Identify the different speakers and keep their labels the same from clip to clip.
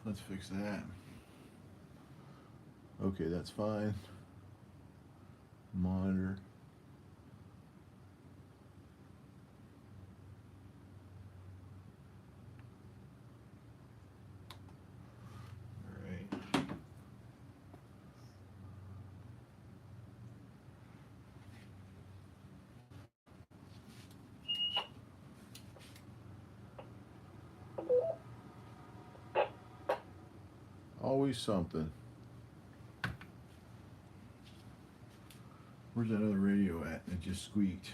Speaker 1: Let's fix that. Okay, that's fine. Monitor. Alright. Always something. Where's that other radio at? It just squeaked.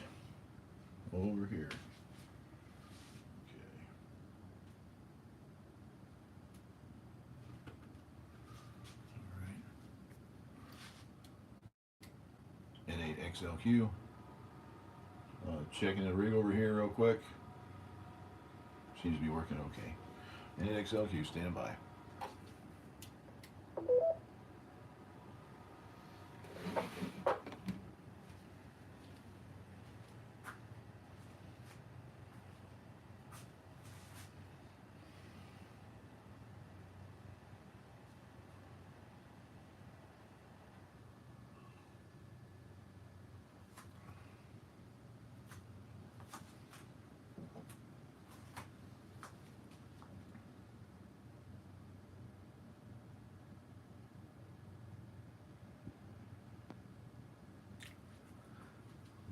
Speaker 1: Over here. Okay. Alright. N8XLQ. Checking the rig over here real quick. Seems to be working okay. N8XLQ, stand by.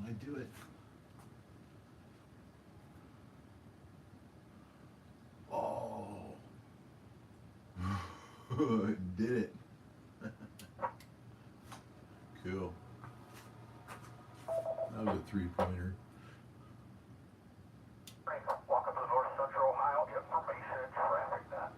Speaker 1: I do it. Oh, it did it. Cool. That was a 3-pointer.
Speaker 2: Welcome to the North Central Ohio Information Traffic Net.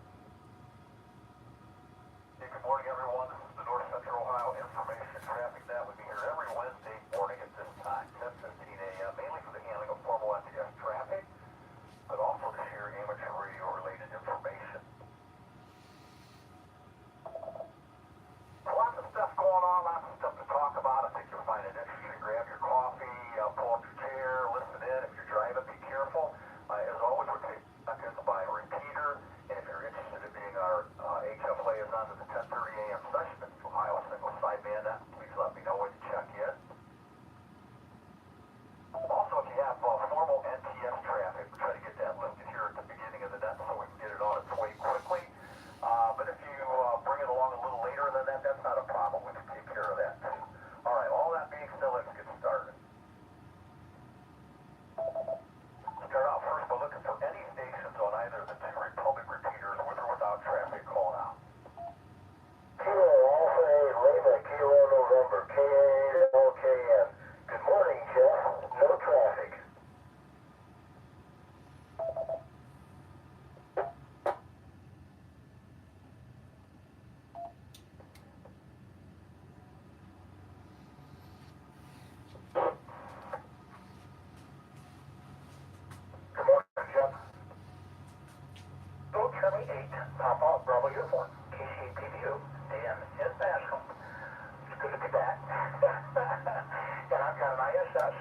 Speaker 2: Hey, good morning, everyone. This is the North Central Ohio Information Traffic Net. We'll be here every Wednesday morning at this time, 10:15 a.m., mainly for the handling of formal NTS traffic, but also to share amateur radio-related information. Lots of stuff going on, lots of stuff to talk about. I think you'll find it interesting. Grab your coffee, pull up your chair, listen in. If you're driving, be careful. As always, we're taking seconds by a repeater. And if you're interested in being our HF liaison to the 10:30 a.m. session, it's Ohio Single Sideband, please let me know when you check in. Also, if you have formal NTS traffic, we try to get that listed here at the beginning of the net so we can get it on its way quickly. But if you bring it along a little later than that, that's not a problem. We can take care of that too. All right, all that being said, let's get started. Start out first by looking for any stations on either of the two Republic repeaters with or without traffic calling out. Kilo Alpha 8 Lima, Kilo November, K8LKN. Good morning, Jeff. No traffic. Good morning, Jeff. Go Charlie 8, Papa Bravo Uniform, KCPVU, Dan in Bascom. It's good to be back. And I've got an ISS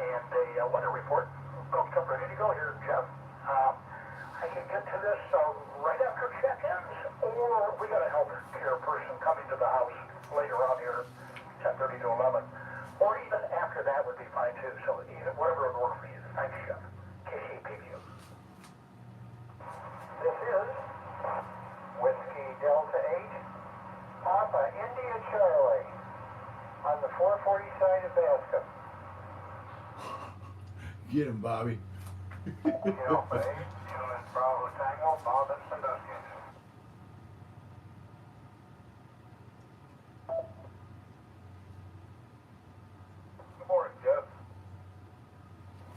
Speaker 2: and a weather report. Folks, I'm ready to go here, Jeff. I can get to this right after check-ins, or we got a health care person coming to the house later on here, 10:30 to 11. Or even after that would be fine too, so either whatever would work for you. Thanks, Jeff. KCPVU. This is Whiskey Delta 8, Papa India Charlie, on the 440 side of Bascom.
Speaker 1: Get him, Bobby.
Speaker 2: Alpha 8, Unit Bravo Tango, Bob and Sandusky. Good morning, Jeff.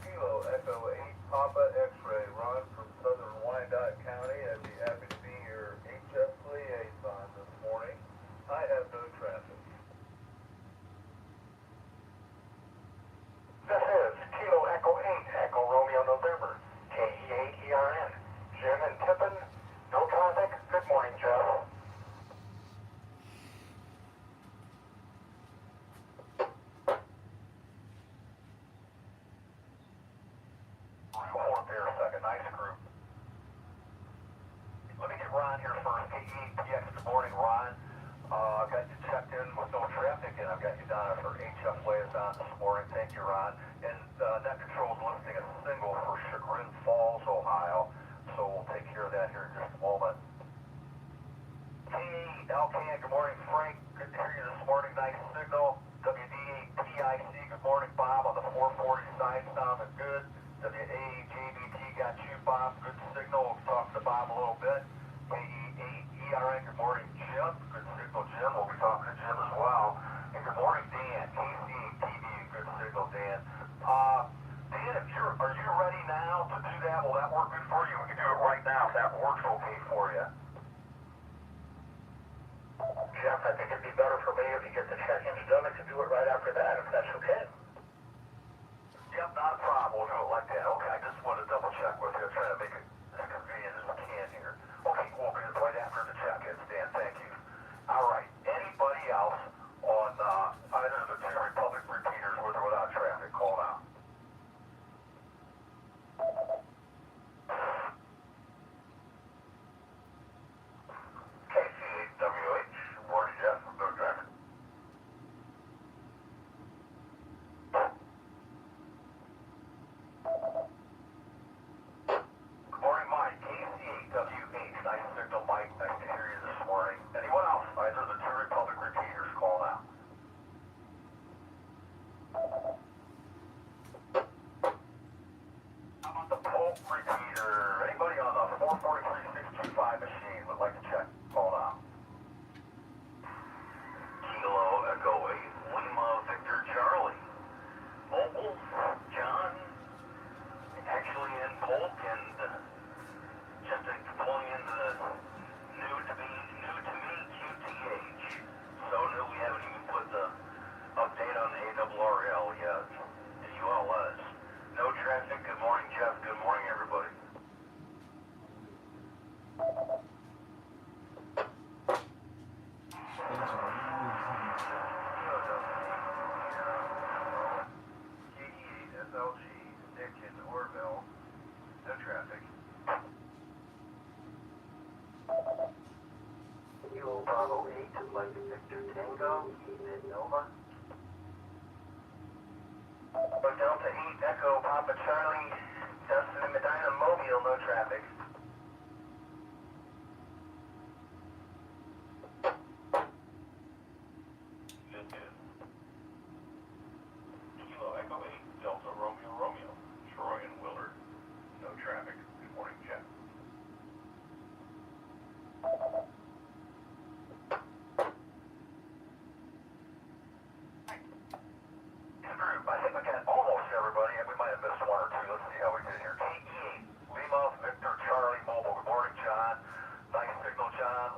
Speaker 2: Kilo Echo 8, Papa X-Ray, Ron from Southern Wyandotte County. I'd be happy to be your HF liaison this morning. I have no traffic. This is Kilo Echo 8, Echo Romeo November, KE8ERN. Jim and Tippin, no Ron this morning. Thank you, Ron. And Net Control is listing a single for Chagrin Falls, Ohio. So we'll take care of that here in just a moment. Hey, Alcan, good morning, Frank. Good to hear you this morning. Nice signal. WDAPIC, good morning, Bob. On the 440 side, sounding good. WAJBT got you, Bob. Good signal. We'll talk to Bob a little bit. KE8ERN, good morning, Jim. Good signal, Jim. We'll be talking to Jim as well. And good morning, Dan. KC8TV, good signal, Dan. Dan, are you ready now to do that? Will that work good for you? We can do it right now if that works okay for you. Jeff, I think it'd be better for me if you get the check-ins done. I can do it right after that, if that's okay. Yep, not a problem. We'll do it like that. Okay, I just wanted to double check with you. I'm trying to make it as convenient as we can here. Okay, we'll be right after the check-ins, Dan. Thank you. All right. Anybody else on either of the two Republic repeaters with or without traffic? Call now. KC8WH, morning, Jeff. No traffic. Good morning, Mike. KC8WH, nice signal, Mike. Nice to hear you this morning. Anyone else? Either of the two Republic repeaters, call now. How about the Polk repeater? Anybody on the 443625 machine would like to check? Call now. Kilo Echo 8, Lima Victor Charlie. Mobile, John, actually in Polk and just pulling into the new to me QTH. So new we haven't even put the update on the ARRL yet. The ULS. No traffic. Good morning, Jeff. Good morning, everybody. KE8SLG, Nick in Orville. No traffic. Kilo Bravo 8, Mike Victor Tango, Ethan Nova. Delta 8, Echo Papa Charlie, Dustin and Medina Mobile, no traffic. Good, good. Kilo Echo 8, Delta Romeo, Troy and Willard, no traffic. Good morning, Jeff. I think we got almost everybody, and we might have missed one or two. Let's see how we did here. KE8, Lima, Victor, Charlie, Mobile. Good morning, John. Nice signal, John.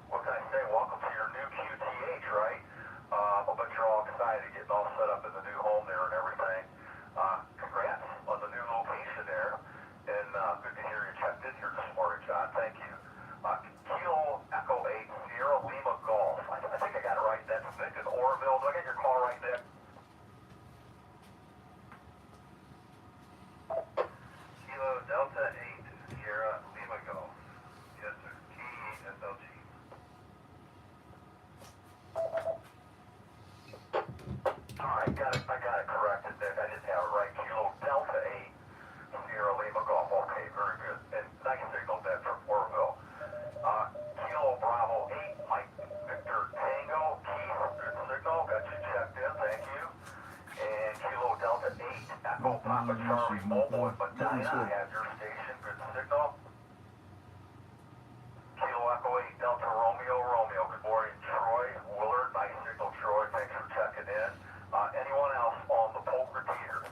Speaker 2: What can I say? Welcome to your new QTH, right? I bet you're all excited, getting all set up in the new home there and everything. Congrats on the new location there. And good to hear you checked in here this morning, John. Thank you. Kilo Echo 8, Sierra Lima Golf. I think I got it right. That's Nick in Orville. Do I get your call right there? Kilo Delta 8, Sierra Lima Golf. Yes, sir. KE8SLG. Alright, I got it corrected, Nick. I didn't have it right. Kilo Delta 8, Sierra Lima Golf. Okay, very good. And nice signal then from Orville. Kilo Bravo 8, Mike Victor Tango, Keith, good signal. Got you checked in, thank you. And Kilo Delta 8, Echo Papa Charlie Mobile, but Medina have your station, good signal. Kilo Echo 8, Delta Romeo, good morning, Troy, Willard, nice signal, Troy, thanks for checking in. Anyone else on the Polk repeater?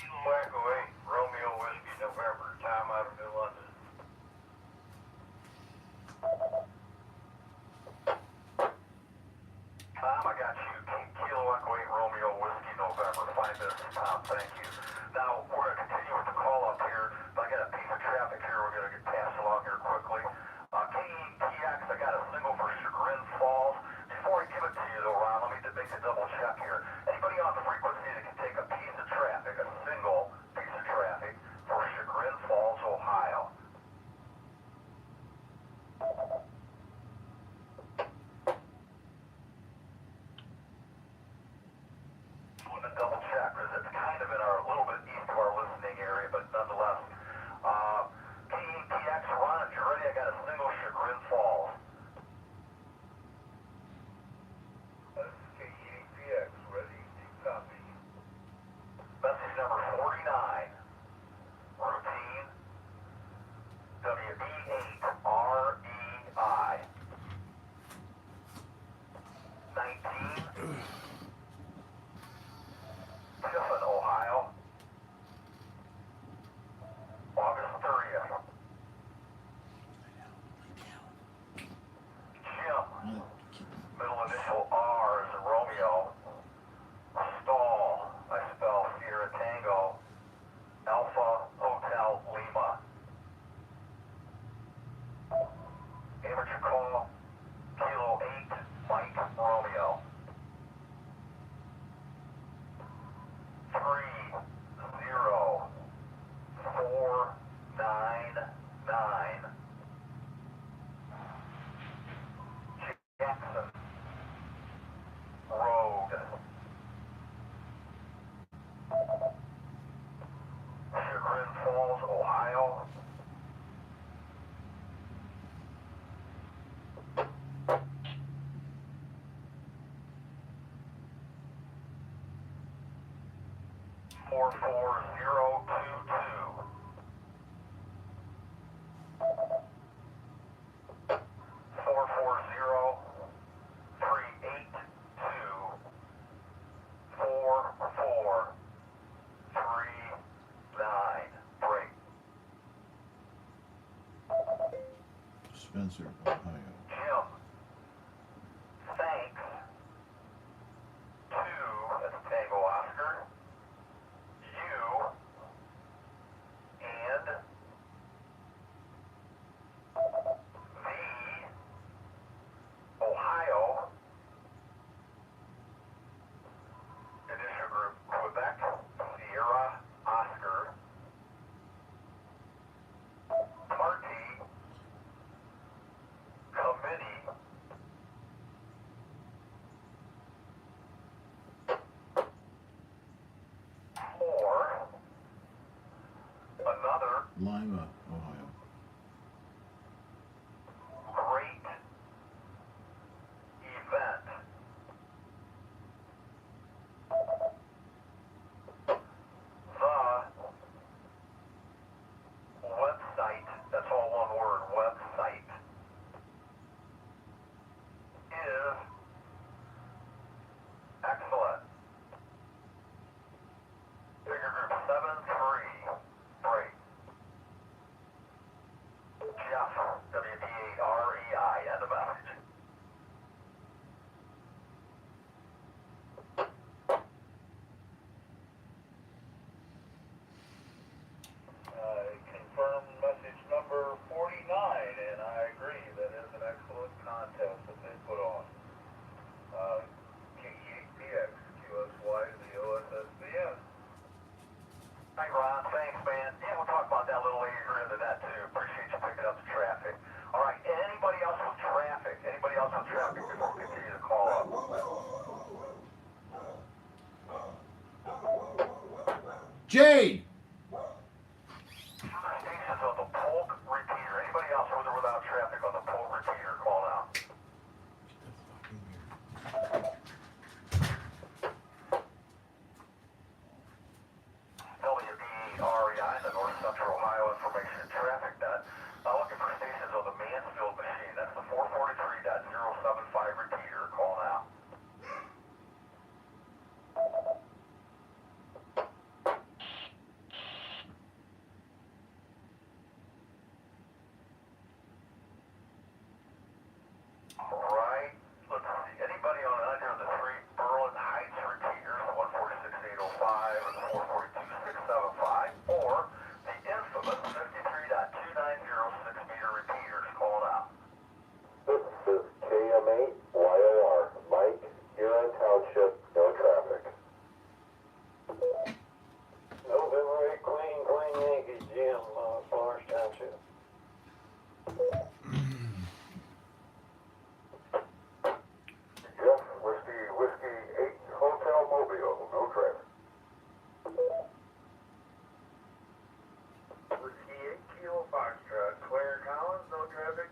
Speaker 2: Kilo Echo 8, Romeo Whiskey, November, time out of New London. Tom, I got you. Kilo Echo 8, Romeo Whiskey, November, 5 minutes to Tom, thank you. Now, we're going to continue with the call up here, but I got a piece of traffic here we're going to get passed along here quickly. KETX, I got a single for Chagrin Falls. Before I give it to you, though, Ron, let me just make a double check here. Anybody on the frequency that can take a piece of traffic, a single piece of traffic, for Chagrin Falls, Ohio? Middle initial R is in Romeo. Stall, I spell Sierra Tango, Alpha Hotel Lima. Amateur call, Kilo 8, Mike Romeo. 30499. Jackson Road. Chagrin Falls, Ohio. Four 44022. 4403824439. Break.
Speaker 1: Spencer, Ohio.
Speaker 2: Jim, thanks. 2, that's Tango Oscar. You and the Ohio Initial Group Quebec Sierra Oscar Party Committee for another
Speaker 1: Lima, Ohio.
Speaker 2: great event. The website, that's all one word, website, is excellent. Figure group 7-3, break. Jeff, W-D-A-R-E-I, end of message. Confirm message number 49, and I agree, that is an excellent contest that they put on. KE8PX, QSY, the OSSBN. Hey Ron, thanks man. Yeah, we'll talk about that a little later into that too. Appreciate you picking up the traffic. Alright, anybody else with traffic? Anybody else with traffic before we continue to call up?
Speaker 1: Jade!
Speaker 2: Other stations on the Polk repeater. Anybody else with or without traffic on the Polk repeater? Call now. WDREI, the North Central Ohio Information and Traffic Net. Looking for stations on the Mansfield machine. That's the 443.075 repeater. Call now. Alright, let's see. Anybody on either of the 3 Berlin Heights repeaters, the 146.805 or the 442.675, or the infamous 53.2906 meter repeaters? Call now. This is KM8YOR, Mike, Huron Township, no traffic. November 8, Queen Yankee, Jim, Florence Township. Jeff, Whiskey 8, Hotel Mobile, no traffic. Whiskey 8, Kilo Foxtrot, Claire Collins, no traffic.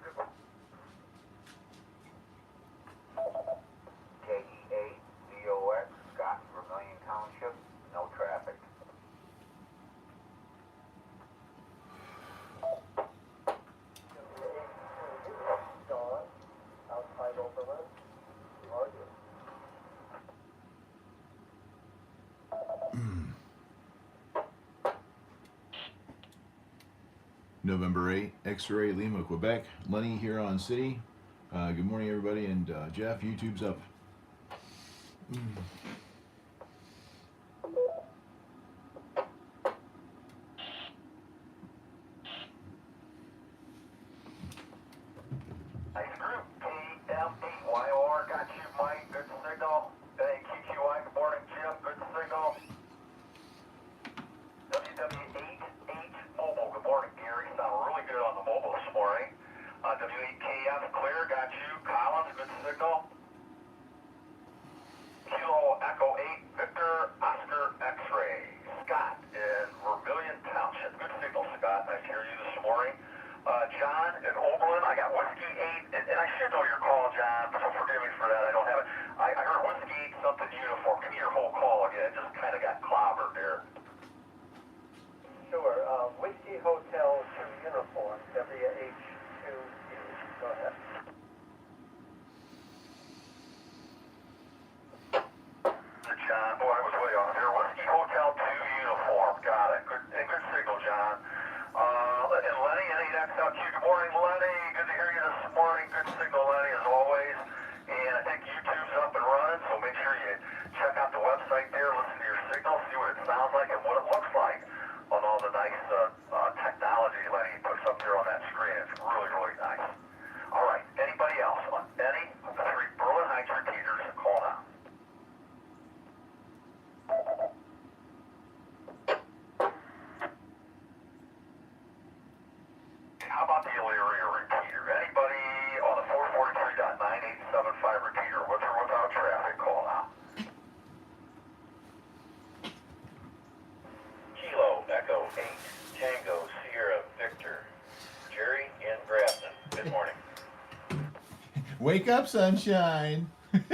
Speaker 2: KE8, DOX, Scott, Vermillion Township, no traffic. Dawn, outside Oberlin, Argus.
Speaker 1: November 8, X-Ray, Lima, Quebec. Lenny, Huron City. Good morning, everybody. And Jeff, YouTube's up.
Speaker 2: Nice group. KMEYOR, got you, Mike. Good signal. Hey, QQI, good morning, Jim. Good signal. WW88 Mobile, good morning, Gary. Sound really good on the mobile this morning. W8KF, clear, got you. Collins, good signal. Kilo Echo 8, Victor, Oscar, X-ray. Scott in Vermilion Township. Good signal, Scott. Nice to hear you this morning. John in Oberlin, I got Whiskey 8, and I should know your call, John, so forgive me for that. I don't have it. I heard Whiskey 8 something uniform. Give me your whole call again. It just kind of got clobbered there.
Speaker 3: Sure. Whiskey Hotel 2 uniform, WH2U. Go ahead.
Speaker 2: John, boy, I was way off there. Whiskey Hotel 2 uniform. Got it. Good signal, John. And Lenny, N8XLQ. Good morning, Lenny. Good to hear you this morning. Good signal, Lenny, as always. And I think YouTube's up and running, so make sure you check out the website there, listen to your signal, see what it sounds like and what it looks like on all the nice technology Lenny puts up there on that screen. It's really, really nice. All right. Anybody else? Any of the 3 Berlin Heights repeaters, call now. How about the Elyria repeater? Anybody on the 443.9875 repeater with or without traffic, call now.
Speaker 4: Kilo Echo 8, Tango Sierra Victor, Jerry in Grafton. Good morning.
Speaker 1: Wake up, sunshine.
Speaker 4: Kilo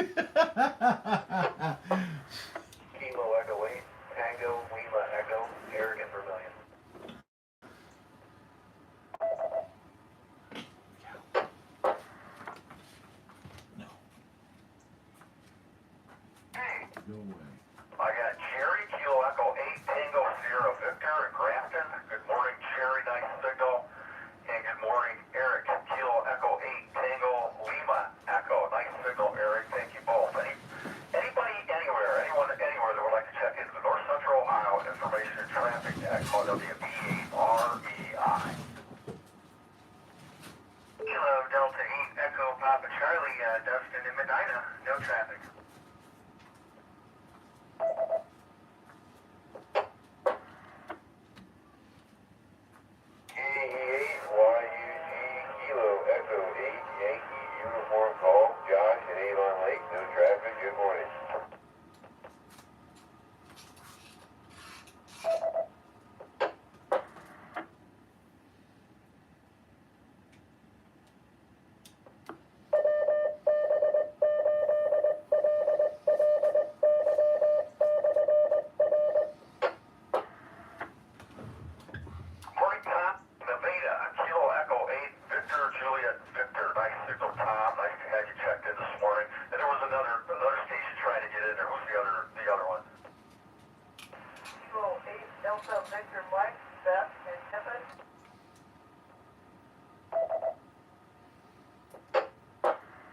Speaker 4: Echo 8, Tango Lima Echo, Eric in Vermilion.
Speaker 1: No.
Speaker 2: Hey,
Speaker 1: No way.
Speaker 2: I got Jerry, Kilo Echo 8, Tango Sierra Victor in Grafton. Good morning, Jerry. Nice signal. And good morning, Eric. Kilo Echo 8, Tango Lima Echo. Nice signal, Eric. Thank you both. Anybody anywhere, anyone anywhere that would like to check into the North Central Ohio Information and Traffic Desk called WBREI.
Speaker 3: Kilo Delta 8 Echo Papa Charlie, Dustin in Medina. No traffic.
Speaker 4: KE8 YUG Kilo Echo 8, Yankee uniform call, Josh in Avon Lake, no traffic. Good morning.
Speaker 2: Morning, Tom. Nevada, Kilo Echo 8, Victor, Juliet, Victor. Nice signal, Tom. Nice to have you checked in this morning. And there was another station trying to get in there. Who's the other one?
Speaker 3: Kilo 8 Delta Victor Mike, Beth and Tiffin.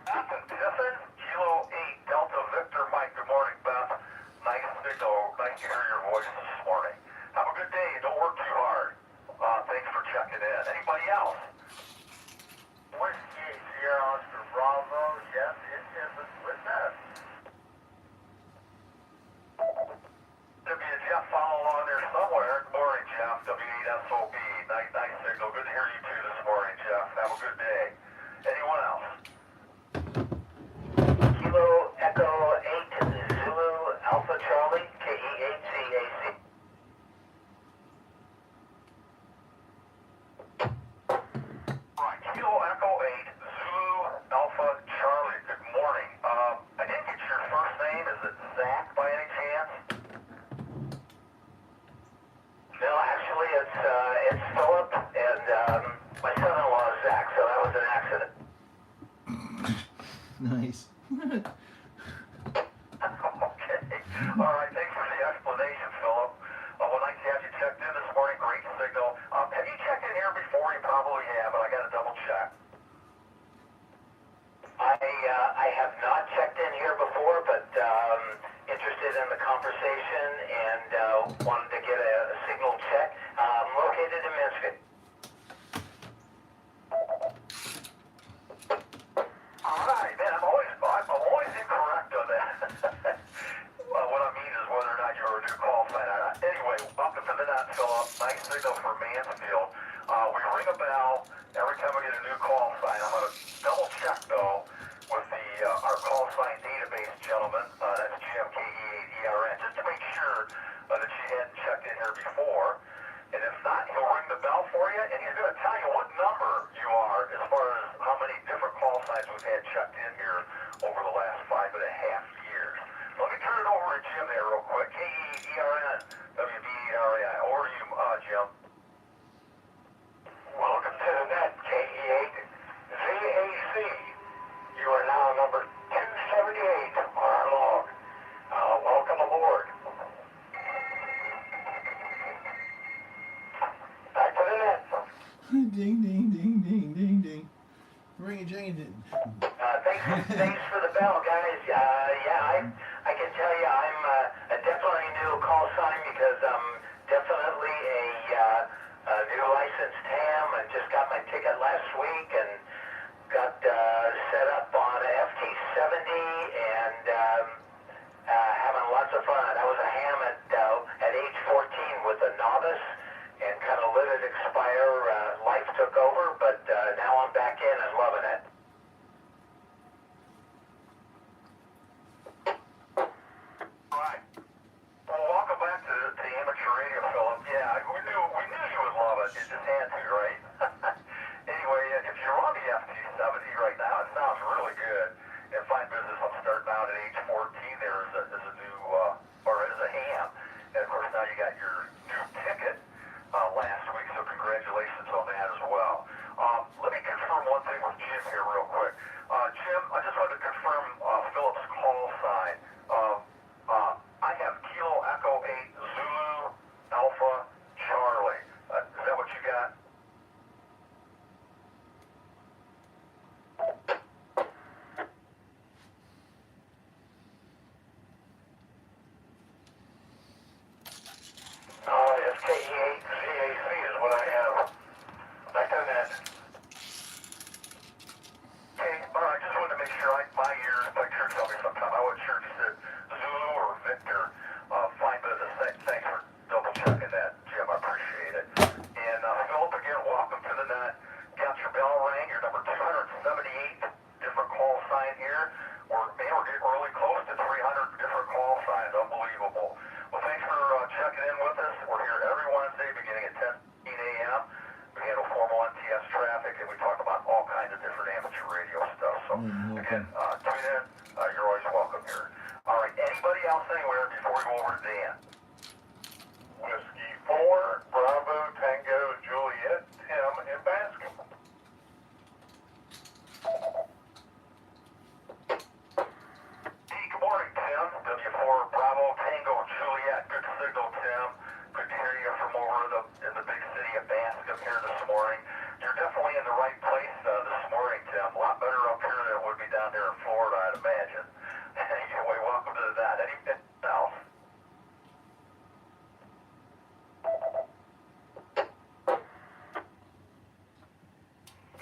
Speaker 2: Beth and Tiffin, Kilo 8, Delta Victor Mike. Good morning, Beth. Nice signal. Nice to hear your voice this morning. Have a good day and don't work too hard. Thanks for checking in. Anybody else?
Speaker 3: Whiskey Sierra Oscar Bravo, yes, it is with that.
Speaker 2: There'll be a Jeff follow along there somewhere. Good morning, Jeff. W8SOB. Nice signal. Good to hear you too this morning, Jeff. Have a good day. Anyone else?
Speaker 3: Kilo Echo 8 Zulu Alpha Charlie, KE8CAC.
Speaker 2: Right. Kilo Echo 8, Zulu Alpha Charlie. Good morning. I didn't get your first name. Is it Zach by any chance?
Speaker 3: No, actually, it's Philip, and my son-in-law is Zach, so that was an accident.
Speaker 1: Nice.
Speaker 2: Okay. All right. Thanks for the explanation, Philip. Well, nice to have you checked in this morning. Great signal. Have you checked in here before? You probably have, but I got to double check.
Speaker 3: conversation and wanted to get a signal check. I'm located in Minsk.
Speaker 2: Alright, man, I'm always incorrect on that. Well, what I mean is whether or not you're a new call sign. Anyway, welcome to the net, Philip. Nice signal from Mansfield. We ring a bell every time we get a new call sign. I'm going to double check though with the our call sign database gentleman. That's GMKE8ERN, just to make sure that she hadn't checked in here before. And if not, he'll ring the bell for you, and he's going to tell you what number you are as far as how many different call signs we've had checked in here over the last 5.5 years. Let me turn it over to Jim there real quick. KE8ERN, WBERI. Over to you, Jim.
Speaker 3: Welcome to the net, KE8 VAC. You are now number 278 on our log. Welcome aboard. Back to the net.
Speaker 1: Ding, ding, ding, ding, ding, ding. Ring a jing ding.
Speaker 3: Thanks for the bell, guys. Yeah, I can tell you I'm definitely a new call sign because I'm definitely a new licensed ham. I just got my ticket last week and got set up on a FT70 and having lots of fun. I was a ham at age 14 with a novice and kind of let it expire. Life took over, but now I'm back in and loving it.
Speaker 2: Alright. Well, welcome back to amateur radio, Philip. Yeah, we knew you would love it. You just had to, right? Anyway, if you're on the FT70 right now, it sounds really good. And fine business. I'm starting out at age 14 there as a new, or as a ham. And of course now you got your new ticket last week, so congratulations on that as well. Let me confirm one thing with Jim here real quick. Jim, I just wanted to confirm Philip's call sign. I have Kilo Echo 8 Zulu Alpha Charlie. Is that what you got?
Speaker 3: Yes, KE8 VAC is what I have. Back to the net.
Speaker 2: Okay, I just wanted to make sure my ears, my church tell me sometime. I wasn't sure if you said Zulu or Victor. Fine business. Thanks for double checking that, Jim. I appreciate it. And Philip, again, welcome to the net. Got your bell rang. You're number 278 different call sign here. We're getting really close to 300 different call signs. Unbelievable. Well, thanks for checking in with us. We're here every Wednesday beginning at 10 a.m. We handle formal NTS traffic, and we talk about all kinds of different amateur radio stuff. So, again, tune in. You're always welcome here. All right, anybody else anywhere before we go over to Dan?
Speaker 4: Whiskey 4, Bravo, Tango, Juliet, Tim, and Bascom.
Speaker 2: Hey, good morning, Tim. W4 Bravo Tango Juliet. Good signal, Tim. Good to hear you from over in the big city of Bascom here this morning. You're definitely in the right place this morning, Tim. A lot better up here than it would be down there in Florida, I'd imagine. Anyway, welcome to that. Anything else?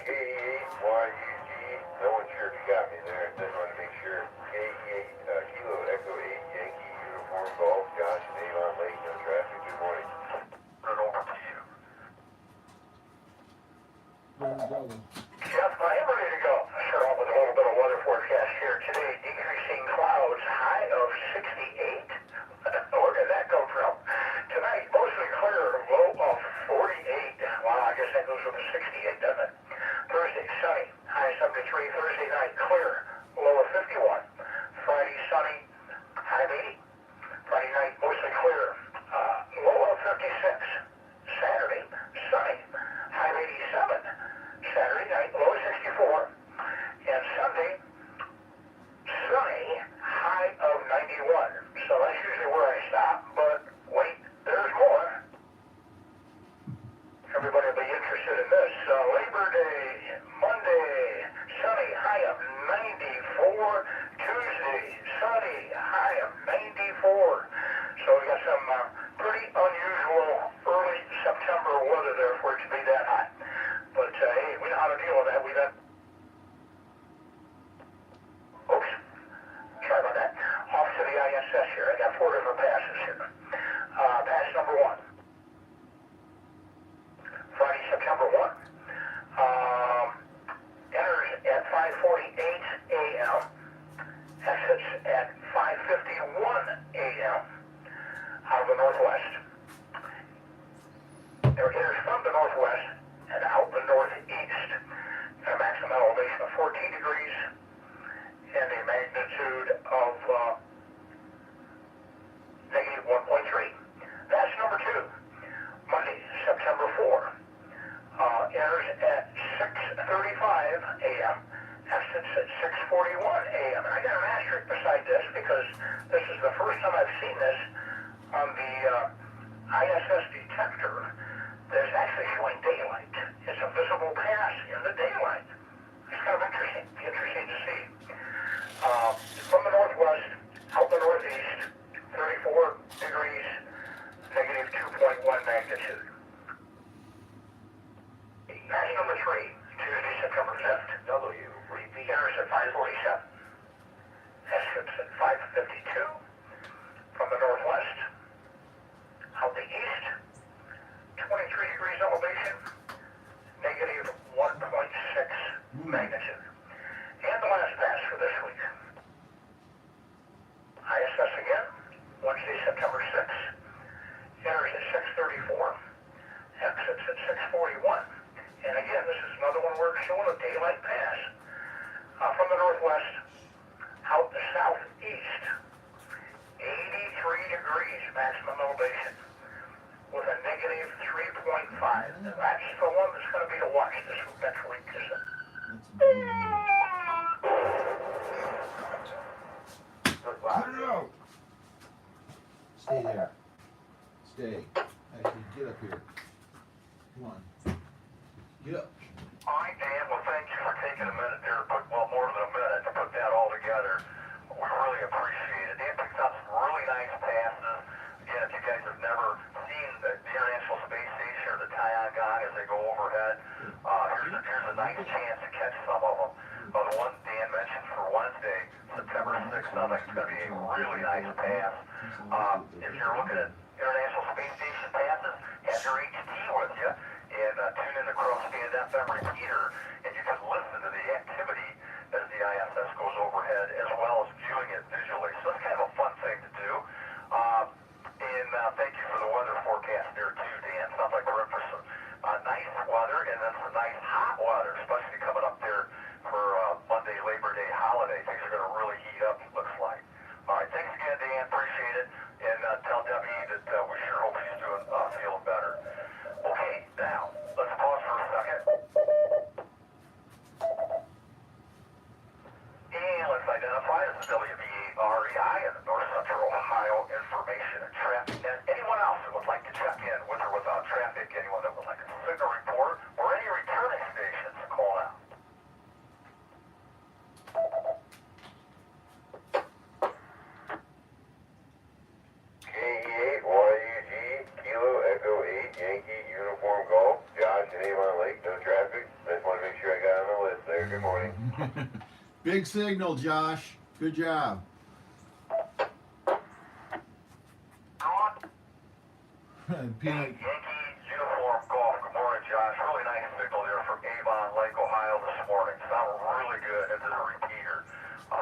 Speaker 4: KE8YUG, no one sure if you got me there. I just wanted to make sure. KE8 Kilo Echo 8 Yankee Uniform Golf, Josh and Avon Lake, no traffic. Good morning.
Speaker 2: Turn it over to you.
Speaker 3: Jeff, I am ready to go. Start off with a little bit of weather forecast here today. Decreasing clouds, high of 68. Where did that come from? Tonight, mostly clear, low of 48. Wow, I guess that goes with a 68, doesn't it? Thursday, sunny, high 73. Thursday night, clear, low of 51. Friday, sunny, high of 80. Friday night, mostly clear, low of 56. Saturday, sunny, high of 87. Saturday night, low of 64. And Sunday, sunny, high of 91. So that's usually where I stop, but wait, there's more. Everybody will be interested in this. Labor Day, Monday, sunny, high of 94. Tuesday, sunny, high of 94.
Speaker 2: am. And I got an asterisk beside this because this is the first time I've seen this on the ISS detector that's actually showing daylight. It's a visible pass in the daylight. It's kind of interesting. Interesting to see. From the northwest, out the northeast, 34 degrees, negative 2.1 magnitude. Pass number 3, Tuesday, September 5th.
Speaker 3: W, repeat.
Speaker 2: Enters at 5:47. Exits at 5:52. From the northwest, out the east, 23 degrees elevation, negative 1.6 magnitude. And the last pass for this week. ISS again, Wednesday, September 6th. Enters at 6:34. Exits at 6:41. And again, this is another one where it's showing a daylight pass. From the northwest, out the southeast, 83 degrees maximum elevation with a negative 3.5. That's the one that's going to be to watch this next week, isn't it?
Speaker 1: Put it out. Stay there. Stay. Actually, get up here. Come on. Get up.
Speaker 3: All right, Dan, well, thank you for taking a minute there, more than a minute to put that all together. We really appreciate it. Dan picked up some really nice passes. Again, if you guys have never seen the International Space Station or the Tiangong as they go overhead, here's a nice chance to catch some of them. The one Dan mentioned for Wednesday, September 6th, I think it's going to be a really nice pass. If you're looking at International Space Station passes, have your HT with you. And tune in to Crossband FM repeater, and you can listen to the activity as the ISS goes overhead, as well as viewing it visually. So it's kind of a fun thing to do. Thank you for the weather forecast there too, Dan. Sounds like we're in for some nice weather, and then some nice hot weather, especially coming up there for Monday, Labor Day holiday. Things are going to really heat up, it looks like. All right, thanks again, Dan. Appreciate it. And tell Debbie that we sure hope she's feeling better. Okay, now, let's pause for a second. And let's identify as the WBREI in the North Central Ohio Information and Traffic Net. Anyone else that would like to check in with or without traffic, anyone that would like a signal report, or any returning stations, call out.
Speaker 4: KE8 YUG Kilo Echo 8 Yankee Uniform Golf. Josh and Avon Lake, no traffic. Just want to make sure I got on the list there. Good morning.
Speaker 1: Big signal, Josh. Good job. Peanut.
Speaker 3: Yankee Uniform Golf. Good morning, Josh. Really nice signal there from Avon Lake, Ohio this morning. Sounded really good into the repeater.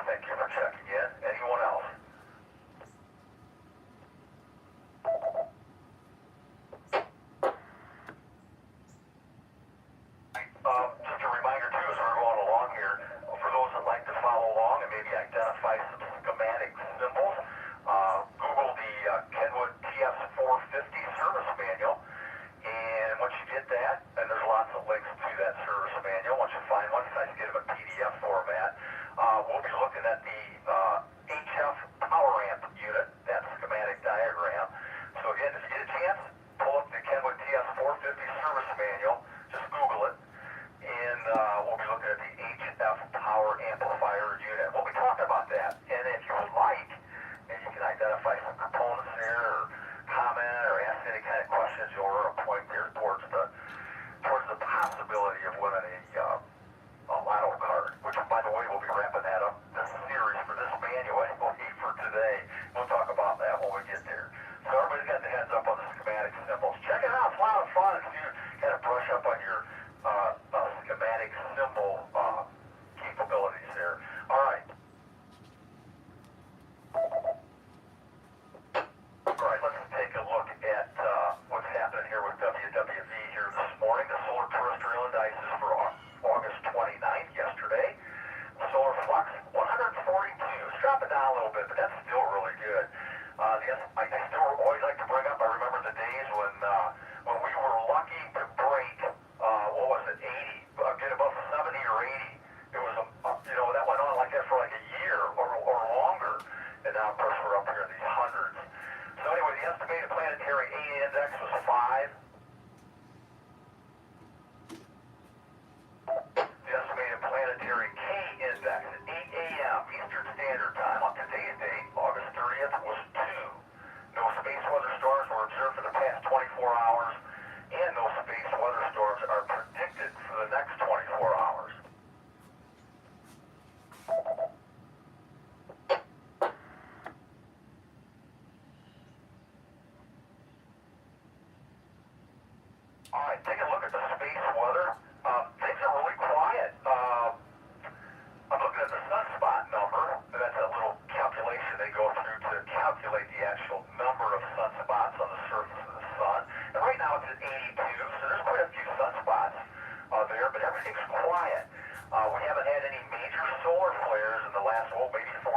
Speaker 3: Thank you for checking in. Anyone else? Just a reminder too, as we're going along here, for those that like to follow along and maybe identify some schematic symbols, Google the Kenwood TS450 service manual, and once you get that, and there's lots of links to that service manual, once you find one, decide to get them in PDF format, we'll be looking at the HF power amp unit, that schematic diagram. So again, if you get a chance, pull up the Kenwood TS450 service manual, just Google it, and we'll be looking at the HF power amplifier unit. We'll be talking about that, and if you would like, and you can identify some components there, or comment, or ask any kind of questions, you'll point there towards the possibility of winning a lotto card, which, by the way, we'll be wrapping that up, this series for this manual anyway for today. We'll talk about that when we get there. So everybody's got the heads up on the schematic symbols. Check it out. It's a lot of fun if you kind of brush up on your schematic symbol capabilities there. All right. All right, let's take a look at what's happening here with WWV here this morning. The solar terrestrial indices for August 29th yesterday. Solar flux 142. It's dropping down a little bit, but that's still really good. I still always like to bring up, I remember the days when we were lucky to break, 80, get above 70 or 80. It was, that went on like that for like a year. up here in these hundreds. So anyway, the estimated planetary A index was 5. The estimated planetary K index at 8 a.m. Eastern Standard Time on today's date, August 30th, was 2. No space weather storms were observed for the past 24 hours, and no space weather storms are predicted for the next 24 hours. All right, take a look at the space weather. Things are really quiet. I'm looking at the sunspot number. That's a little calculation they go through to calculate the actual number of sunspots on the surface of the sun. And right now it's at 82, so there's quite a few sunspots there, but everything's quiet. We haven't had any major solar flares in the last, maybe 48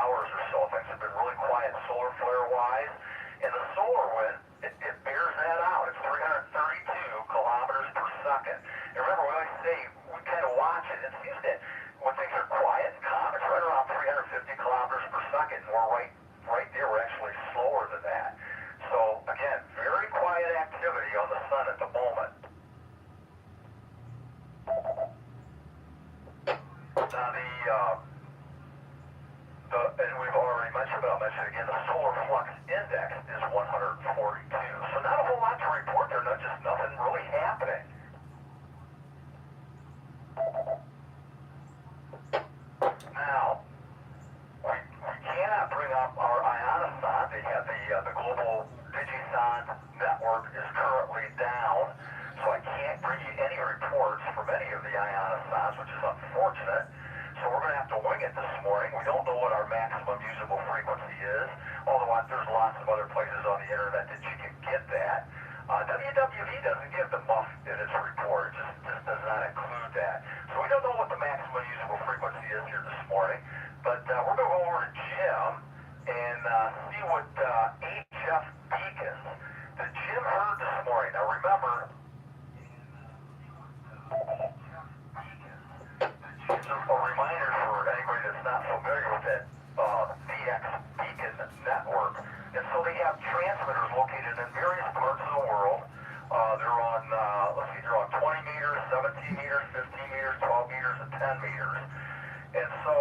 Speaker 3: hours or so. Things have been really quiet solar flare-wise. And the solar wind, it bears that out. It's 332 kilometers per second. And remember, we always say, we kind of watch it. It seems that when things are quiet and calm, it's right around 350 kilometers per second. And we're right there. We're actually slower than that. So, again, very quiet activity on the sun at the moment. Now, and we've already mentioned, but I'll mention again, the solar flux index is 142. So not a whole lot to report there, just nothing really happening. Now, we cannot bring up our ionosonde. They have the global DBCR network is currently down, so I can't bring you any reports from any of the ionosondes, which is unfortunate. So we're going to have to wing it this morning. We don't know what our maximum usable frequency is, although there's lots of other places on the internet that you can get that. WWV doesn't give the muff in its report. It just does not include that. So we don't know what the maximum usable frequency is here this morning. But we're going to go over to Jim and see what HF beacons that Jim heard this morning. Now remember, just a reminder for anybody that's not familiar with it, VX beacon network. And so they have transmitters located in various parts of the world. They're on, they're on 20 meters, 17 meters, 15 meters, 12 meters, and 10 meters. And so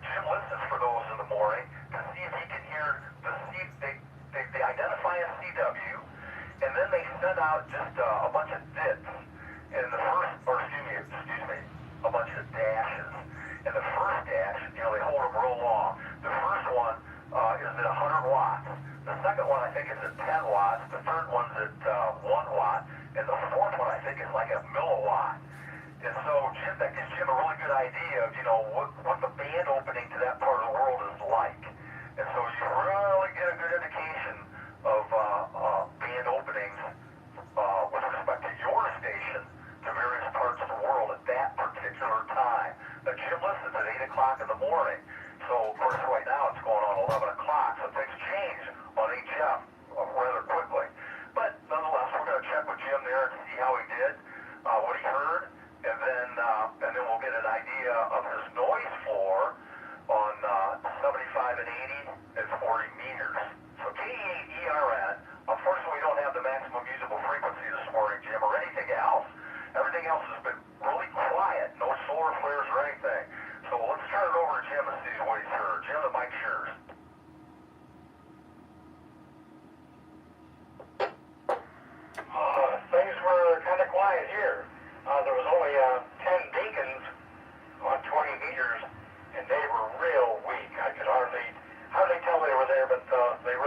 Speaker 3: Jim listens for those in the morning to see if he can hear they identify a CW, and then they send out just a bunch of dits. And the first, excuse me, a bunch of dashes. And the first dash, they hold them real long. The first one is at 100 watts. The second one, I think, is at 10 watts. The third one's at 1 watt. And the fourth one, I think, is like a milliwatt. And so that gives Jim a really good idea of, what the band opening to that part of the world is like. And so you really get a good indication of band openings with respect to your station to various parts of the world at that particular time. Now, Jim listens at 8 o'clock in the morning. So, of course, right now it's going on 11 o'clock, so things change on HF rather quickly. But nonetheless, we're going to check with Jim there and see how he did, what he heard, and then we'll get an idea of his noise floor on 75 and 80 and 40 meters. So KE8ERN, unfortunately we don't have the maximum usable frequency this morning, Jim, or anything else. Everything else has been really quiet, no solar flares or anything. So let's turn it over to Jim and see what he's heard. Jim, the mic's yours.
Speaker 2: Things were kind of quiet here. There was only 10 beacons on 20 meters, and they were real weak. I could hardly tell they were there, but they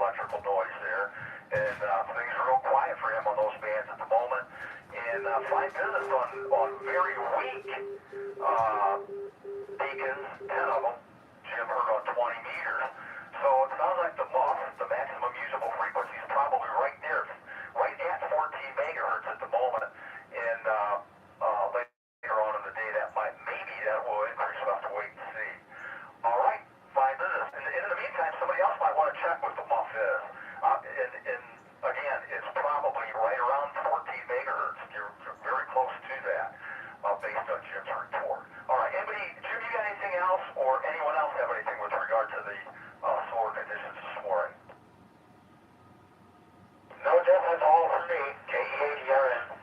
Speaker 3: electrical noise there. And things are real quiet for him on those bands at the moment. And fine business on very weak beacons, 10 of them. Jim heard on 20 meters. So it sounds like the muff, the maximum usable frequency, is probably right there, right at 14 megahertz at the moment. And later on in the day, maybe that will increase. We'll have to wait and see. All right, fine business. And in the meantime, somebody else might want to check what the muff is. And again, it's probably right around 14 megahertz. You're very close to that, based on Jim's report. All right, Jim, you got anything else, or anyone else have anything with regard to the solar conditions this morning?
Speaker 4: No, Jeff, that's all for me. KEADRN.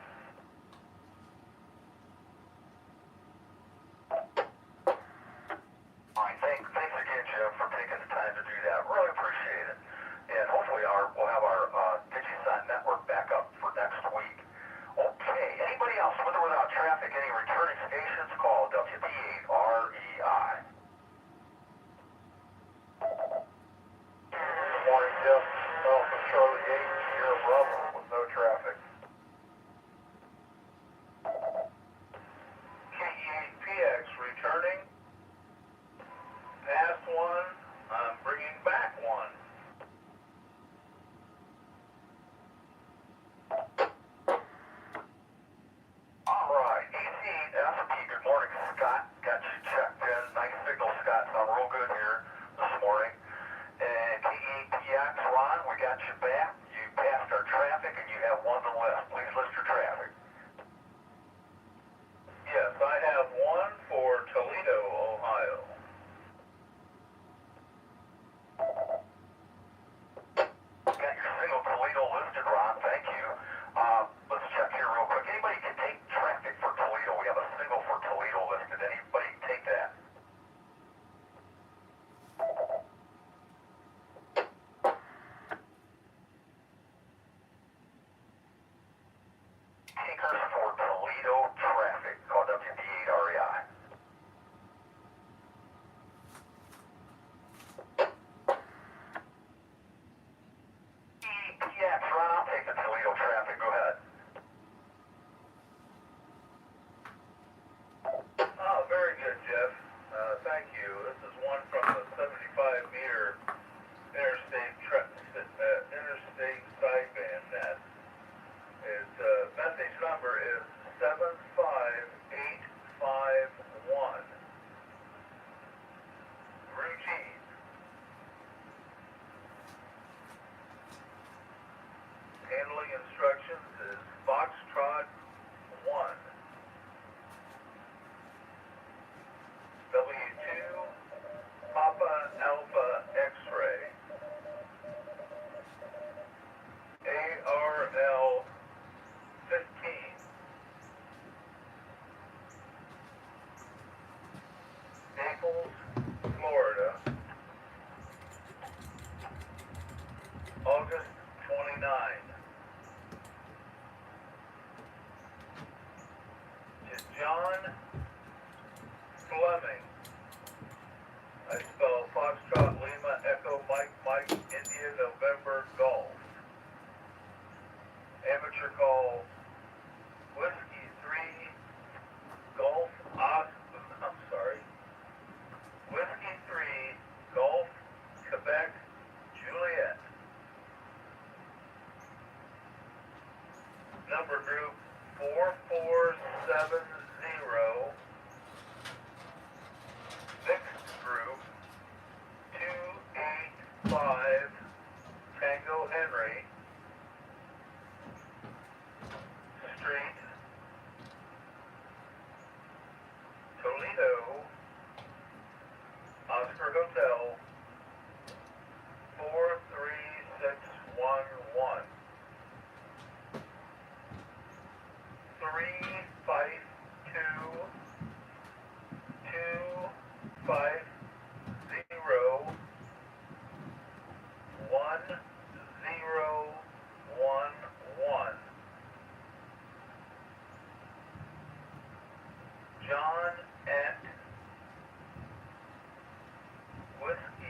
Speaker 3: All right, thanks again, Jim, for taking the time to do that. Really appreciate it. And hopefully we'll have our DBCR network back up for next week. Okay, anybody else with or without traffic, any returning stations, call WD8REI.
Speaker 4: Morning, Jeff. Alpha Charlie 8, Sierra Bravo with no traffic.
Speaker 3: KE8PX returning. Past one, I'm bringing back one. All right, AC8FP, good morning, Scott. Got you checked in. Nice signal, Scott. Sound real good here this morning. And KE8PX, Ron, we got you back. You passed our traffic and you have one to list. Please list your traffic. Yes, I have one for Toledo, Ohio. Got your single Toledo listed, Ron. Thank you. Let's check here real quick. Anybody can take traffic for Toledo. We have a single for Toledo listed. Anybody can take that? Takers for Toledo traffic. Call WD8REI. EPX, Ron, I'll take the Toledo traffic. Go ahead. Oh, very good, Jeff. Thank you. This is one from the 75-meter interstate sideband net. Its message number is 75851. Routine. Handling instructions is Foxtrot 1. W2 Papa Alpha X-ray. ARL 15. Naples, Florida. August 29. To John Fleming. I spell Foxtrot Lima Echo Mike India November Golf. Amateur call Whiskey 3 Golf Whiskey 3 Golf Quebec Juliet. Number group 4470. Mixed group 285 Tango Henry. Street, Toledo, Oscar Hotel, 43611. 352-250-1011. John at Whiskey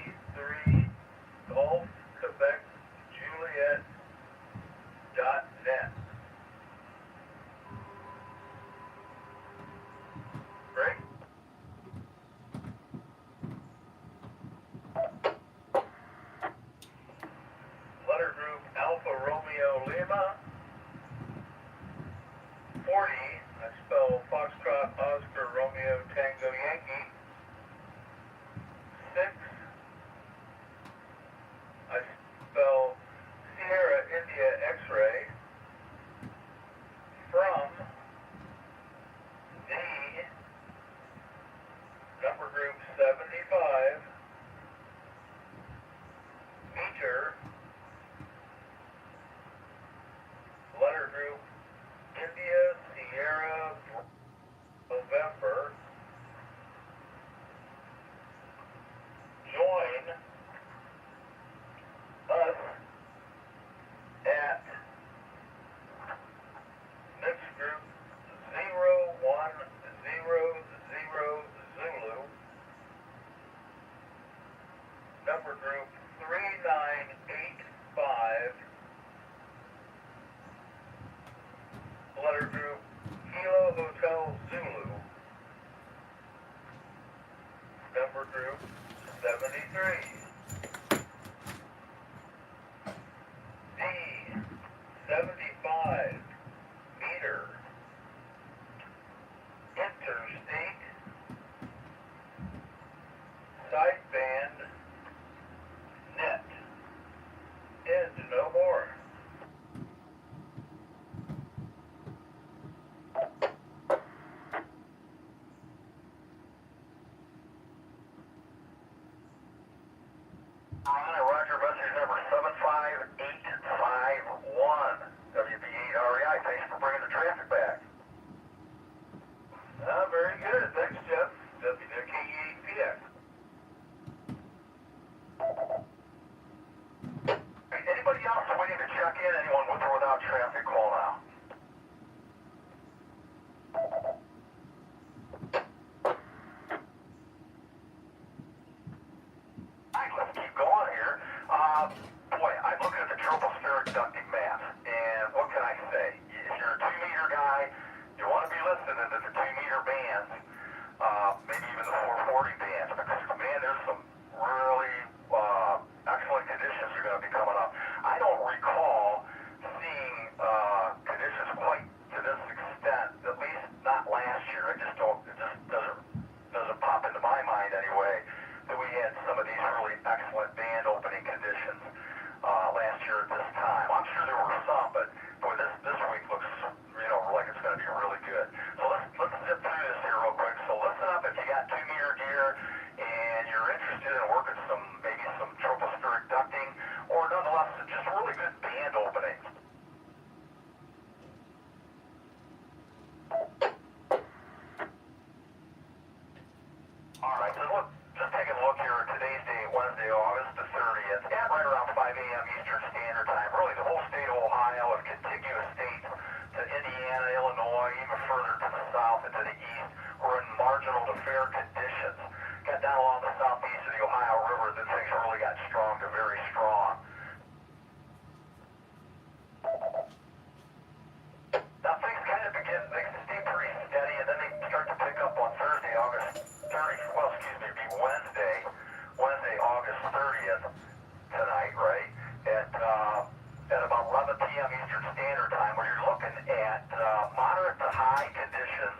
Speaker 3: number group 3985, letter group Kilo Hotel Zulu, number group 73, D 75 meter, interstate, sideband, net, and no more. Roger, message number 75851, WB8REI. Thanks for bringing the traffic back. Very good. Thanks, Jeff. WKE8PX. Anybody else waiting to check in? Anyone with or without traffic call now? Alright, let's keep going here. Boy, I'm looking at the tropospheric ducting map, and what can I say? If you're a 2-meter guy, you want to be listening to the 2-meter bands, maybe even the 440 bands, because, man, there's some really excellent conditions are going to be coming up. I don't recall seeing conditions quite to this extent, at least not last year. It just doesn't pop into my mind anyway, that we had some of these really excellent band opening conditions last year at this time. I'm sure there were some, but boy, this week looks, like it's going to be really good. So let's zip through this here real quick. So listen up if you got 2-meter gear and you're interested in working maybe some tropospheric ducting, or nonetheless, just really good band openings. All right, so look, just taking a look here at today's date, Wednesday, August the 30th, at right around 5 a.m. Eastern Standard Time. Really, the whole state of Ohio and contiguous states to Indiana, Illinois, even further to the south and to the east, we're in marginal to fair conditions. Got down along the southeast of the Ohio River, then things really got strong to very strong. Now things kind of they stay pretty steady, and then they start to pick up on Thursday, Wednesday, August 30th, tonight, right, at about 11 p.m. Eastern Standard Time, where you're looking at moderate to high conditions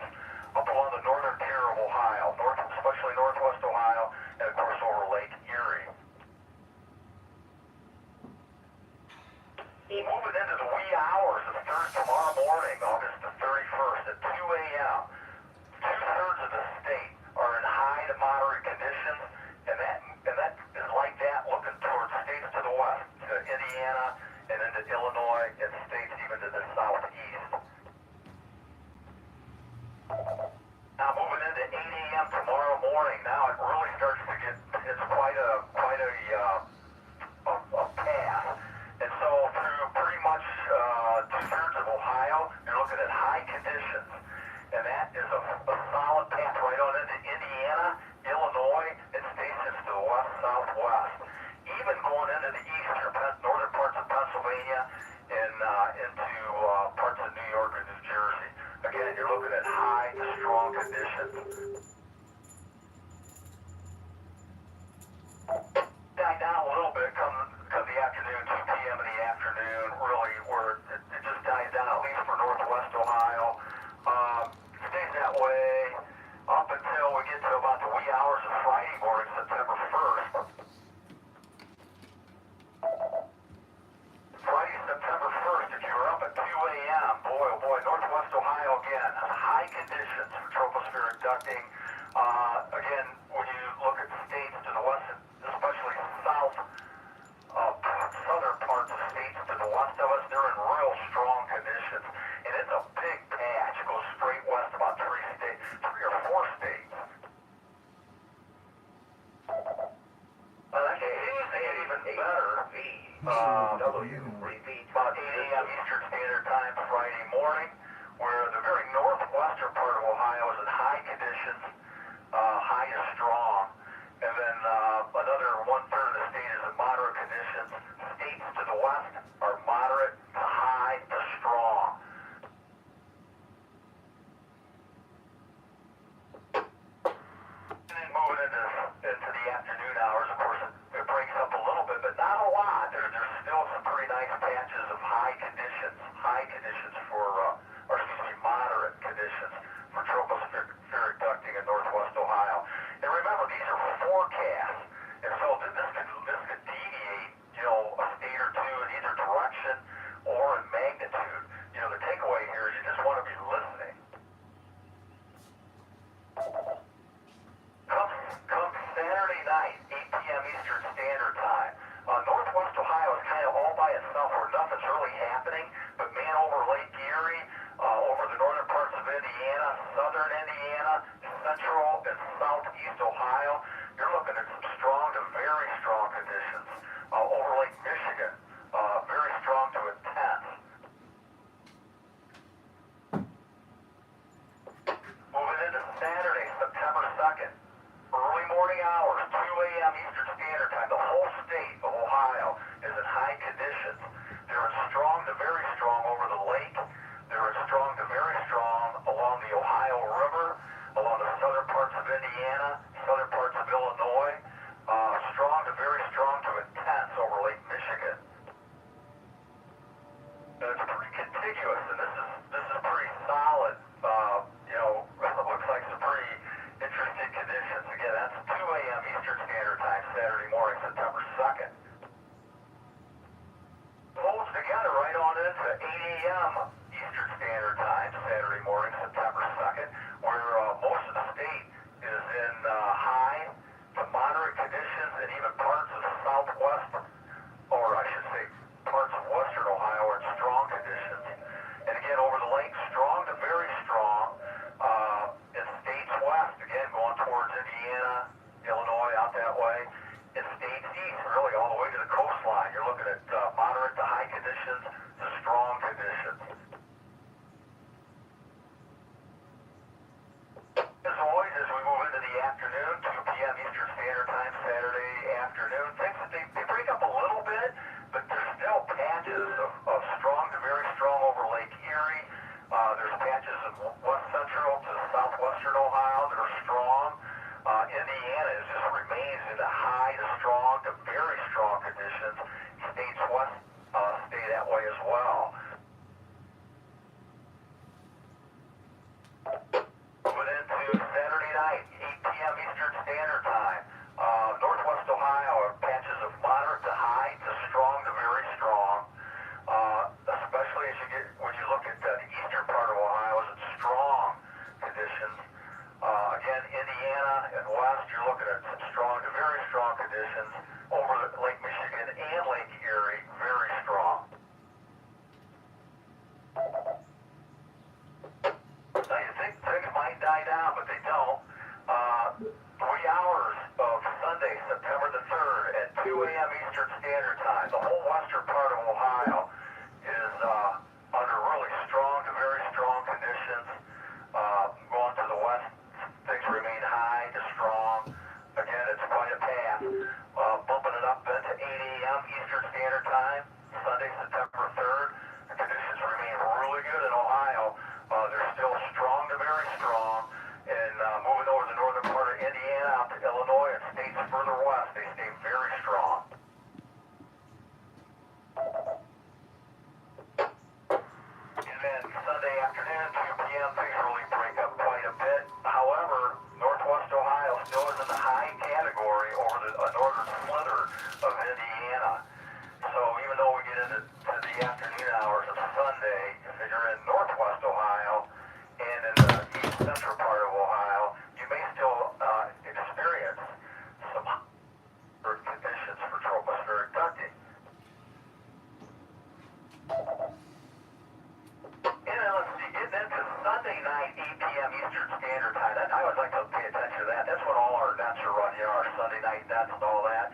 Speaker 3: up along the northern tier of Ohio, especially northwest Ohio, and of course over Lake Erie. Moving into the wee hours of tomorrow morning, August the 31st at 2 a.m., 2/3 of the state are in high to moderate conditions, and that is like that looking towards states to the west, to Indiana and into Illinois, and states even to the southeast. Now moving into 8 a.m. tomorrow morning, now it really starts to it's quite a path. And so through pretty much 2/3 of Ohio, you're looking at high conditions. And that is a solid path right on into Indiana, Illinois, and stations to the west, southwest. Even going into the eastern, northern parts of Pennsylvania and into parts of New York and New Jersey. Again, you're looking at high to strong conditions. Die down a little bit come the afternoon, 2 p.m. in the afternoon, really, where it just dies down, at least for northwest Ohio. Stays that way up until we get to about the wee hours of Friday morning, September 1st. Friday, September 1st, if you were up at 2 a.m., boy, oh boy, northwest Ohio again, high conditions for tropospheric ducting. Again, when you look at states to the west, especially southern parts of states to the west of us, they're in real strong conditions. And it's a big patch. It goes straight west about 3 or 4 states. Okay, they get even better. About 8 a.m. Eastern Standard Time Friday morning, where the very northwestern part of Ohio is in high conditions, high to strong. And then another 1/3 of the state southwest are moderate to high to strong. And then moving into the afternoon hours, of course, it breaks up a little bit, but not a lot. There's still some pretty nice patches of high conditions for, moderate conditions for tropospheric ducting in northwest Ohio. And remember, these are forecasts, and so this could deviate, a state or two in either direction or in magnitude. The takeaway here is you just want to be listening. Come Saturday night, 8 p.m. Eastern Standard Time. Northwest Ohio is kind of all by itself where nothing's really happening, but man, over Lake Erie, over the northern parts of Indiana, southern Indiana, central and southeast Ohio, you're looking at some strong to very strong conditions. Over Lake Michigan, very strong to intense. Moving into Saturday, September 2nd, early morning hours, 2 a.m. Eastern Standard Time, the whole state of Ohio is in high conditions. They're in strong to very strong over the lake. They're in strong to very strong along the Ohio River, along the southern parts of Indiana, southern parts of Illinois. Strong to very strong to intense over Lake Michigan. And it's pretty contiguous, and this is pretty solid. Looks like some pretty interesting conditions. Again, that's 2 a.m. Eastern Standard Time, Saturday morning, September 2nd. Holds together right on into 8 a.m. Eastern Standard Time, Saturday morning, September 2nd, where most of the state is in high to moderate conditions, and even parts of the southwest, or I should say parts of western Ohio, are in strong conditions. And again, over the lake, strong to very strong. In states west, again, going towards Indiana, Illinois, out that way. In states east, really all the way to the coastline, you're looking at moderate to high conditions to strong conditions. As always, as we move into the afternoon, 2 p.m. Eastern Standard Time, Saturday afternoon, things they break up a little bit, but there's still patches of strong to very strong over Lake Erie. There's patches of west central to southwestern Ohio that are strong. Indiana just remains in the high to strong to very strong conditions. States west stay that way as well. Moving into Saturday night, 8 p.m. Eastern Standard Time. Northwest Ohio, patches of moderate to high to strong to very strong. Especially when you look at the eastern part of Ohio, is in strong conditions. Again, Indiana and west, you're looking at some strong to very strong conditions. Over Lake Michigan and Lake Erie, very strong. Now you think things might die down, but they don't. 3 hours of Sunday, September the 3rd at 2 a.m. Eastern Standard Time. The whole western part of Ohio is under really strong to very strong conditions. Going to the west, things remain high to strong. Again, it's quite a path. Bumping it up into 8 a.m. Eastern Standard Time, Sunday, September 3rd. The conditions remain really good in Ohio. They're still strong to very strong. And moving over the northern part of Indiana out to Illinois and states further west, they stay very strong. And then Sunday afternoon, 2 p.m., things really break up quite a bit. However, northwest Ohio still is in the high category over the northern slither of Indiana. So even though we get into the afternoon hours of Sunday, if you're in northwest Ohio and in the east central part of Ohio, you may still experience some conditions for tropospheric ducting. And then let's see, getting into Sunday night, 8 p.m. Eastern Standard Time. I always like to pay attention to that. That's when all our nets are running, our Sunday night nets and all that.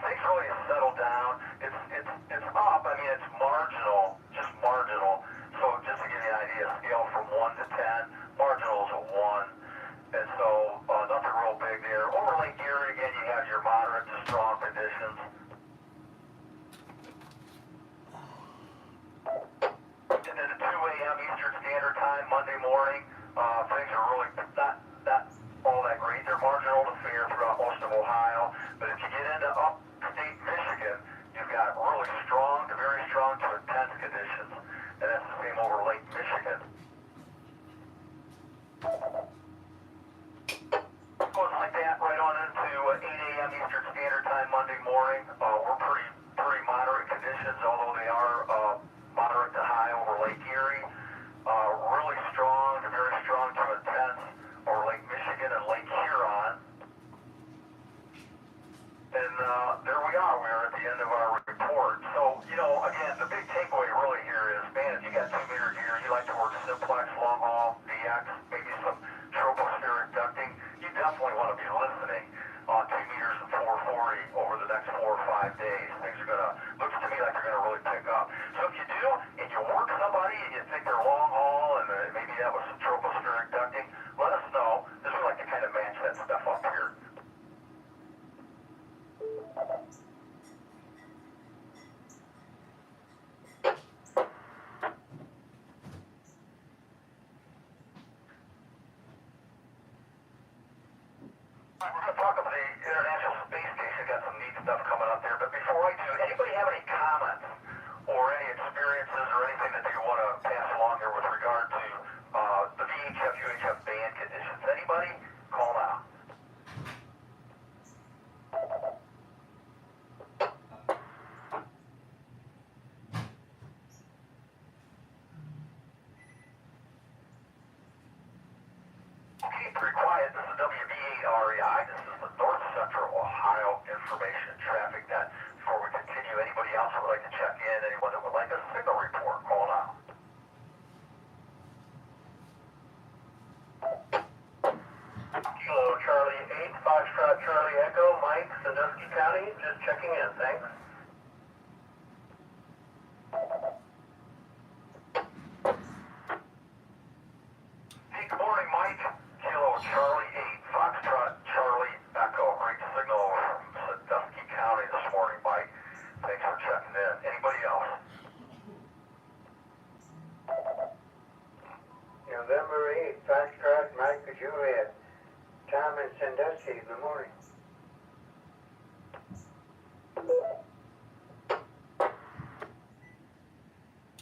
Speaker 3: Things really have settled down. It's up. I mean, it's marginal, just marginal. So just to give you an idea, scale from 1 to 10, marginal is a 1. And so nothing real big there. Over Lake Erie, again, you have your moderate to strong conditions. Monday morning. We're pretty moderate conditions, although they are moderate to high over Lake Erie. Really strong to very strong to intense over Lake Michigan and Lake Huron. And there we are. We are at the end of our report. So, again, the big takeaway really here is, man, if you got 2-meter gear, you like to work simplex, long haul, DX, maybe some tropospheric ducting, you definitely want to be listening on 2 meters and 440 over the next 4 or 5 days. Things are looks to me like they're going to really pick up. So if you do, and you work somebody and you think they're long haul and maybe that was some tropospheric ducting, let us know, because we like to kind of match that stuff up here. We're going to talk about the International Space Station. Got some neat stuff coming up there. But before I do, anybody have any comments or any experiences or anything that you want to pass along here with regard to the VHF, UHF band conditions? Anybody? Call now. Okay, pretty quiet. This is WBAREI. This is the North Central Ohio Information Traffic Net. Before we continue, anybody else who would like to check in? Anyone that would like a signal report? Call now. Kilo Charlie 8, Foxtrot Charlie Echo, Mike, Sandusky County. Just checking in. Thanks. Hey, good morning, Mike. Kilo Charlie 8, Foxtrot Charlie Echo. Great signal from Sandusky County this morning, Mike. Thanks for checking in. Anybody else?
Speaker 5: November 8th, Foxtrot Mike Juliet. Tom in Sandusky, good morning.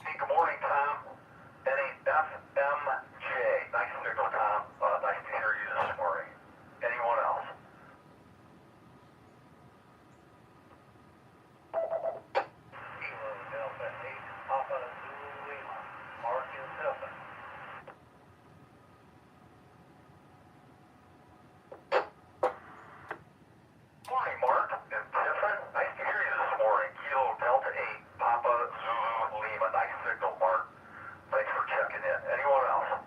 Speaker 3: Hey, good morning, Tom. NAFMJ. Nice signal, Tom. Nice to hear you this morning. Anyone else? Kilo Delta 8, Papa Zulu Lima. Mark in Delta. Morning, Mark and Tiffin. Nice to hear you this morning. Kilo Delta 8, Papa Zulu Lima. Nice signal, Mark. Thanks for checking in. Anyone else?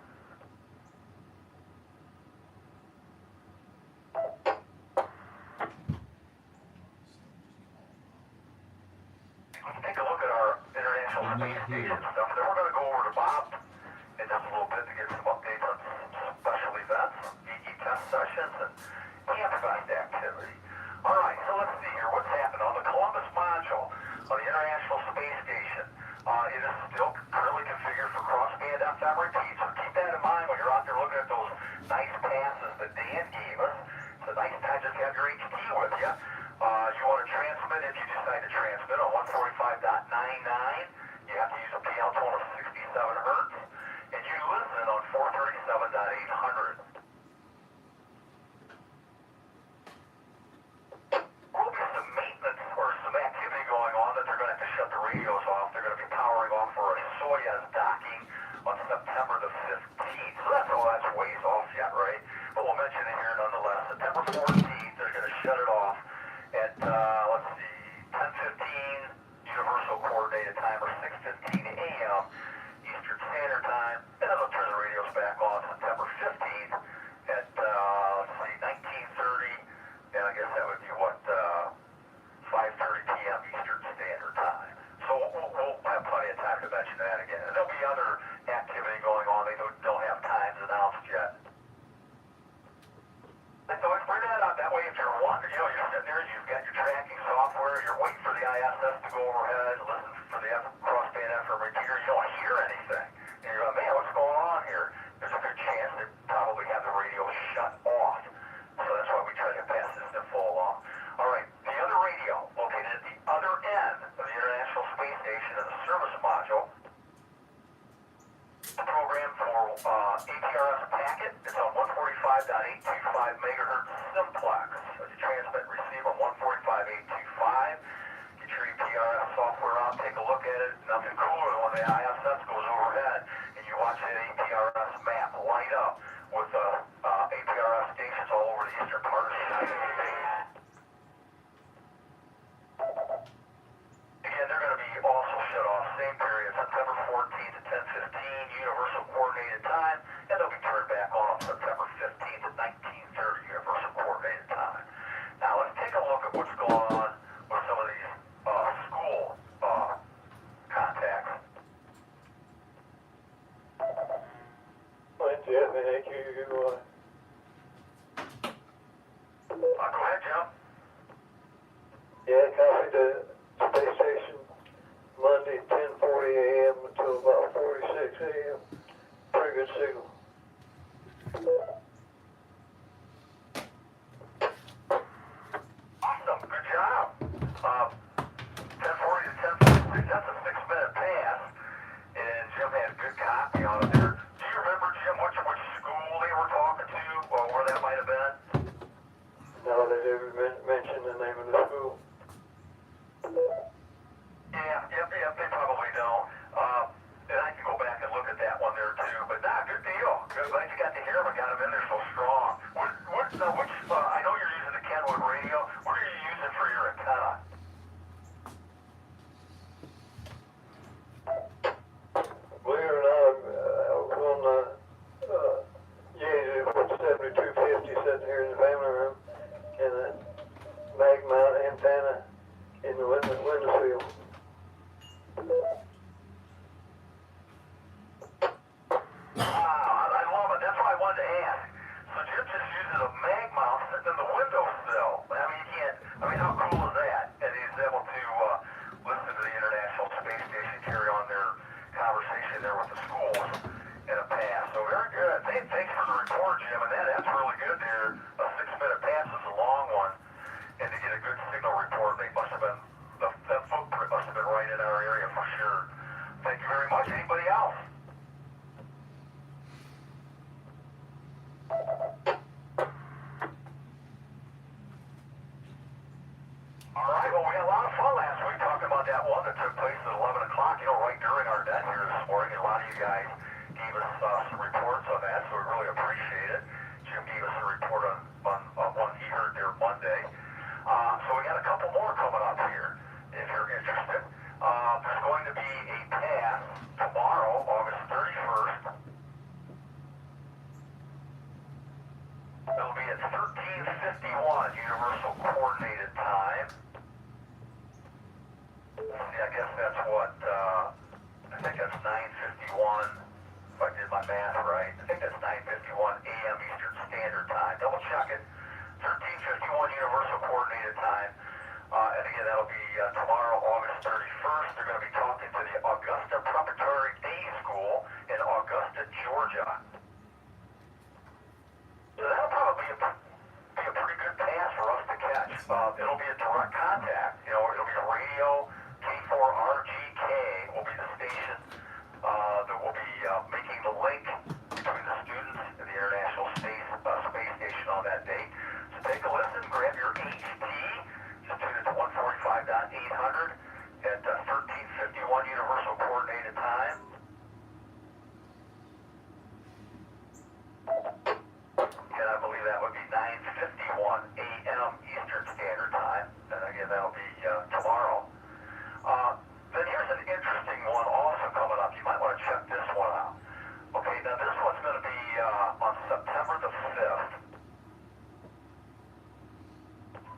Speaker 3: Let's take a look at our International
Speaker 1: I'm not
Speaker 3: Space
Speaker 1: here.
Speaker 3: Station stuff. Then we're going to go over to Bob in just a little bit to get some updates on some special events, VE test sessions, and campsite activity. All right, so let's see here. What's happened on the Columbus module of the International Space Station? It is still currently configured for crossband FM repeat, so keep that in mind when you're out there looking at those nice passes that Dan gave us. It's a nice time just to have your HD with you. You want to transmit, if you decide to transmit on 145.99, you have to use a PL tone of 67 hertz, and you listen on 437.800. Will be some maintenance or some activity going on that they're going to have to shut the radios off. They're going to be powering off for a Soyuz docking on September the 15th. So that's ways off yet, right? But we'll mention it here nonetheless. September 14th, they're going to shut it off at, let's see, 10:15 Universal Coordinated Time or 6:15 a.m. Eastern Standard Time. And then they'll turn the radios back on September 15th at, let's see, 19:30. And I guess that would be what, 5:30 p.m. Eastern Standard Time. So we'll have plenty of time to mention that again. And there'll be other activity going on. They don't have times announced yet. So let's bring that up. That way, if you're wondering, you're sitting there, you've got your tracking software, you're waiting for the ISS to go overhead, listen for the crossband FM repeater, you don't hear anything. And you're like, man, what's going on here? There's a good chance they probably have the radio shut off. So that's why we try to pass this info along. All right, the other radio located at the other end of the International Space Station in the service module. The program for ATRS packet. It's on 145.825 megahertz simplex. So you transmit and receive on 145.825 nothing cooler than when the ISS goes overhead and you watch that APRS map light up with APRS stations all over the eastern part of the United States. Again, they're going to be also shut off same period, September 14th at 10:15 Universal Coordinated Time, and they'll be turned back on September 15th at 19:30 Universal Coordinated Time. Now let's take a look at what's going on with some of these school contacts.
Speaker 5: Well, Jeff, thank you.
Speaker 3: Go ahead, Jim.
Speaker 5: Yeah, copied the space station Monday 10:40 a.m. until about 46 a.m. Pretty good signal.
Speaker 3: Awesome, good job. 10:40 to 10:46, that's a 6-minute pass, and Jim had a good copy on it there. Do you remember, Jim, which school they were talking to, or where that might have been?
Speaker 5: No, they didn't mention the name of the school.
Speaker 3: Yeah, they probably don't. And I can go back and look at that one there too. But nah, good deal. Good, glad you got to hear him and got him in there so strong. I know you're using the Kenwood radio. What are you using for your antenna?
Speaker 5: Believe it or not, I was on the Yaesu 7250 sitting here in the family room, and a mag mount antenna in the windowsill.
Speaker 3: I love it. That's what I wanted to ask. So Jim just uses a mag mount sitting in the windowsill. How cool is that? And he's able to listen to the International Space Station carry on their conversation there with the schools in a pass. So very good. Thanks for the report, Jim. And that's really good there. A 6-minute pass is a long one. And to get a good signal report, they must have been, that footprint must have been right in our area for sure. Thank you very much. Anybody else? All right, well, we had a lot of fun last week talking about that one that took place at 11 o'clock, right during our net here this morning. And a lot of you guys gave us some reports on that, so we really appreciate it. Jim gave us a report on one he heard there Monday. So we got a couple more coming up here, if you're interested. There's going to be a pass tomorrow, August 31st. It'll be at 13:51 Universal Coordinated Time. I guess that's what, I think that's 9:51, if I did my math right. I think that's 9:51 a.m. Eastern Standard Time. Double check it. 13:51 Universal Coordinated Time. And again, that'll be tomorrow, August 31st. They're going to be talking to the Augusta Preparatory Day School in Augusta, Georgia. So that'll probably be a pretty good pass for us to catch. It'll be a direct contact. It'll be a radio. K4RGK will be the station that will be making the link between the students and the International Space Station on that date. So take a listen, grab your HT, just tune it to 145.800 at 13:51 Universal Coordinated Time. And I believe that would be 9:51 a.m. Eastern Standard Time. And again, that'll be tomorrow. Then here's an interesting one also coming up. You might want to check this one out. Okay, now this one's going to be on September the 5th.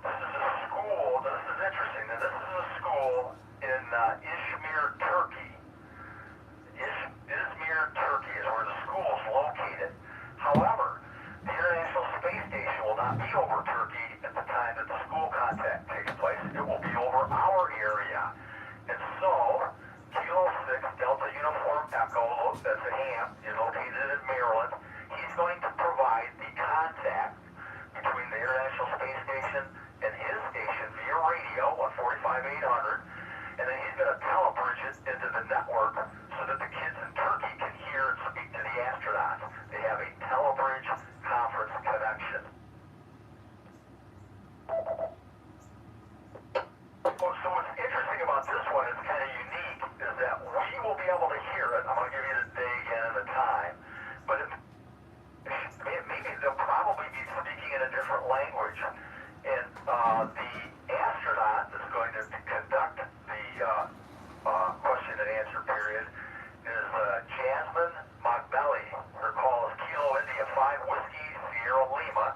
Speaker 3: This is a school. This is interesting. Now, this is a school in Izmir, Turkey. Izmir, Turkey is where the school is located. However, the International Space Station will not be over Turkey at the time that the school contact takes place. It will be over our area. And so, Kilo 6 Delta Uniform Echo, that's a ham, is located in Maryland. He's going to provide the contact between the International Space Station and his station via radio, 145.800, and then he's going to telebridge it into the network so that the kids in Turkey can hear and speak to the astronauts. They have a telebridge conference connection. So what's interesting about this one is kind of unique, is that period is Jasmine Mogbelli. Her call is Kilo India 5 Whiskey Sierra Lima.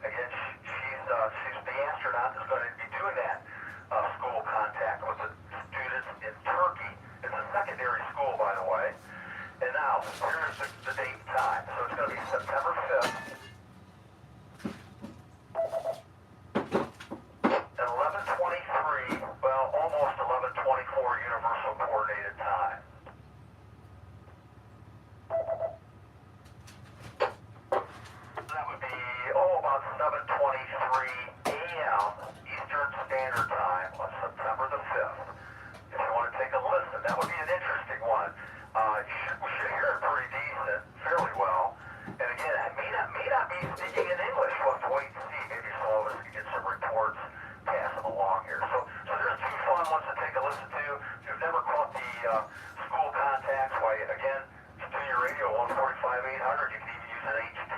Speaker 3: Again, she's the astronaut that's going to be doing that school contact with the students in Turkey. It's a secondary school, by the way. And now, here's the date and time. So it's going to be September 5th at 11:23, well, almost 11:24 Universal Coordinated Time. That would be, about 7:23 a.m. Eastern Standard Time on September the 5th. If you want to take a listen, that would be an interesting one. We should hear it pretty decent, fairly well. And again, it may not be speaking in English. We'll have to wait and see. Maybe some of us can get some reports passing along here. So there's two fun ones to take a listen to. If you've never caught the school contacts, why, again, Studio Radio 145-800, you can even use an HT,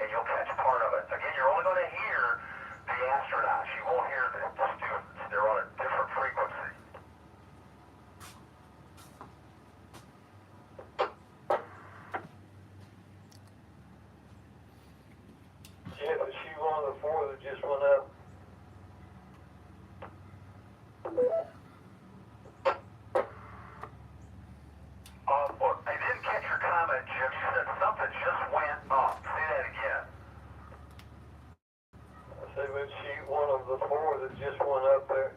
Speaker 3: and you'll catch part of it. Again, you're only going to hear the astronauts. You won't hear the students. They're on a different frequency.
Speaker 5: Jeff, is she one of the four that just went up?
Speaker 3: Well, I didn't catch your comment, Jim. You said something just went up. Say that again.
Speaker 5: I said, was she one of the four that just went up there?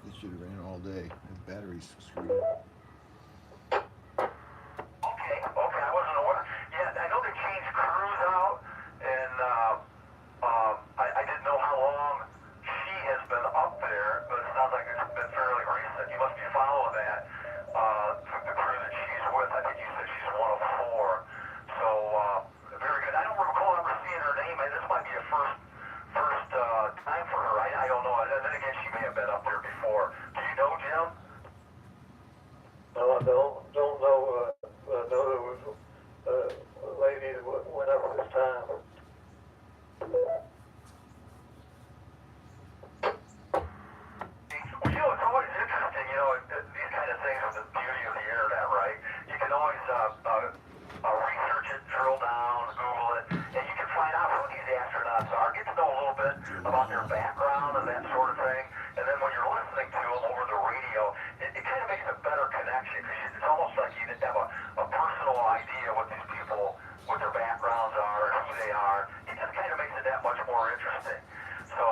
Speaker 1: It should have ran all day. The battery's screwed.
Speaker 3: Okay, I wasn't aware. Yeah, I know they changed crews out, and I didn't know how long she has been up there, but it sounds like it's been fairly recent. You must be following that. The crew that she's with, I think you said she's one of four. So, very good. I don't recall ever seeing her name, and this might be a first time for her. I don't know. And then again, she may have been up there before. Do you know, Jim?
Speaker 5: No, I don't know. I know there was a lady that went up this time.
Speaker 3: Well, it's always interesting, these kind of things with the beauty of the internet, right? You can always research it, drill down, Google it, and you can find out who these astronauts are, get to know a little bit about their background and that sort of thing. And then when you're listening to them over the radio, it kind of makes a better connection, because it's almost like you have a personal idea what these people, what their backgrounds are and who they are. It just kind of makes it that much more interesting. So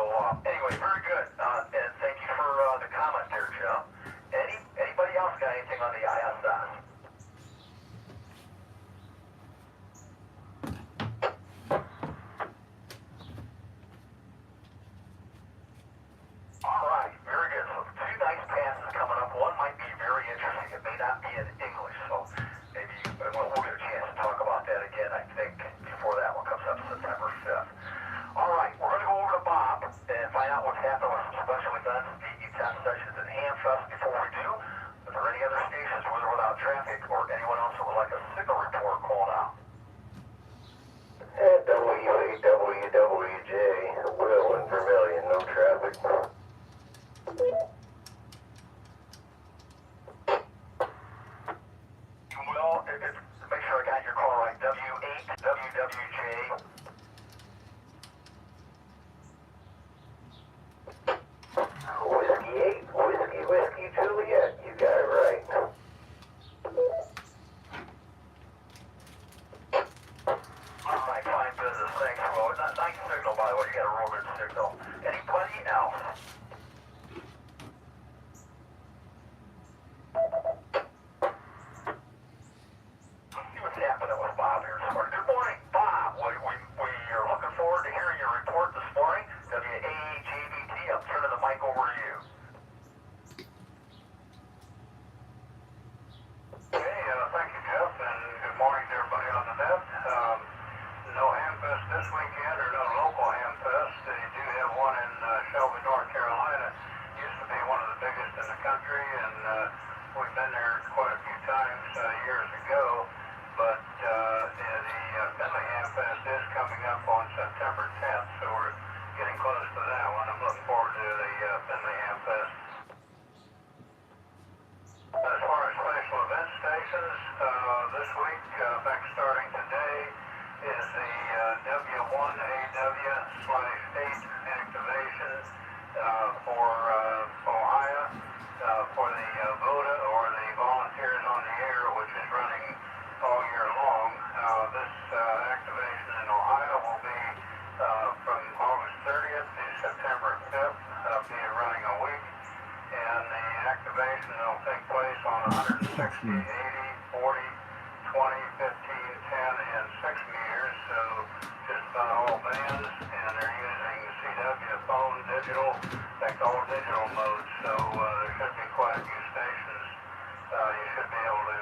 Speaker 3: anyway, very good, and thank you for the comment there, Jim. Anybody else got anything on the ISS? All right, very good. So two nice passes coming up. One might be very interesting. It may not be in English, so maybe we'll get a chance to talk about that again, I think, before that one comes up September 5th. All right, we're going to go over to Bob and find out what's happening with some special events, DE test sessions, and Hamfest. Before we do, is there any other stations with or without traffic, or anyone else that would like a signal report called out?
Speaker 4: At WAWJ, Will and Vermilion, no traffic.
Speaker 3: Well, make sure I got your call right. W8, WWJ.
Speaker 4: Whiskey 8, Whiskey Juliet, you got it right.
Speaker 3: All right, fine business. Thanks, Will. Nice signal, by the way. You got a real good signal. Anybody else? Let's see what's happening with Bob here this morning. Good morning, Bob. We are looking forward to hearing your report this morning. WAJBT, I'm turning the mic over to you.
Speaker 2: Okay, thank you, Jeff, and good morning to everybody on the net. No Hamfest this weekend, or no local Hamfest. They do have one in Shelby, North Carolina. Used to be one of the biggest in the country, and we've been there quite a few times years ago. But the Finley Hamfest is coming up on September 10th, so we're getting close to that one. I'm looking forward to the Finley Hamfest. As far as special events
Speaker 3: activation that'll take place on 160, 80, 40, 20, 15, 10, and 6 meters. So just about all bands, and they're using CW, phone, digital, like all digital modes. So there should be quite a few stations you should be able to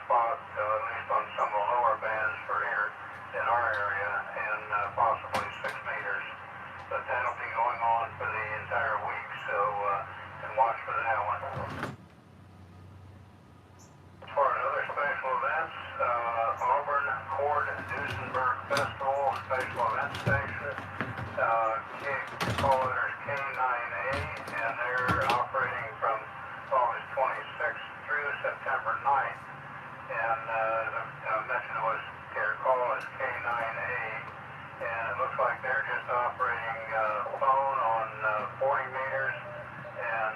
Speaker 3: spot, at least on some of the lower bands for here in our area, and possibly 6 meters. But that'll be going on for the entire week, so and watch for that one. For other special events, Auburn Cord Duesenberg Festival Special Event Station, call letters K9A, and they're operating from August 26th through September 9th. And I mentioned it was their call is K9A, and it looks like they're just operating phone on 40 meters and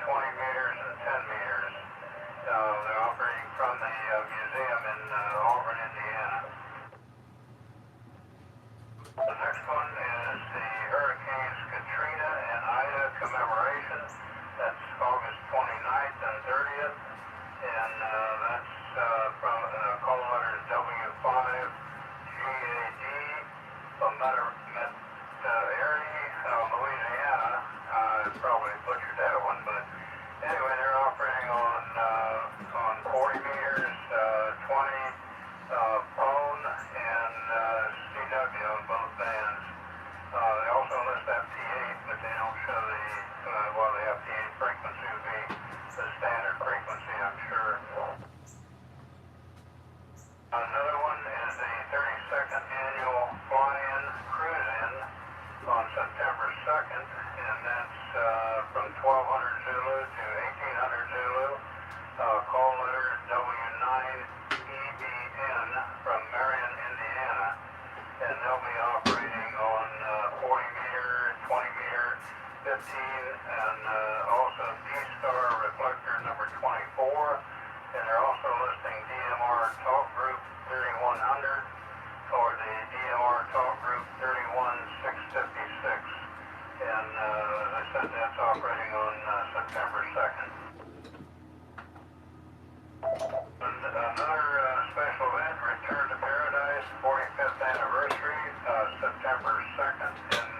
Speaker 3: 20 meters and 10 meters. They're operating from the museum in Auburn, Indiana. The next one is the Hurricanes Katrina and Ida commemoration. That's August 29th and 30th, and that's from call letters W5 GAD from Louisiana. I probably butchered that one, but anyway, they're operating on 40 meters, 20 phone, and CW on both bands. They also list FT8, but they don't show the FT8 frequency would be the standard frequency, I'm sure. Another one is the 32nd annual fly-in cruise-in on September 2nd, and that's from 1200 Zulu to 1800 Zulu. Call letter W9EBN from Marion, Indiana, and they'll be operating on 40 meter, 20 meter, 15, and also D-Star reflector number 24, and they're also listing DMR talk group 3100 or the DMR talk group 31656, and as I said, that's operating on September 2nd. Another special event, Return to Paradise, 45th anniversary, September 2nd and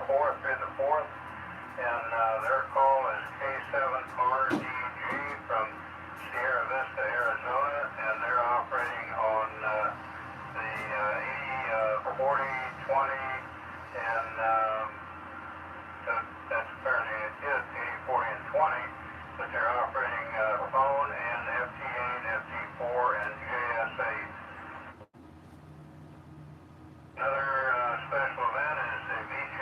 Speaker 3: 4th through the 4th, and their call is K7RDG from Sierra Vista, Arizona, and they're operating on the 80, 40, 20, and that's apparently it is 80, 40, and 20, but they're operating phone and FT8, FT4, and JS8. Another special event is the VJ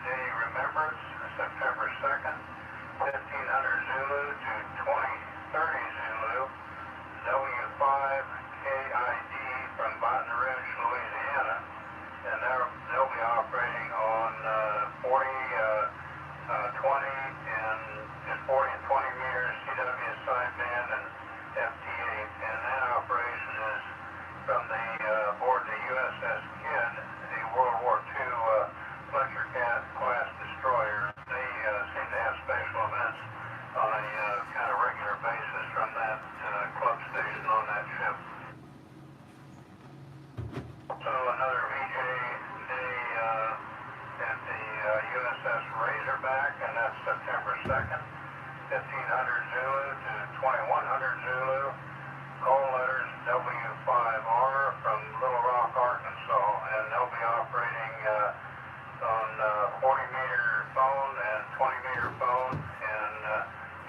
Speaker 3: Day Remembrance, September 2nd, 1500 Zulu to 2030 Zulu, W5 KID from Baton Rouge, Louisiana, and they'll be operating on 40, 20, and just 40 and 20 meters CW sideband and FT8, and that operation is from the aboard the USS Kidd, the World War II Fletcher class destroyer. They seem to have special events on a kind of regular basis from that club station on that ship. So another VJ Day at the USS Razorback, and that's September 2nd, 1500 Zulu to 2100 Zulu. Call letters W5R from Little Rock, Arkansas, and they'll be operating on 40 meter phone and 20 meter phone and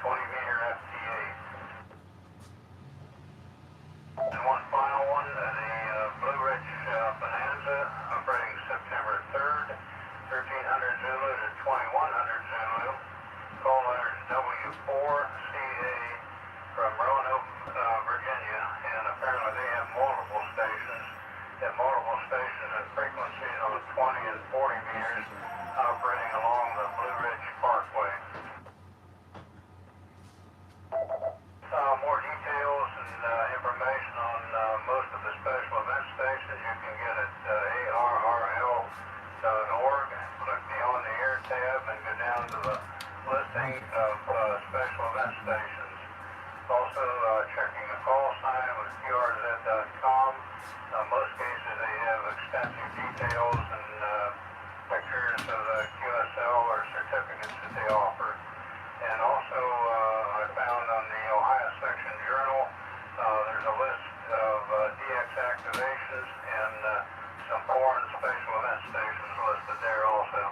Speaker 3: 20 meter FT8. And one final one, the Blue Ridge Bonanza, operating September 3rd, 1300 Zulu to 2100 Zulu. Call letters W4CA from Roanoke, Virginia, and apparently they have multiple stations at frequencies on 20 and 40 meters operating along the Blue Ridge Parkway. More details and information on most of the special event stations you can get at arrl.org. Click the On the Air tab and go down to the listing of special event stations. also checking the call sign with QRZ.com. Most cases they have extensive details and pictures of the QSL or certificates that they offer. And also I found on the Ohio Section Journal there's a list of DX activations and some foreign special event stations listed there also.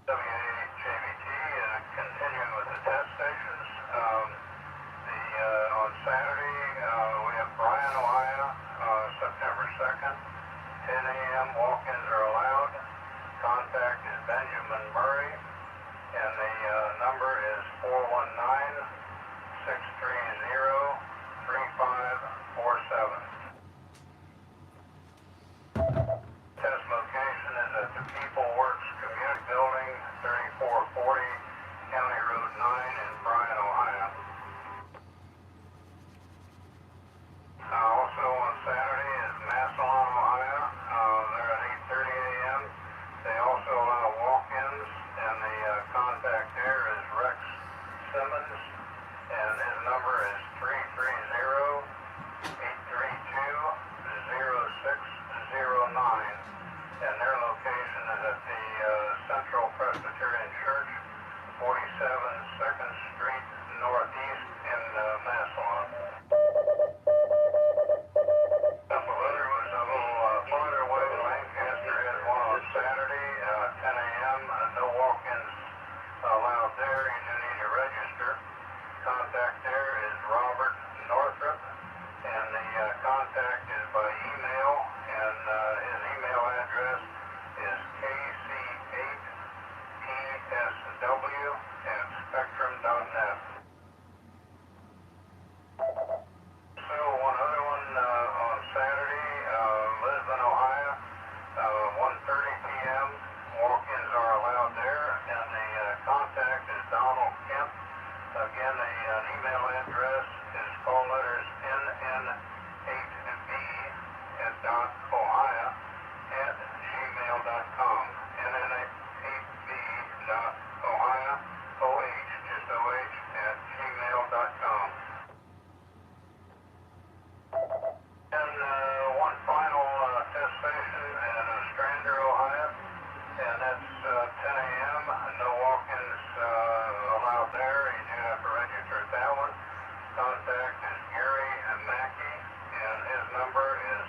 Speaker 3: WAJBT continuing with the test stations. On Saturday we have Bryan, Ohio, September 2nd. 10 a.m. walk-ins are allowed. Contact is Benjamin Murray, and the number is 419-630-3547. Test location is at the People Works Community Building, 3440 County Road 9 in Bryan, Ohio. Also on Saturday is Massillon, Ohio. They're at 8:30 a.m. They also allow walk-ins, and the contact there is Rex Simmons, and his number is 330-832-0609, and their location is at the Central Presbyterian Church, 47 2nd Street Northeast in Massillon. Couple of other ones a little farther away. Lancaster has one on Saturday, 10 a.m. No walk-ins allowed there. You do need to register. Contact there is Robert Northrop, and the contact is by email, and his email address is kcpsw@spectrum.net. So one other one on Saturday, Lisbon, Ohio, 1:30 p.m. Walk-ins are allowed there, and the contact is Donald Kemp. Again, an email address is call letters nn8b.ohio@gmail.com. nn8b.ohio, just OH, @gmail.com. And one final test station in Strander, Ohio, and that's 10 a.m. No walk-ins allowed there. You do have to register at that one. Contact is Gary Mackey, and his number is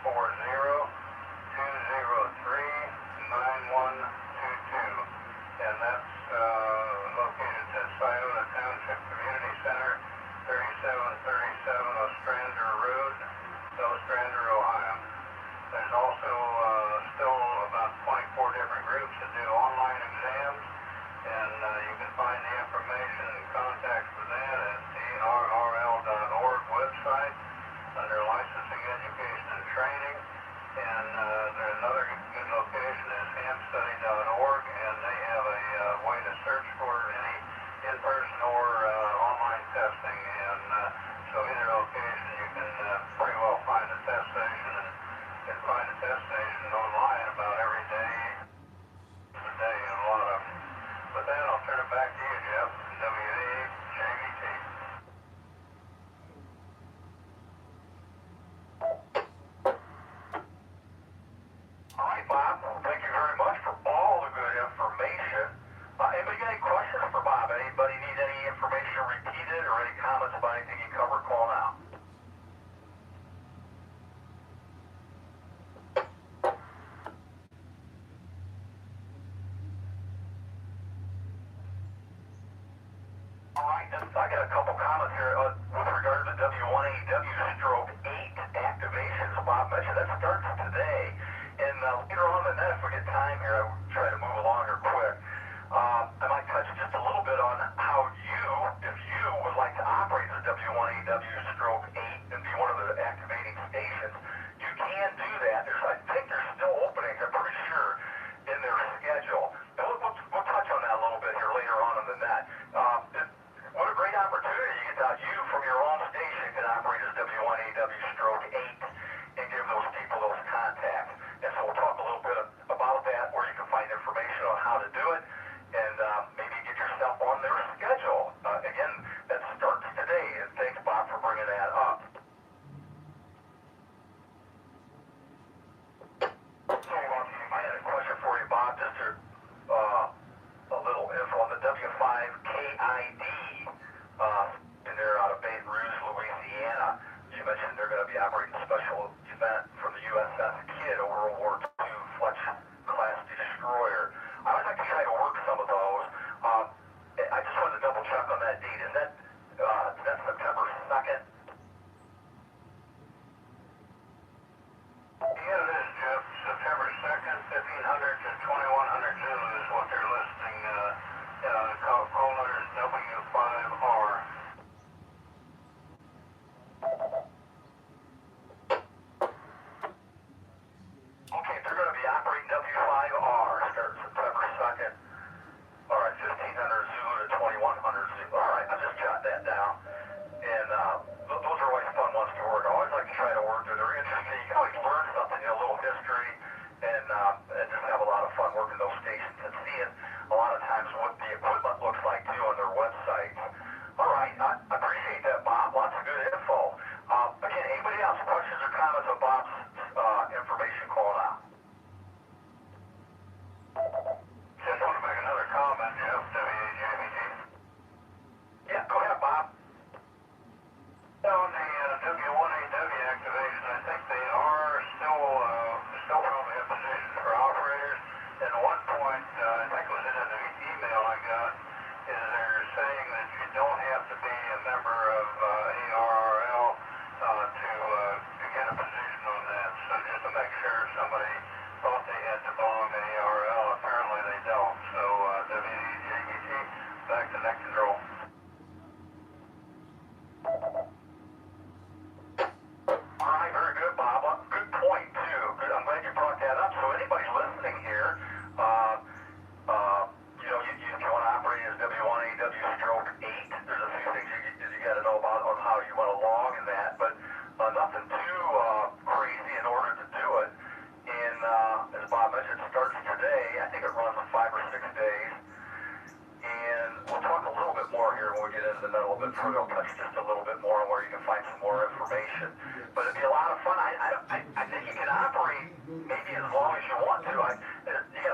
Speaker 3: 740-203-9122, and that's located at Scioto Township Community Center, 3737 Ostrander Road, Ostrander, Ohio. There's also still about 24 different groups that do online exams, and you can find the information and contact for that at the rrl.org website under Licensing, Education, and Training. And there's another good location is hamstudy.org, and they have a way to search for any in-person or online testing. And so either location you can pretty well find a test station, and you can find a test station online about every day a day, and a lot of them. With that, I'll turn it back to you, Jeff, WAJBT. All right, Bob, thank you very much for all the good information. Anybody got any questions for Bob? Anybody need any information repeated or any comments about anything he covered? Call now. All right, I got a couple comments here with regard to the W1AW/8 activations. Bob mentioned that starts today, and later on in the net, if we get time here, I will try to move along here quick. I might touch just a little bit on how you, if you would like to operate the W1AW/8 and be one of the activating stations, you can do that. I think there's still openings, I'm pretty sure, in their schedule. And we'll touch on that a little bit here later on in the net. What a great opportunity you get out. You from your own station can operate as W1AW/8 and give those people those contacts. And so we'll talk a little bit about that, where you can find information on how to do it, and maybe get yourself on their schedule. Again, member of ARRL to get a position on that. So just to make sure somebody thought they had to belong to ARRL, apparently they don't. So WEGG, back to next control. All right, very good, Bob. Good point, too. Good. I'm glad you brought that up. So anybody listening here, if you want to operate as W1AW/8, there's a few things you got to know about on how you want to log in that, but nothing too crazy in order to do it. And as Bob mentioned, it starts today. I think it runs 5 or 6 days. And we'll talk a little bit more here when we get into that a little bit further. We'll touch just a little bit more on where you can find some more information. But it'd be a lot of fun. I think you can operate maybe as long as you want to. You got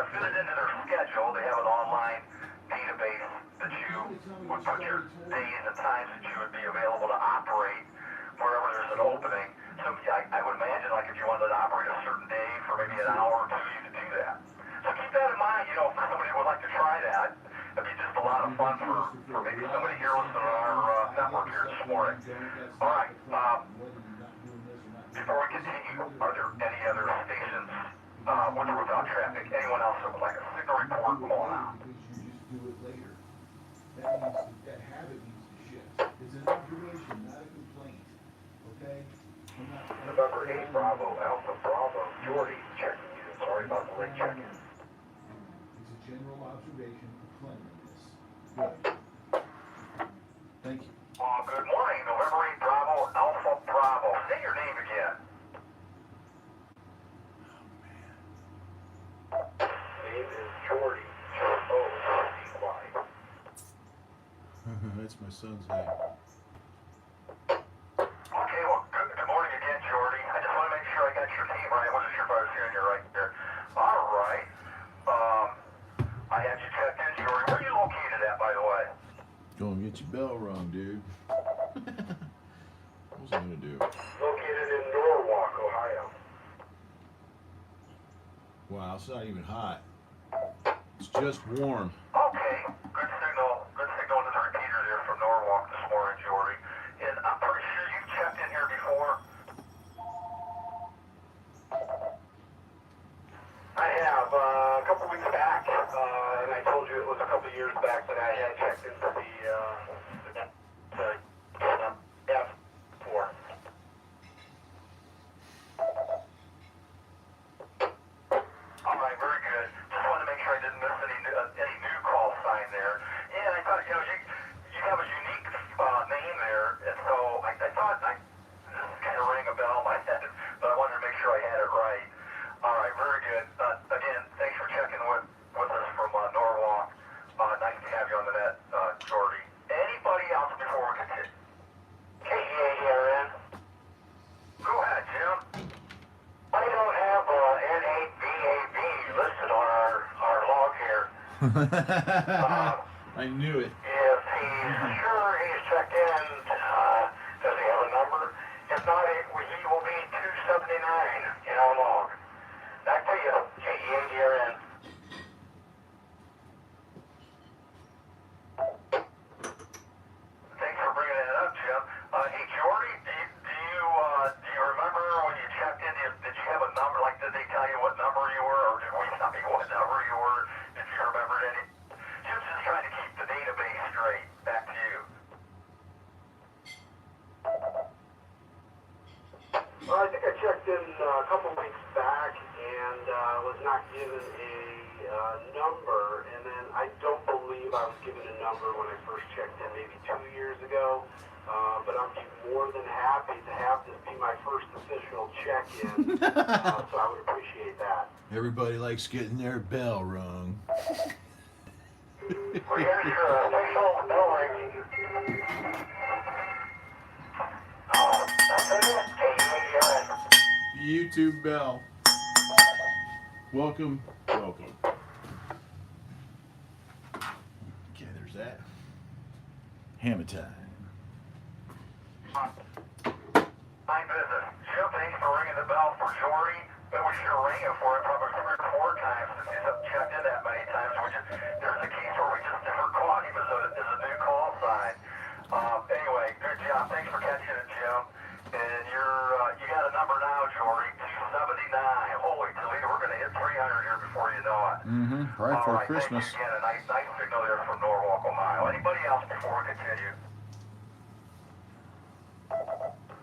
Speaker 3: to fit it into their schedule. They have an online database that you would put your days and times that you would be available to operate wherever there's an opening. So I would imagine, like, if you wanted to operate a certain day for maybe an hour or two, you could do that. So keep that in mind, for somebody who would like to try that. It'd be just a lot of fun for maybe somebody here listening to our network here this morning. All right. Before we continue, are there any other stations with or without traffic? Anyone else that would like a signal report going on?
Speaker 1: Do it later. That habit needs to shift. It's an observation, not a complaint. Okay?
Speaker 2: November 8, Bravo, Alpha, Bravo, Jordy, checking you. Sorry about the late check-in.
Speaker 1: It's a general observation of cleanliness. Good. Thank you.
Speaker 3: Good morning, November 8, Bravo, Alpha, Bravo. Say your name again.
Speaker 2: Name is Jordy, J-O-D-Y.
Speaker 1: That's my son's name.
Speaker 3: Okay, well, good morning again, Jordy. I just want to make sure I got your name right. I wasn't sure if I was hearing you right there. All right. I had you checked in, Jordy. Where are you located at, by the way?
Speaker 1: Go and get your bell rung, dude. What was I gonna do?
Speaker 2: Located in Norwalk, Ohio.
Speaker 1: Wow, it's not even hot. It's just warm.
Speaker 3: Okay, good signal. Good signal to the repeater there from Norwalk this morning, Jordy. And I'm pretty sure you've checked in here before.
Speaker 2: I have, a couple weeks back, and I told you it was a couple years back that I had checked into the F4.
Speaker 3: All right, very good. Just wanted to make sure I didn't miss any new call sign there. And I thought, you have a unique name there, and so I thought this kind of rang a bell in my head, but I wanted to make sure I had it right. All right, very good. Again, thanks for checking with us from Norwalk. Nice to have you on the net, Jordy. Anybody else before we continue?
Speaker 2: KEARN.
Speaker 3: Go ahead, Jim.
Speaker 2: I don't have NABAB listed on our log here.
Speaker 1: I knew it.
Speaker 2: If he's sure he's checked in, does he have a number? If not, he will be 279 in our log. Back to you, KEARN.
Speaker 3: Thanks for bringing that up, Jim. Hey, Jordy, do you remember when you checked in? Did you have a number? Like, did they tell you what number you were, or did we tell you what number you were? If you remembered any? Jim's just trying to keep the database straight. Back to you.
Speaker 2: Well, I think I checked in a couple weeks back and was not given a number, and then I don't believe I was given a number when I first checked in maybe 2 years ago. But I'd be more than happy to have this be my first official check-in, so I would appreciate that.
Speaker 1: Everybody likes getting their bell rung.
Speaker 2: Well, here's your official bell ringing. That's it. KEARN.
Speaker 1: YouTube bell. Welcome. Okay, there's that. Hammer time.
Speaker 3: Hi, business. Jim, thanks for ringing the bell for Jordy. But we should ring it for him probably 3 or 4 times since he's checked in that many times. There's a case where we just never caught him as a new call sign. Anyway,
Speaker 6: right
Speaker 3: All
Speaker 6: for
Speaker 3: right,
Speaker 6: Christmas.
Speaker 3: thank you again. A nice signal there from Norwalk, Ohio. Anybody else before we continue?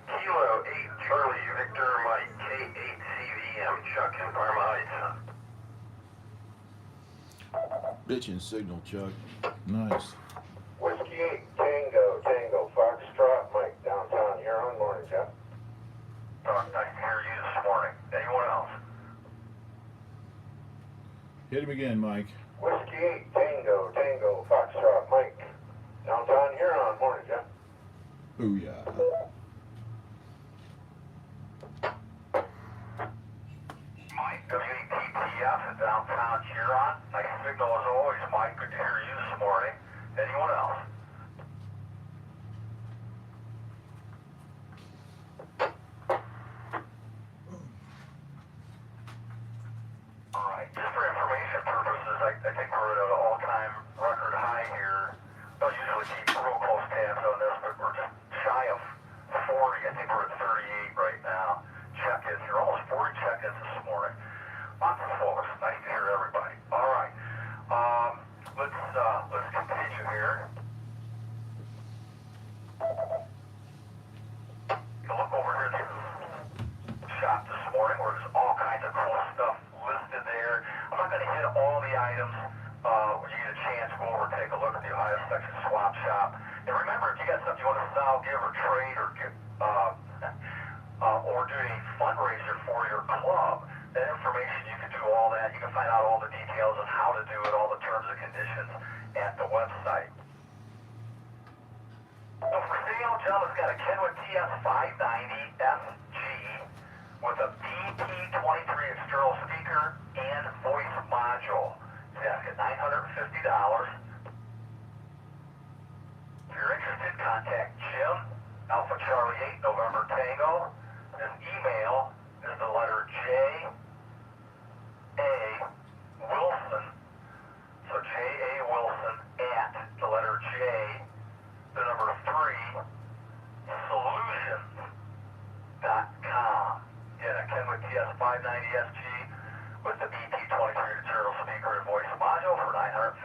Speaker 4: Kilo 8 Charlie Victor Mike K8 CVM Chuck in Parma Heights.
Speaker 6: Bitchin' signal, Chuck. Nice.
Speaker 5: Whiskey 8 Tango Tango Foxtrot Mike downtown Huron. Morning, Jeff.
Speaker 3: Nice to hear you this morning. Anyone else?
Speaker 6: Hit him again, Mike.
Speaker 5: Whiskey 8 Tango Tango Foxtrot Mike downtown Huron. Morning, Jeff.
Speaker 6: Booyah.
Speaker 3: Mike, WATTF in downtown Huron. Nice signal as always, Mike. Good to hear you this morning. Anyone else? All right. Just for information purposes, I think we're at an all-time record high here. Don't usually keep real close tabs on this, but we're just shy of 40. I think we're at 38 right now. Check-ins. You're almost 40 check-ins this morning. Lots of folks. Nice to hear everybody. All right. Let's continue here. You look over here at the shop this morning where there's all kinds of cool stuff listed there. I'm not going to hit all the items. When you get a chance, go over and take a look at the Ohio Section Swap Shop. And remember, if you got something you want to sell, give, or trade, or do a fundraiser for your club, that information, you can do all that. You can find out all the details on how to do it, all the terms and conditions at the website. So for sale, John has got a Kenwood TS 590 SG with a BP23 external speaker and voice module. It's asking $950. If you're interested, contact Jim, Alpha Charlie 8, November Tango. His email is the letter J. A. Wilson. So J.A. Wilson at the letter J, the number 3, solutions.com. Yeah, Kenwood TS 590 SG with the BP23 internal speaker and voice module for $950.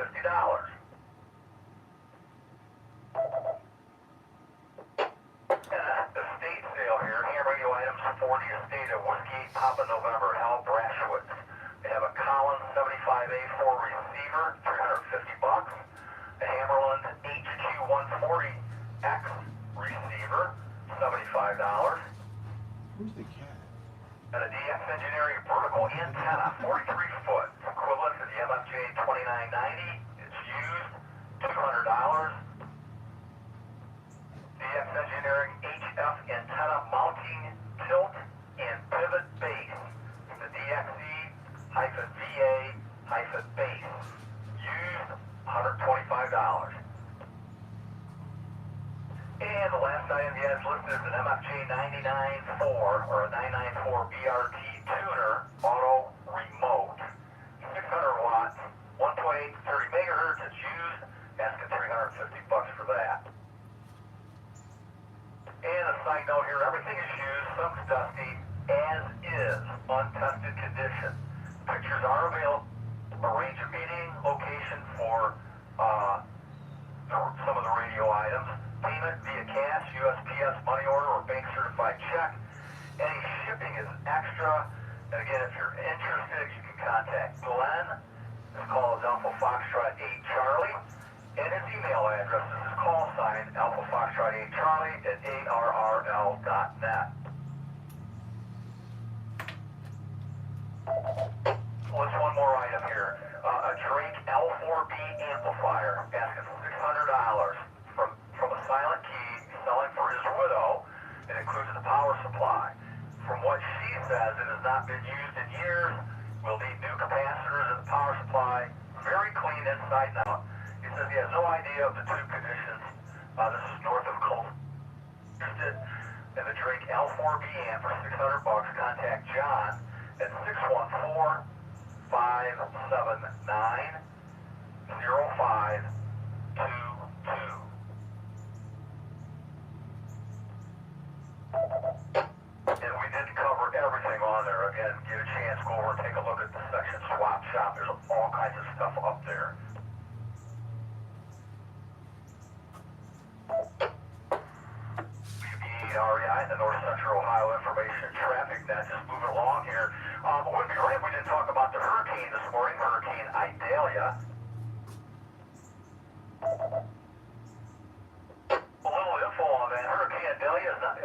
Speaker 3: Estate sale here. Ham radio items for the estate of Whiskey Papa November, Hal Brashwitz. They have a Collins 75A4 receiver, $350. A Hammerland HQ140X receiver, $75.
Speaker 6: Where's the cat?
Speaker 3: And a DX Engineering vertical antenna, 43 foot, equivalent to the MFJ 2990. It's used, $200. DX Engineering HF antenna mounting tilt and pivot base. The DXE-VA-base. Used, $125. And the last item he has listed is an MFJ 994 or a 994 BRT tuner auto remote. 600 watts, 1.8 to 30 megahertz. It's used. Asking $350 for that. And a side note here, everything is used, some's dusty, as is, untested condition. Pictures are available. Arrange a meeting location for some of the radio items. Payment via cash, USPS money order, or bank certified check. Any shipping is extra. And again, if you're interested, you can contact Glenn. His call is Alpha Foxtrot 8 Charlie. And his email address is his call sign, Alpha Foxtrot 8 Charlie at ARRL.net. What's one more item here? A Drake L4B amplifier, asking $600 from a silent key, selling for his widow. It includes the power supply. From what she says, it has not been used in years. We'll need new capacitors in the power supply. Very clean inside and out. He says he has no idea of the tube conditions. This is north of Colt. Interested in the Drake L4B amp for $600. Contact John at 614-579-0522. And we didn't cover everything on there. Again, get a chance, go over and take a look at the section swap shop. There's all kinds of stuff
Speaker 2: the North Central Ohio Information Traffic Net. Just moving along here. It would be great if we didn't talk about the hurricane this morning, Hurricane Idalia. A little info on that. Hurricane Idalia is not,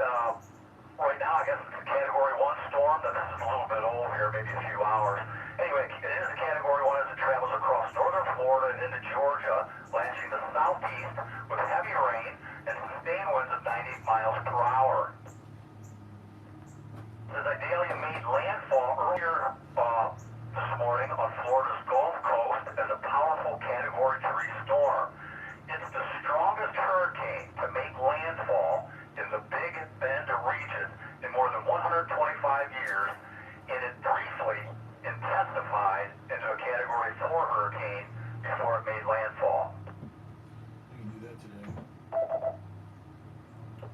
Speaker 2: right now, I guess it's a Category 1 storm. Now, this is a little bit old here, maybe a few hours. Anyway, it is a Category 1 as it travels across northern Florida and into Georgia, lashing the southeast with heavy rain and sustained winds of 98 miles per hour. As Idalia made landfall earlier this morning on Florida's Gulf Coast as a powerful Category 3 storm. It's the strongest hurricane to make landfall in the Big Bend region in more than 125 years, and it briefly intensified into a Category 4 hurricane before it made landfall.
Speaker 6: You can do that today.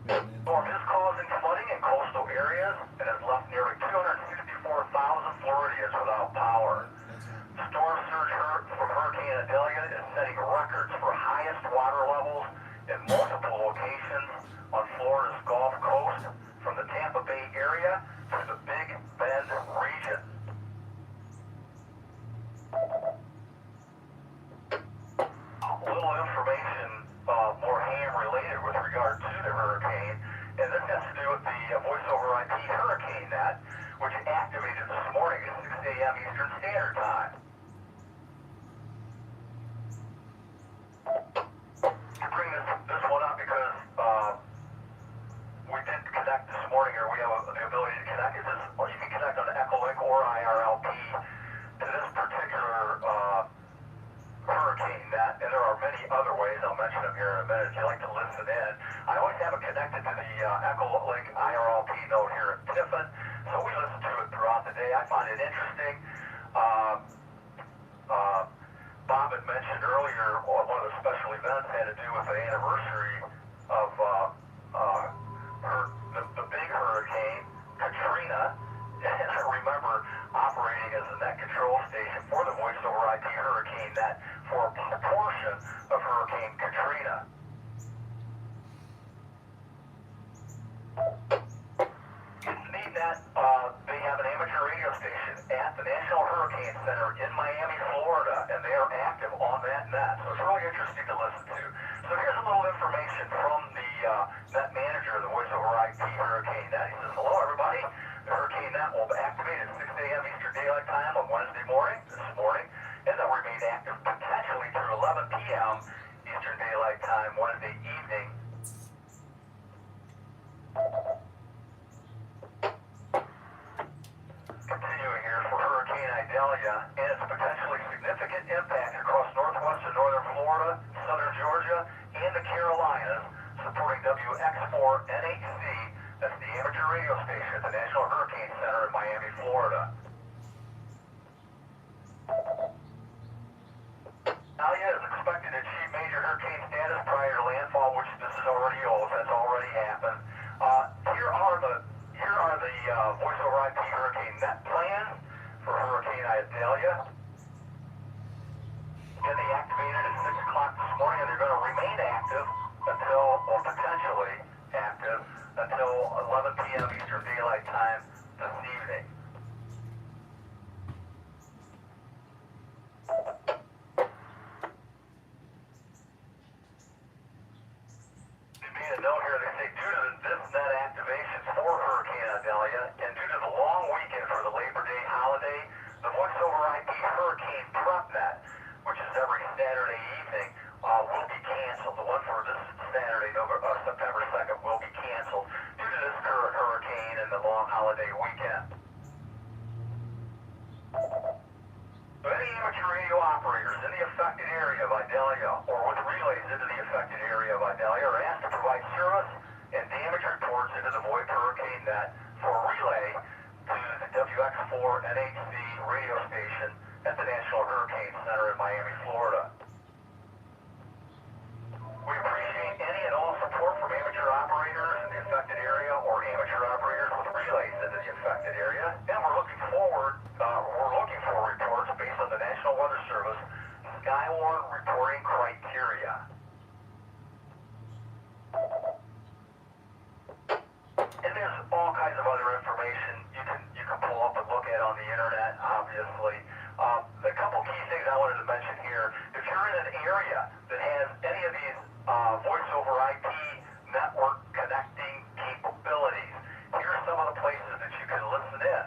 Speaker 2: The storm is causing flooding in coastal areas and has left nearly 264,000 Floridians without power. Storm surge from Hurricane Idalia is setting records for highest water levels in multiple locations on Florida's Gulf Coast, from the Tampa Bay area to the Big Bend region. A little information, more ham-related with regard to the hurricane, and this has to do with the Voice over IP Hurricane Net, which activated this morning at 6 a.m. Eastern Standard Time. I bring this one up because we did connect this morning, or we have the ability to connect. It's just, or you can connect on the Echolink or IRLP to this particular hurricane net, and there are many other ways. I'll mention them here in a minute if you like to listen in. I always have it connected to the Echolink IRLP node here at Tiffin, so we listen to it throughout the day. I find it interesting. Bob had mentioned earlier one of the special events had to do with the anniversary of the big hurricane, Katrina, and I remember operating as a net control station for the Voice over IP Hurricane Net for a portion of Hurricane Katrina. It's neat that they have an amateur radio station at the National Hurricane Center in Miami, Florida, and they are active on that net. So it's really interesting to listen to. So here's a little information from the net manager of the Voice over IP Hurricane Net. He says, hello everybody. The Hurricane Net will activate at 6 a.m. Eastern Daylight Time on Wednesday morning, this morning, and they'll remain active potentially through 11 p.m. Eastern Daylight Time Wednesday evening. Continuing here for Hurricane Idalia and its potentially significant impact across northwest and northern Florida, southern Georgia, and the Carolinas, supporting WX4 NHC, that's the amateur radio station at the National Hurricane Center in Miami, Florida. Idalia is expected to achieve major hurricane status prior to landfall, which this is already old, that's already happened. Here are the Voice over IP Hurricane Net plans for Hurricane Idalia. Again, they activated at 6 o'clock this morning, and they're going to remain active until, or potentially active, until 11 p.m. Eastern Daylight Time this evening. They made a note here, they say, due to this net activation for Hurricane Idalia, and due to the long weekend for the Labor Day holiday, the Voice over IP Hurricane Prep Net, which is every Saturday evening, will be canceled. The one for this Saturday, September 2nd, will be canceled due to this current hurricane and the long holiday weekend. So any amateur radio operators in the affected area of Idalia or with relays into the affected area of Idalia are asked to provide service and damage reports into the VoIP Hurricane Net for a relay to the WX4 NHC radio station at the National Hurricane Center in Miami, Florida. We appreciate any and all support from amateur operators in the affected area or amateur operators with relays into the affected area, and we're looking for reports based on the National Weather Service Skywarn reporting criteria. And there's on the internet, obviously. A couple key things I wanted to mention here. If you're in an area that has any of these voice over IP network connecting capabilities, here are some of the places that you can listen in.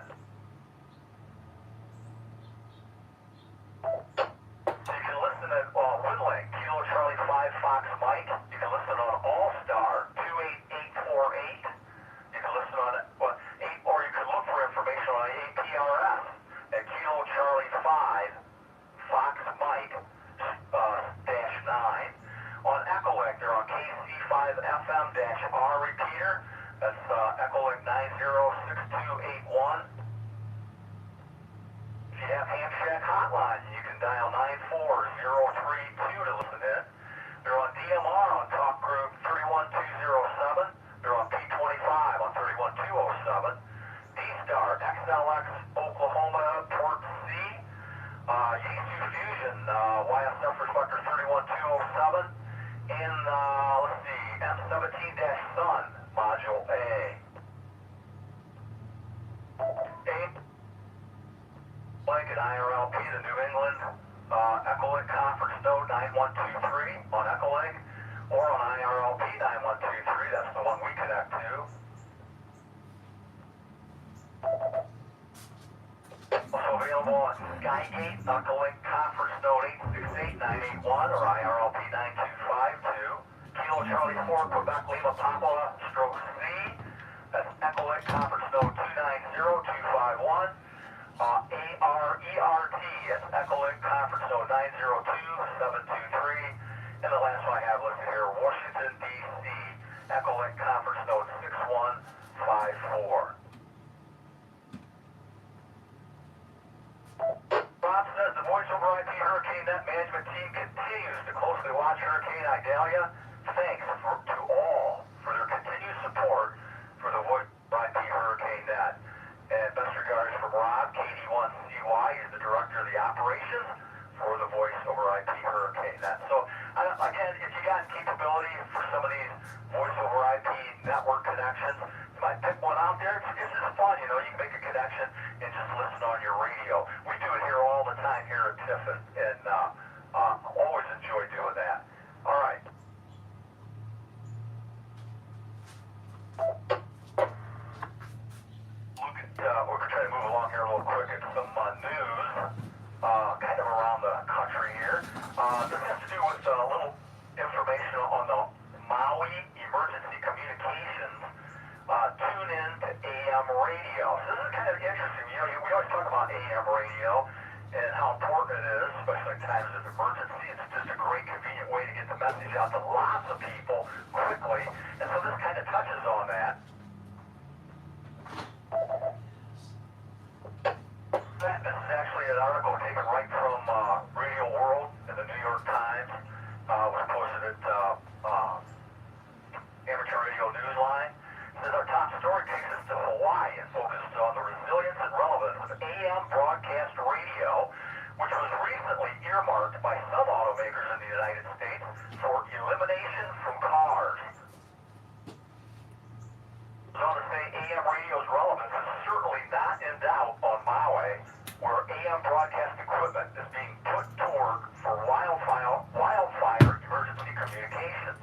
Speaker 2: So you can listen at Woodlake, Kilo Charlie 5 Fox Mike. You can listen on All-Star 28848. You can listen on or you can look for information on APRS at Kilo Charlie 5 Fox Mike dash 9. On Echolink, they're on KC5 FM dash R repeater. That's Echolink 906281. If you have Ham Shack hotline, you can dial 94032 to listen in. They're on DMR on Talk Group 31207. They're on P25 on 31207. D-Star, XLX, Oklahoma, Port C. Yaesu Fusion, YSF Reflector 31207. And, let's see, M17-Sun, Module A. Blanket IRLP, the New England Echolink Conference Node 9123 on Echolink, or on IRLP 9123, that's the one we connect to. Also available on Skygate, Echolink Conference Node 868981 or IRLP 9252. Kilo Charlie 4, Quebec Lima Papa, stroke C, that's Echolink Conference Node 290251. ARERT, it's Echolink Conference Node 902723. And the last one I have listed here, Washington, D.C., Echolink Conference Node 6154. Bob says the Voice over IP Hurricane Net Management Team continues to closely watch Hurricane Idalia. Thanks to all for their continued support for the Voice over IP Hurricane Net. And best regards from Rob, KD1CY, is the Director of the Operations for the Voice over IP Hurricane Net. So, again, if you got capability for some of these Voice over IP network connections, you might pick one out there. It's just fun, you know, you can make a connection and just listen on your radio. We do it here all the time here at Tiffin, and always enjoy doing that. All right. We're going to try to move along here a little quick. It's some news, kind of around the country here. This has to do with a little information on the Maui Emergency Communications tune in to AM radio. So this is kind of interesting. You know, we always talk about AM radio and how important it is, especially in times of emergency. It's just a great, convenient way to get the message out to lots of people quickly. And so this kind of touches on that. This is actually an article taken right from Radio World and the New York Times. Was posted at Amateur Radio Newsline. It says our top story takes us to Hawaii and focused on the resilience and relevance of AM broadcast radio, which was recently earmarked by some automakers in the United States for elimination from cars. So to say AM radio's relevance is certainly not in doubt on Maui, where AM broadcast equipment is being put to work for wildfire emergency communications.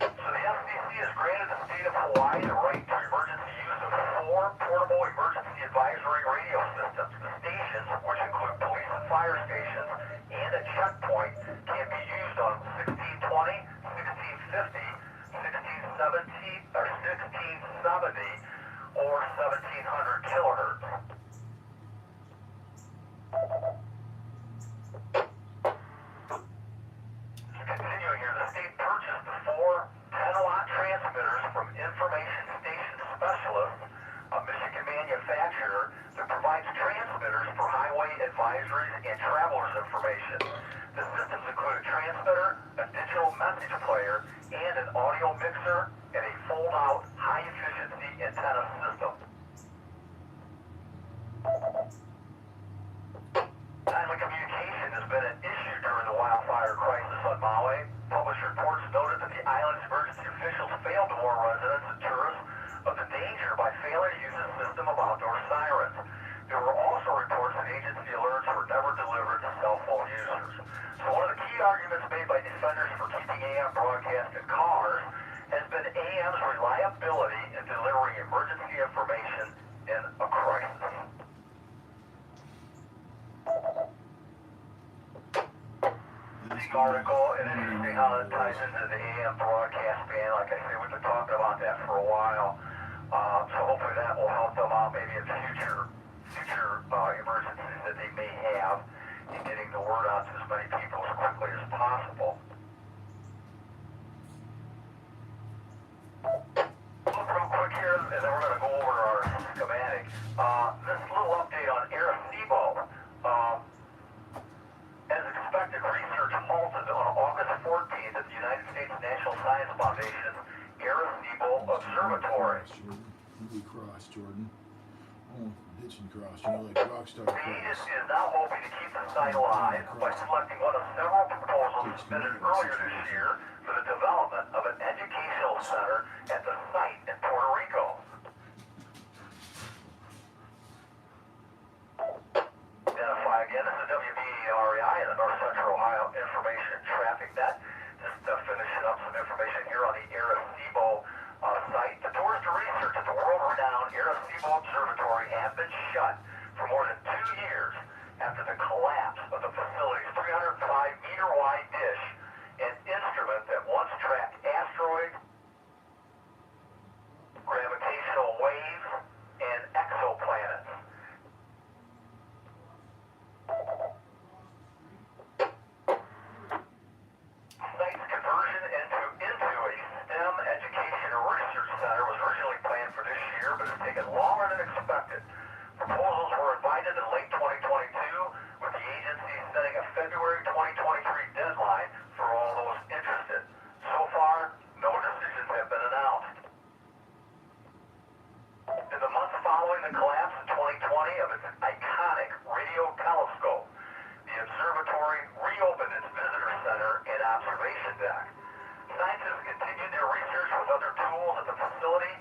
Speaker 2: So the FCC has granted the state of Hawaii the right to emergency use of 4 portable emergency advisory radio systems. The stations, which include police and fire stations and a checkpoint, can be used on 1620, 1650, 1670, or 1670, or 1700 kilohertz. Continuing here, the state purchased the 4 10-watt transmitters from Information Station Specialists, a Michigan manufacturer that provides transmitters for highway advisories and travelers information. The systems include a transmitter, a digital message player, and an audio mixer, and a fold-out high-efficiency antenna system. Timely communication has been an issue during the wildfire crisis on Maui. Published reports noted that the island's emergency officials failed to warn residents and tourists of the danger composers. So one of the key arguments made by defenders for keeping AM broadcast in cars has been AM's reliability in delivering emergency information in a crisis. The article, and interesting how it ties into the AM broadcast ban. Like I say, we've been talking about that for a while. So hopefully that will help them out maybe in future emergencies that they may have in getting the word out to as many people as quickly as possible. Look real quick here, and then we're going to go over our schematic. This little update on Arecibo. As expected, research halted on August 14th at the United States National Science Foundation's Arecibo Observatory.
Speaker 6: We cross, Jordan. Oh, ditch and cross, you know, like Rockstar
Speaker 2: Reed
Speaker 6: cross.
Speaker 2: is now hoping to keep the site alive by selecting one of several proposals submitted earlier this year for the development of an educational center at the site in Puerto Rico. Identify again, this is WBREI in the North Central Ohio Information and Traffic Net. Just finishing up some information here on the Arecibo site. The tours to research at the world-renowned Arecibo Observatory have been shut for more than 2 years after the collapse of the facility's 305-meter-wide dish and instrument that once tracked asteroids, gravitational waves, and exoplanets. Site's conversion into a STEM education and research center was originally planned for this year, but has taken longer than expected. Proposals were invited in late 2022, with the agency setting a February 2023 deadline for all those interested. So far, no decisions have been announced. In the months following the collapse in 2020 of its iconic radio telescope, the observatory reopened its visitor center and observation deck. Scientists continued their research with other tools at the facility.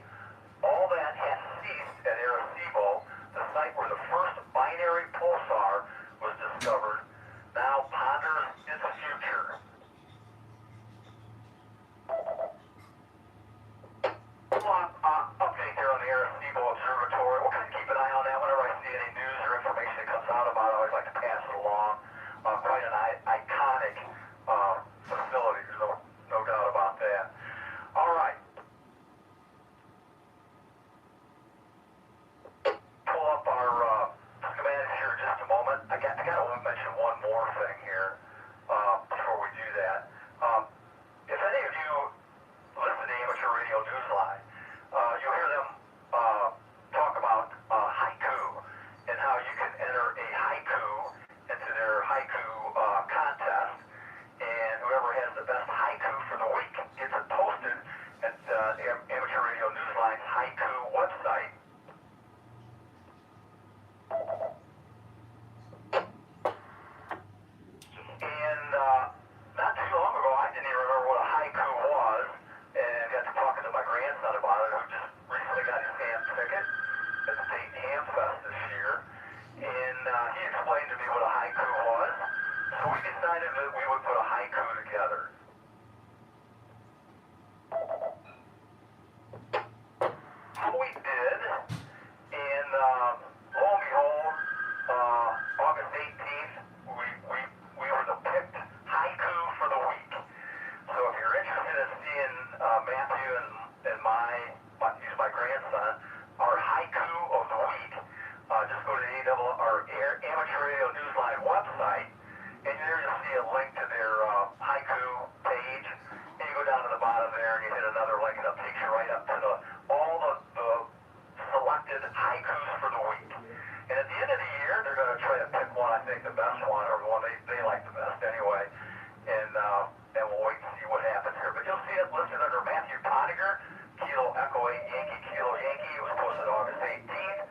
Speaker 2: All that has ceased at Arecibo, the site where the first binary pulsar was discovered, now ponders its future. Update there on the Arecibo Observatory. We'll kind of keep an eye on that whenever I see any news or information that comes out about it. I always like to pass it along. Quite an iconic facility. There's no doubt about that. All right. Pull up our schematics here in just a moment. I got to mention one more thing here before we do that. If any of you listen to Amateur Radio Newsline, you'll hear them talk about haiku and how you can enter a haiku into their haiku contest, and whoever has the best haiku for the week gets it posted at Amateur Radio Newsline's haiku website. And not too long ago, I didn't even remember what a haiku was, and got to talking to my grandson about it, who just recently got his ham ticket at the Dayton Ham Fest this year, and he explained to me what a haiku was, so we decided that we would put a haiku together. So we did, and lo and behold, August 18th, we were the picked haiku for the week. So if you're interested in seeing Matthew and my grandson, our haiku of the week, just go to the Amateur Radio Newsline website, and there you'll see a link to their haiku page, and you go down to the bottom there and you hit another link, and it'll take you right up to all the selected haikus for the week. And at the end of the year, they're going to try to pick one, I think the best one, or the one they like the best anyway, and we'll wait and see what happens here. But you'll see it listed under Matthew Pottinger, Kilo Echo 8 Yankee, Kilo Yankee. It was posted August 18th,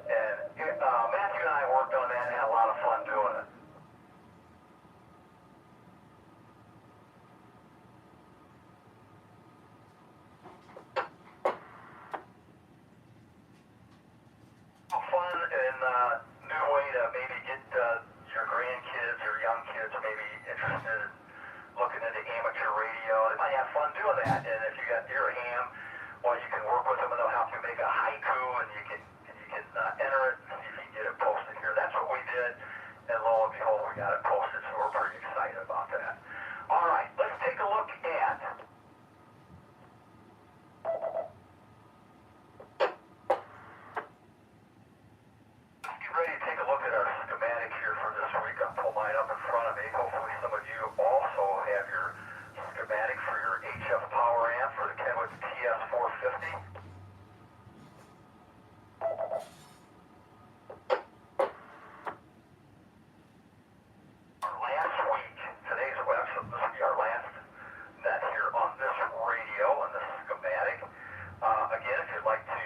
Speaker 2: and Matthew and I worked on that and had a lot of fun doing it. Fun and new way to maybe get your grandkids or young kids maybe interested in looking into amateur radio. They might have fun doing that. And if you got you're a ham, well, you can work with them and they'll help you make a haiku, and you can enter it and see if you can get it posted here. That's what we did, and lo and behold, we got it posted. So we're pretty excited about that. All right, let's take a look at. Ready to take a look at our schematic here for this week. I'll pull mine up in front of me. Hopefully some of you also have your schematic for your HF power amp for the Kenwood TS450. Last week, today's website, this will be our last net here on this radio and this schematic. Again, if you'd like to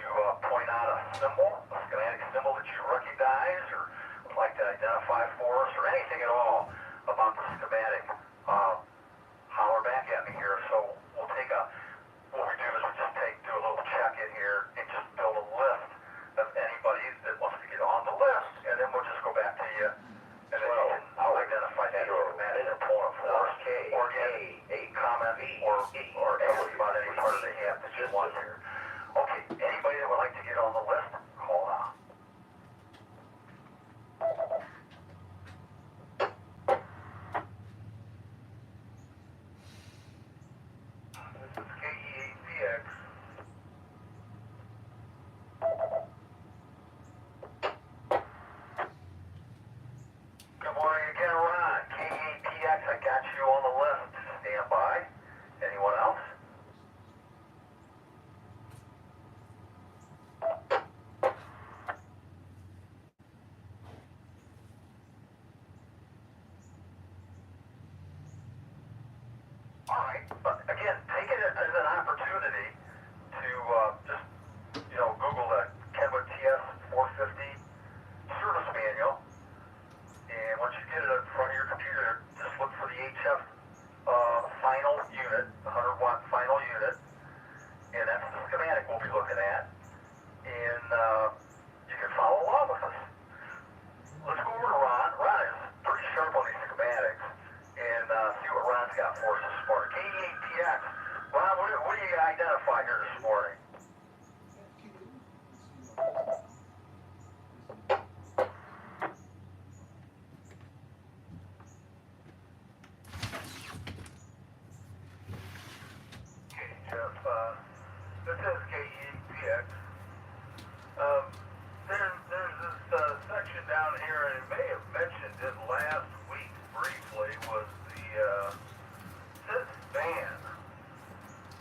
Speaker 2: point out a symbol, a schematic symbol that you recognize or would like to identify for us or anything at all about the schematic, holler back at me here. So we'll take what we do is we just do a little check-in here and just build a list of anybody that wants to get on the list, and then we'll just go back to you, and then you can identify that schematic component for us, or get a comment or ask about any part of the amp that you want here. Okay, anybody that would like to get on the list, call out. This is KE8PX. Good morning again, Ron. KE8PX, I got you on the list. Stand by. Anyone else? All right, but again, take it as an opportunity to just, Google the Kenwood TS450 service manual, and once you get it in front of your computer, just look for the HF final unit, the 100-watt final unit, and that's the schematic we'll be looking at, and you can follow along with us. Let's go over to Ron. Ron is pretty sharp on these schematics, and see what Ron's got for us this morning. KE8PX. Ron, what do you identify here this morning? Okay, Jeff, this is KE8PX. There's this section down here, and it may have mentioned it last week briefly, was the SIS van.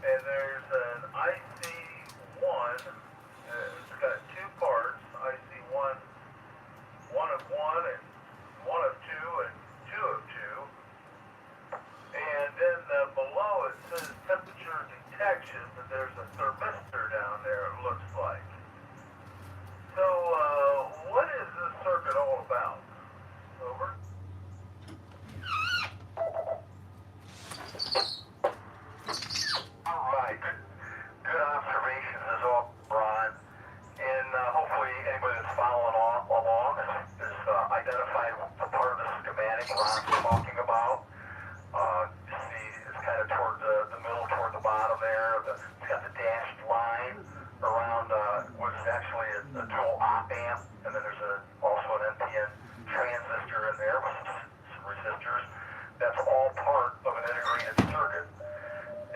Speaker 2: And there's an IC1, it's got two parts, IC1, one of one, and one of two, and two of two. And then below it says temperature detection, but there's a thermistor down there, it looks like. So, what is this circuit all about? Over. All right, good observations as all, Ron. And hopefully anybody that's following along is identified the part of the schematic Ron's talking about. You see, it's kind of toward the middle, toward the bottom there. It's got the dashed line around what is actually a dual op amp, and then there's also an NPN transistor in there with some resistors. That's all part of an integrated circuit,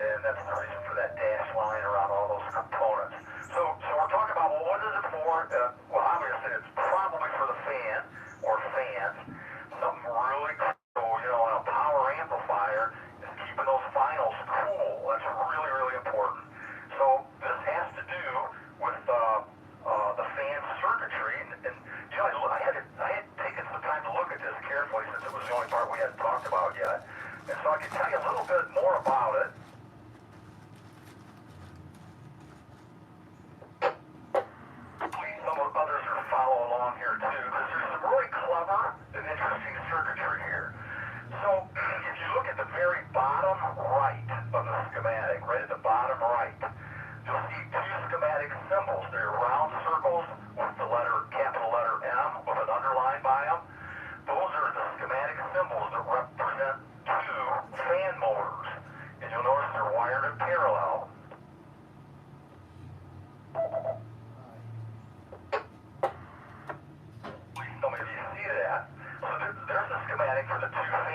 Speaker 2: and that's the reason for that dashed line around all those components. So we're talking about, well, what is it for? Well, obviously it's probably for the fan or fans. Something really cool, in a power amplifier is keeping those finals cool. That's really, really important. So this has to do with the fan circuitry, and I had taken some time to look at this carefully since it was the only part we hadn't talked about yet, and so I can tell you a little bit more about it. Please, some of others are following along here too, because there's some really clever and interesting circuitry here. So if you look at the very bottom right of the schematic, right at the bottom right, you'll see two schematic symbols. They're round circles with the capital letter M with an underline by them. Those are the schematic symbols that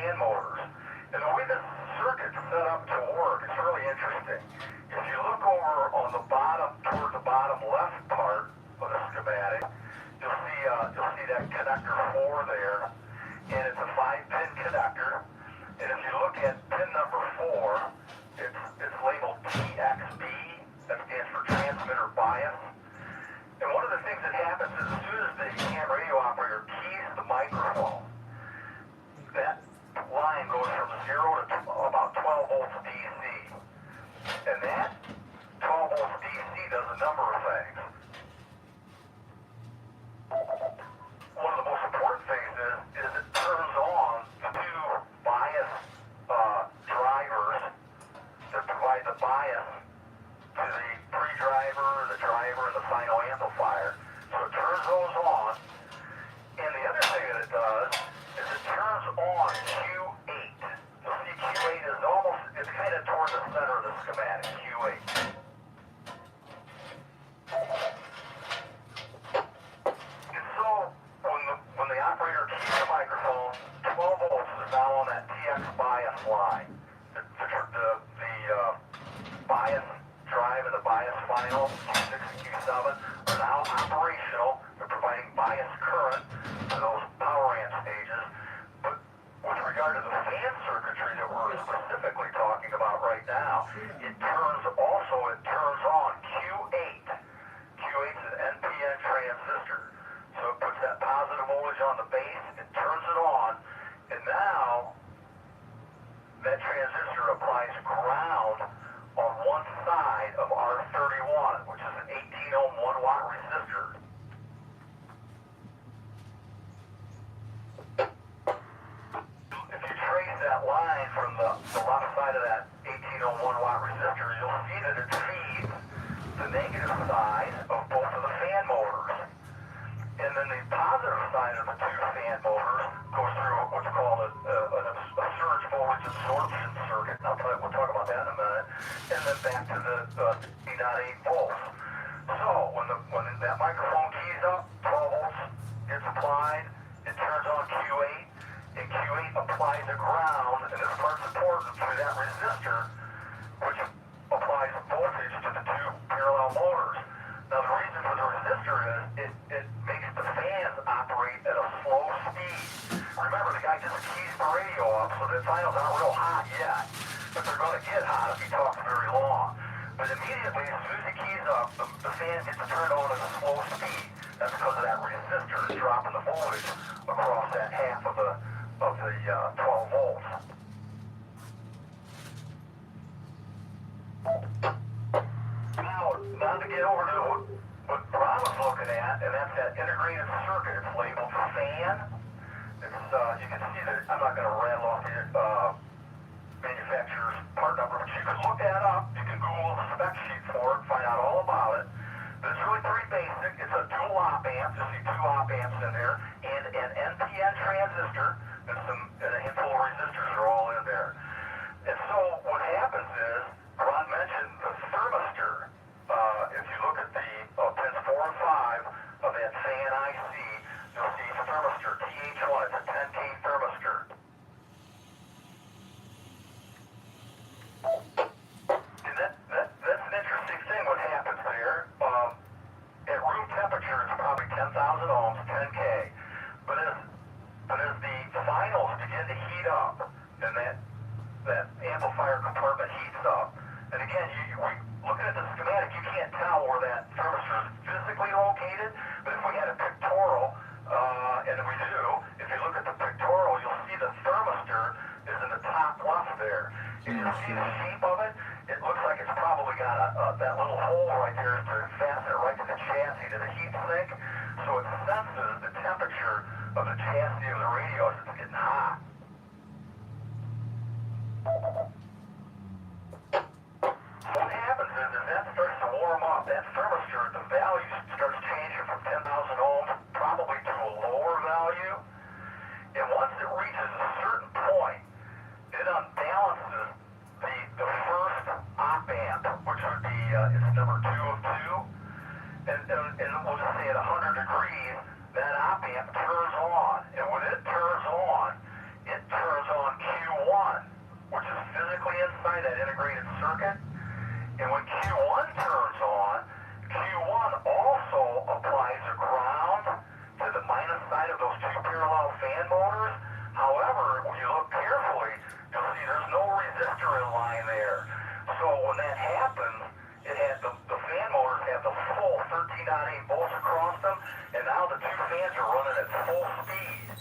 Speaker 3: fan motors. And the way this circuit's set up to work, it's really interesting. If you look over on the bottom, toward the bottom left part of the schematic, you'll see that connector 4 there, and it's a 5-pin connector. And if you look at pin number 4, it's labeled TXB. That stands for transmitter bias. And one of the things that happens is as soon as the ham radio operator keys the microphone, that line goes from 0 to about 12 volts DC. And that 12 volts DC does a number of things. One of the most important things is it turns on the 2 bias drivers that provide the bias to the pre-driver, the driver, and the final amplifier. So it turns those on. And the other thing that it does is it turns on Q8. You'll see Q8 is it's kind of toward the center of the schematic, Q8. And so when the operator keys the microphone, 12 volts is now on that TX bias line. The bias drive and the bias final, Q6 and Q7, are now operational. They're providing bias current to those power amp stages. But with regard to the fan circuitry that we're specifically talking about right now, it turns on Q8. Q8 is an NPN transistor. So it puts that positive voltage on the base, it turns it on, and now that transistor applies ground on one side of R31, which is an 18 ohm 1 watt resistor. If you trace that line from the left side of that 18 ohm 1 watt resistor, you'll see that it feeds the negative side of both of the fan motors. And then the positive side of the 2 fan motors goes through what's called a surge voltage absorption circuit. And we'll talk about that in a minute. And then back to the 3.8 volts. So when that microphone keys up, 12 volts gets applied, it turns on Q8, and Q8 applies a ground, and this part's important, through that resistor, which applies voltage to the 2 parallel motors. Now the reason for the resistor is it makes the fans operate at a slow speed. Remember, the guy just keys the radio up, so the finals aren't real hot yet, but they're going to get hot if he talks very long. But immediately, as soon as he keys up, the fan gets turned on at a slow speed. That's because of that resistor dropping the voltage across that half of the 12 volts. Now to get over to what Ron was looking at, and that's that integrated circuit. It's labeled fan. You can see that. I'm not going to rattle off the manufacturer's part number, but you can look that up. You can Google the spec sheet for it, find out all about it. But it's really pretty basic. It's a dual op amp. You'll see 2 op amps in there, and an NPN transistor, and a handful of resistors are all in there. And so what happens is, Ron mentioned the thermistor. If you look at the pins 4 and 5 of that fan IC, you'll see thermistor TH1. It's a 10K thermistor. And that's an interesting thing. What happens there? At room temperature, it's probably 10,000 ohms, 10K. But as the finals begin to heat up, and that amplifier compartment heats up, and again, looking at the schematic, you can't tell where that thermistor is physically located, but if we had a pictorial, and we do, if you look at the pictorial, you'll see the thermistor is in the top left there. And you'll see the shape of it. It looks like it's probably got that little hole right there to fasten it right to the chassis, to the heat sink, so it senses the temperature of the chassis of the radio as it's getting hot. What happens is that starts to warm up. That thermistor, the value starts changing from 10,000 ohms probably to a lower value. And once it reaches a certain point, it unbalances the first op amp, which would be it's number 2 of 2. And we'll just say at 100 degrees, that op amp turns on. And when it turns on
Speaker 2: So when that happens, it had the fan motors have the full 13.8 volts across them, and now the two fans are running at full speed.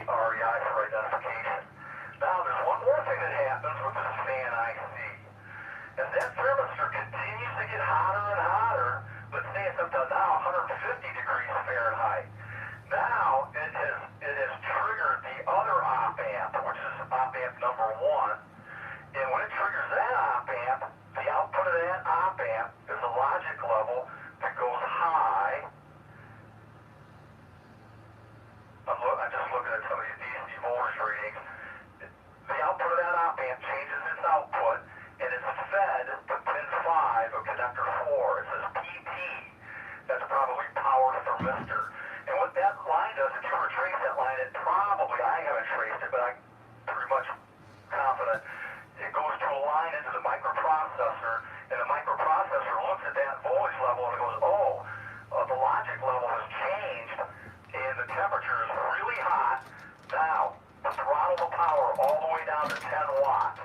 Speaker 2: REI for identification. Now there's one more thing that happens with this fan IC. As that thermistor continues to get hotter and hotter, let's say it's up to now 150 degrees Fahrenheit. Now it has triggered the other op amp, which is op amp number 1. And when it triggers that op amp, the output of that op amp is a logic level that goes high. I'm just looking at some of these DC voltage readings. The output of that op amp changes its output, and it's fed to pin 5 of connector 4. It says PT. That's probably power thermistor. And what that line does, if you were to trace that line, it probably, I haven't traced it, but I'm pretty much confident, it goes to a line into the microprocessor, and the microprocessor looks at that voltage level and it goes, oh, the logic level has changed, and the temperature is really hot. Now, throttle the power all the way down to 10 watts.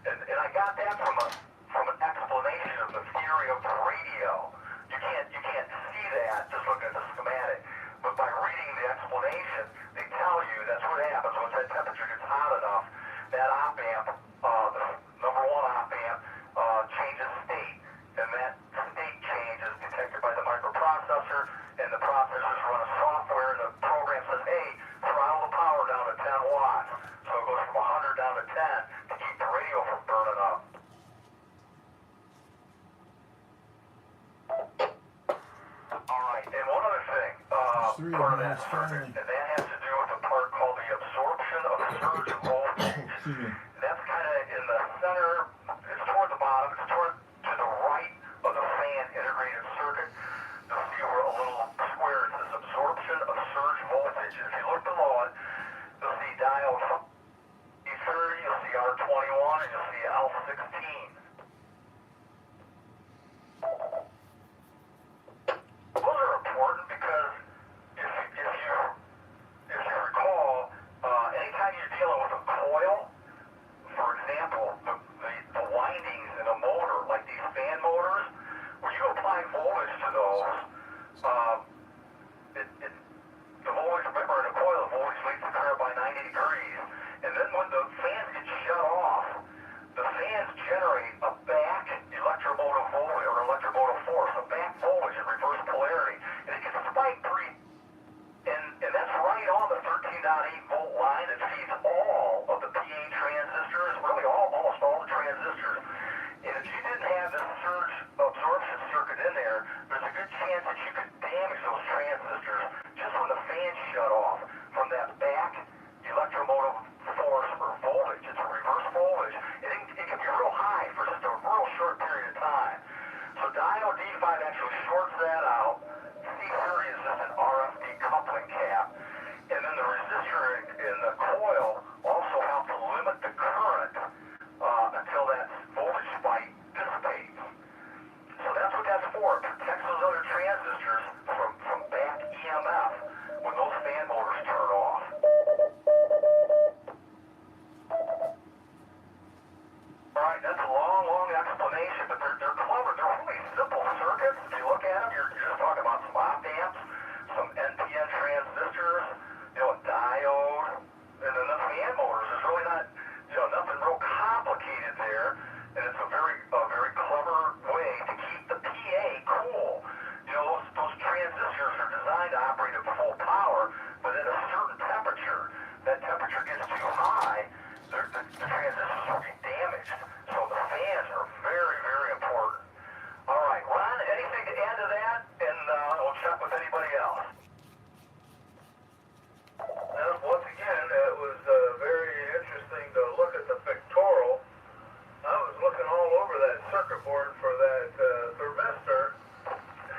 Speaker 2: And I got that from an explanation of the theory of the radio. You can't see that just looking at the schematic. But by reading the explanation, they tell you that's what happens once that temperature gets hot enough. That op amp, the number 1 op amp, changes state. And that state change is detected by the microprocessor, and the processors run a software, and the program says, hey, throttle the power down to 10 watts. So it goes from 100 down to 10 to keep the radio from burning up. All right, and one other thing, part of that circuit, and that has to do with a part called the absorption of surge voltage. And that's kind of in the center, it's toward the bottom, it's toward to the right of the fan integrated circuit. You'll see where a little square it says absorption of surge voltage. If you look below it, you'll see diode E30, you'll see R21, and you'll see L16. Those are important because if you recall, anytime you're dealing with a coil, for example, the windings in a motor, like these fan motors, when you apply voltage to those, the voltage, remember in a coil, the voltage leads the current by 90 degrees, and then when the fans get shut off, the fans generate a back electromotive voltage, or electromotive force, a back voltage in reverse polarity, and it can spike pretty, and that's right on the 13.8 volt line that feeds all of the PA transistors, really almost all the transistors. And if you didn't have this surge absorption circuit in there, there's a good chance that you could damage those transistors just when the fan shut off from that back electromotive force or voltage. It's a reverse voltage. It can be real high for just a real short period of time. So diode D5 actually shorts that out. C30 is just an RF decoupling cap. And then the resistor in the coil also helps to limit the current until that voltage spike dissipates. So that's what that's for. It protects those other transistors from back EMF when those fan motors turn off. Alright, that's a long explanation, but they're clever. They're really simple circuits. If you look at them, you're just talking about some op amps, some NPN transistors, a diode, and then the fan motors. There's really not, nothing real complicated there, and it's a very clever way to keep the PA cool. Those transistors are designed to operate at full power, but at a certain temperature. That temperature gets too high, the transistors will be damaged. So the fans are very important. All right, Ron, anything to add to that? And we'll check with anybody else.
Speaker 7: Once again, it was very interesting to look at the pictorial. I was looking all over that circuit board for that thermistor.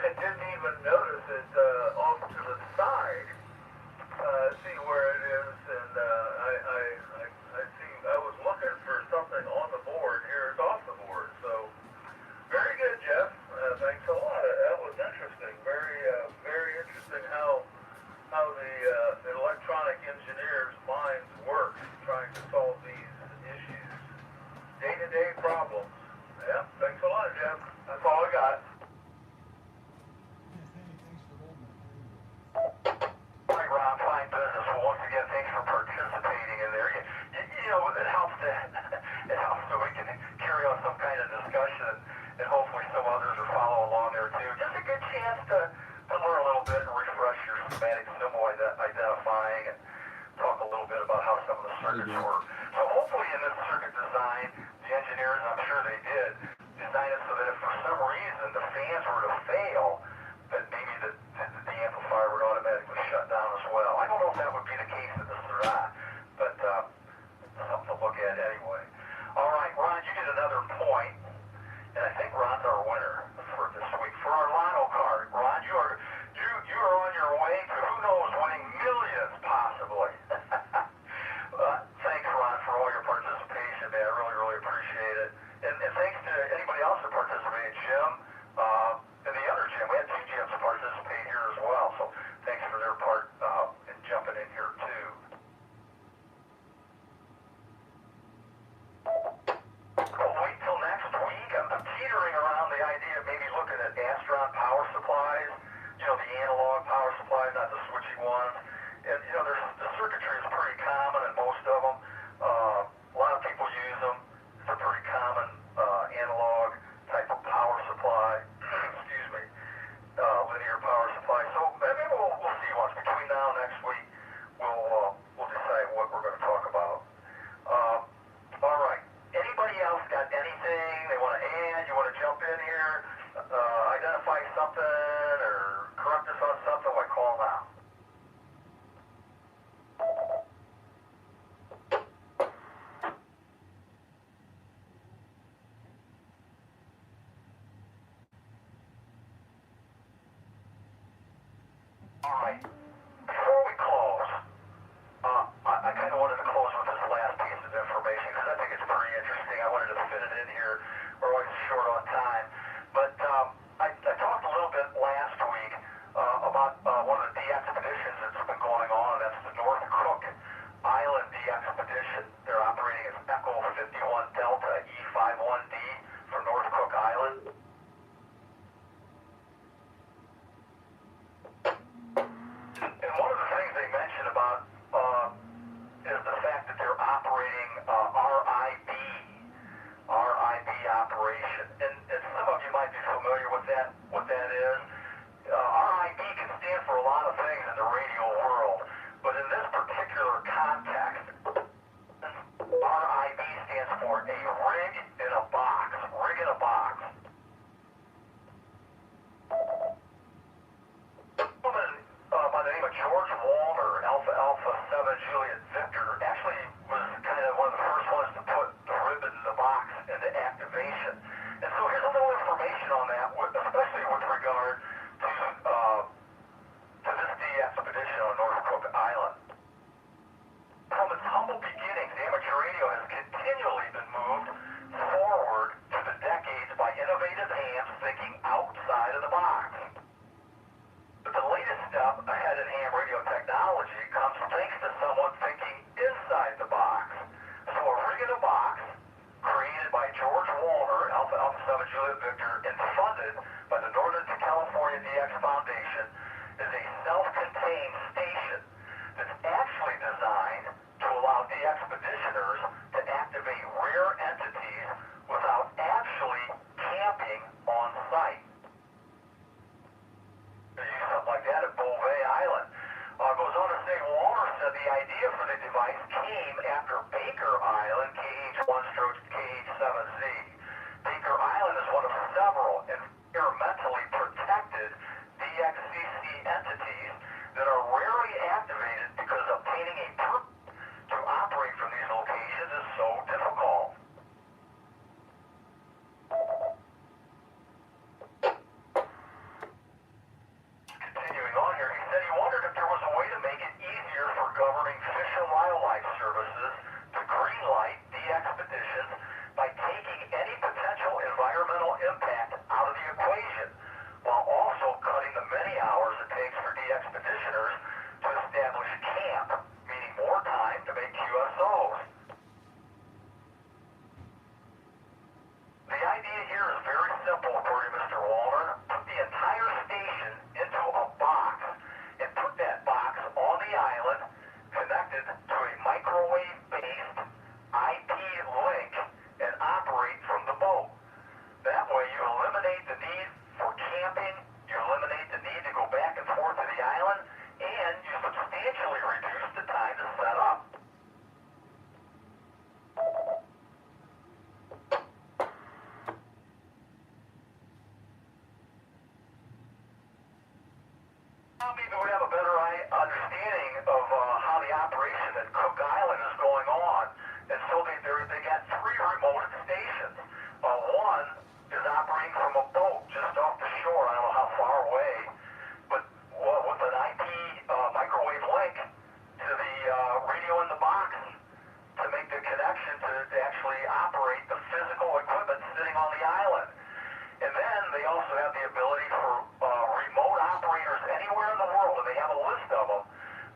Speaker 7: I didn't even notice it off to the side. See where it is, and I see. I was looking for something on the board. Here it's off the board. So very good, Jeff. Thanks a lot. Thanks a lot, Jim. That's all I got.
Speaker 1: Thanks for holding it.
Speaker 2: Hi, Rob. Fine business. Well, once again, thanks for participating in there. You know, it helps so we can carry on some kind of discussion, and hopefully some others are following along there too. Just a good chance to learn a little bit and refresh your schematic symbol identifying and talk a little bit about how some of the circuits work. So hopefully in this circuit design, the engineers, I'm sure they did, design it so that if for some reason the fans were to fail, that maybe the amplifier would automatically shut down as well. I don't know if that would be the case in this or not, but something to look at anyway. All right, Ron, you get another point, and I think Ron's our winner for this week. For our lotto card, Ron, you are on your way to who knows winning millions possibly. Thanks, Ron, for all your participation, man. I really, really appreciate it. And thanks to anybody else that participated, Jim, and the other Jim. We had two Jims participate here as well, so thanks for their part in jumping in here too. Well, wait till next week. I'm teetering around the idea of maybe looking at Astron power supplies, you know, the analog power supplies, not the switchy ones. And, you know, the circuitry is pretty common in most of them. A lot of people use them. It's a pretty common analog type of power supply. Excuse me. Linear power supply. So maybe we'll see once between now and next week. We'll decide what we're going to talk about. All right. Anybody else got anything they want to add? You want to jump in here? Identify something or correct us on something? What call now? All right. Before we close, I kind of wanted to close with this last piece of information because I think it's pretty interesting. I wanted to fit it in here. We're always short on time. But I talked a little bit last week about one of the de-expeditions that's been going on. That's the North Cook Island de-expedition. They're operating as Echo 51 Delta E51D from North Cook Island. And one of the things they mentioned about is the fact that they're operating RIB operation. And some of you might be familiar with what that is. RIB can stand for a lot of things in the radio world, but in this particular context, RIB stands for a rig in a box. Rig in a box. By the name of George Walner, Alpha 7 Juliet Victor, actually was kind of one of the first ones to put the ribbon in the box into activation. And so here's a little information on that, especially with regard to this de-expedition on North Cook Island. From its humble beginnings, amateur radio has continually been moved forward to the decades by innovative hands thinking outside of the box. But the latest step ahead in ham radio technology comes thanks to someone thinking inside the box. So a rig in a box, created by George Walner, Alpha 7 Juliet Victor, and funded by the Northern California DX Foundation, is a self-contained station that's actually designed to allow de-expeditioners to activate rare entities without actually camping on site. They use something like that at Beauvais Island. Goes on to say, Walner said the idea for the device came after Baker Island, KH1/KH7Z. Baker Island is one of several environmentally protected DXCC entities that are rarely activated because obtaining a permit to operate from these locations is so difficult. Continuing on here, he said he wondered if there was a way to make it easier for governing Fish and Wildlife Services to greenlight de-expeditions by taking any potential environmental impact out of the equation, while also cutting the many hours it takes for de-expeditioners to establish camp, meaning more time to make QSOs. The idea here is mapping, you eliminate the need to go back and forth to the island, and you substantially reduce the time to set up. Now maybe we have a better understanding of how the operation at Cook Island is going on. And so they got 3 remote stations. One is operating from a boat just off the shore. I don't know how far away, but with an IP microwave link to the radio in the box to make the connection to actually operate the physical equipment sitting on the island. And then they also have the ability for remote operators anywhere in the world, and they have a list of them.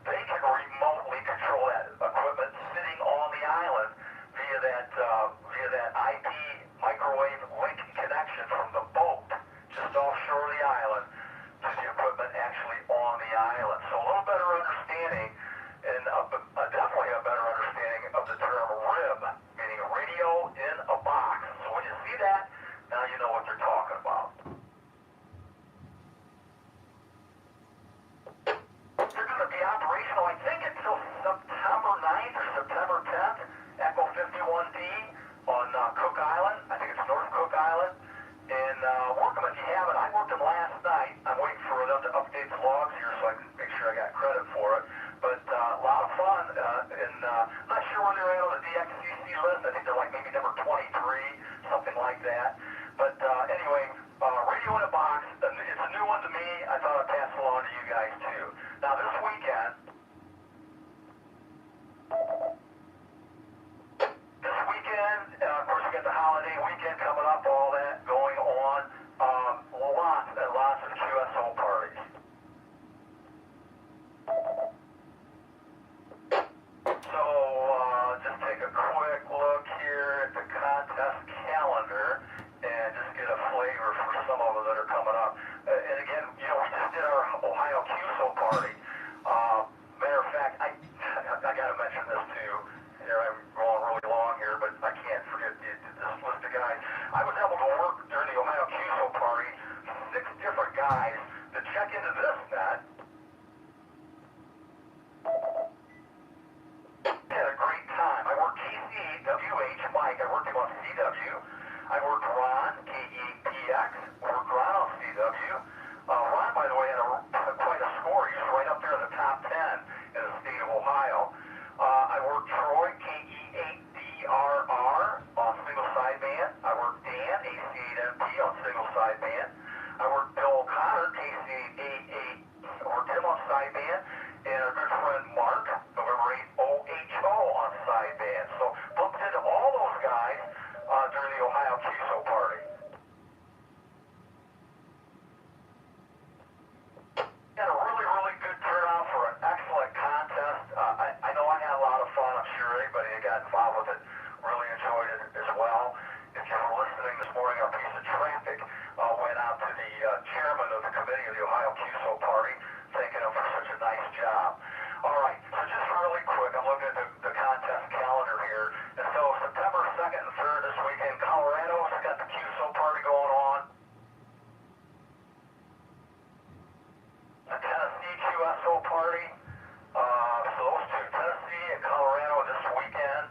Speaker 2: They can remotely control that equipment sitting on the island via that IP microwave link connection from the boat just offshore of the island to the equipment actually on the island. So a little better understanding, and definitely a better understanding of the term RIB, meaning radio in a box. So when you see that, now you know what they're talking about. They're going to be operational, I think, until September 9th or September 10th, Echo 51D on Cook Island. I think it's North Cook Island. And work them if you haven't. I worked them last night. I'm waiting for them to update the logs here so I can make sure I got credit for it. But a lot of fun. And I'm not sure where they're at on the DXCC list. I think they're like maybe number 23, something like that. But anyway, radio in a box. It's a new one to me. I thought I'd pass it along to you guys too. Now this weekend, of course we got the holiday weekend coming up, all that going on. Lots and lots of QSO parties. So just take a quick look here at the contest calendar and just get a flavor for some of them that are coming up. And again, we just did our Ohio QSO party. Matter of fact, I got to mention this too. Here I'm going really long here, but I can't forget this list of guys. I was able to work during the Ohio QSO party, 6 different guys to check into this net. Had a great time. I worked KC, WH, Mike. I worked him on CW. I worked Ron, KEPX. Worked Ron on CW. Ron, by the way, had quite a score. He was right up there in the top 10 in the state of Ohio. I worked Troy, KE8DRR on single sideband. I worked Dan, AC8MP on single sideband. I worked Bill O'Connor, KC888. I worked him on sideband. And our good friend Mark, November 8 OHO on sideband. So bumped into all those guys during the Ohio QSO party. Had a really, really good turnout for an excellent contest. I know I had a lot of fun. I'm sure anybody that got involved with it really enjoyed it as well. If you were listening this morning, our piece of traffic went out to the chairman of the committee of the Ohio QSO party, thanking him for such a nice job. All right, so just really quick, I'm looking at the contest calendar here. And so September 2nd and 3rd this weekend, Colorado's got the QSO party going on. The Tennessee QSO party. So those two, Tennessee and Colorado this weekend.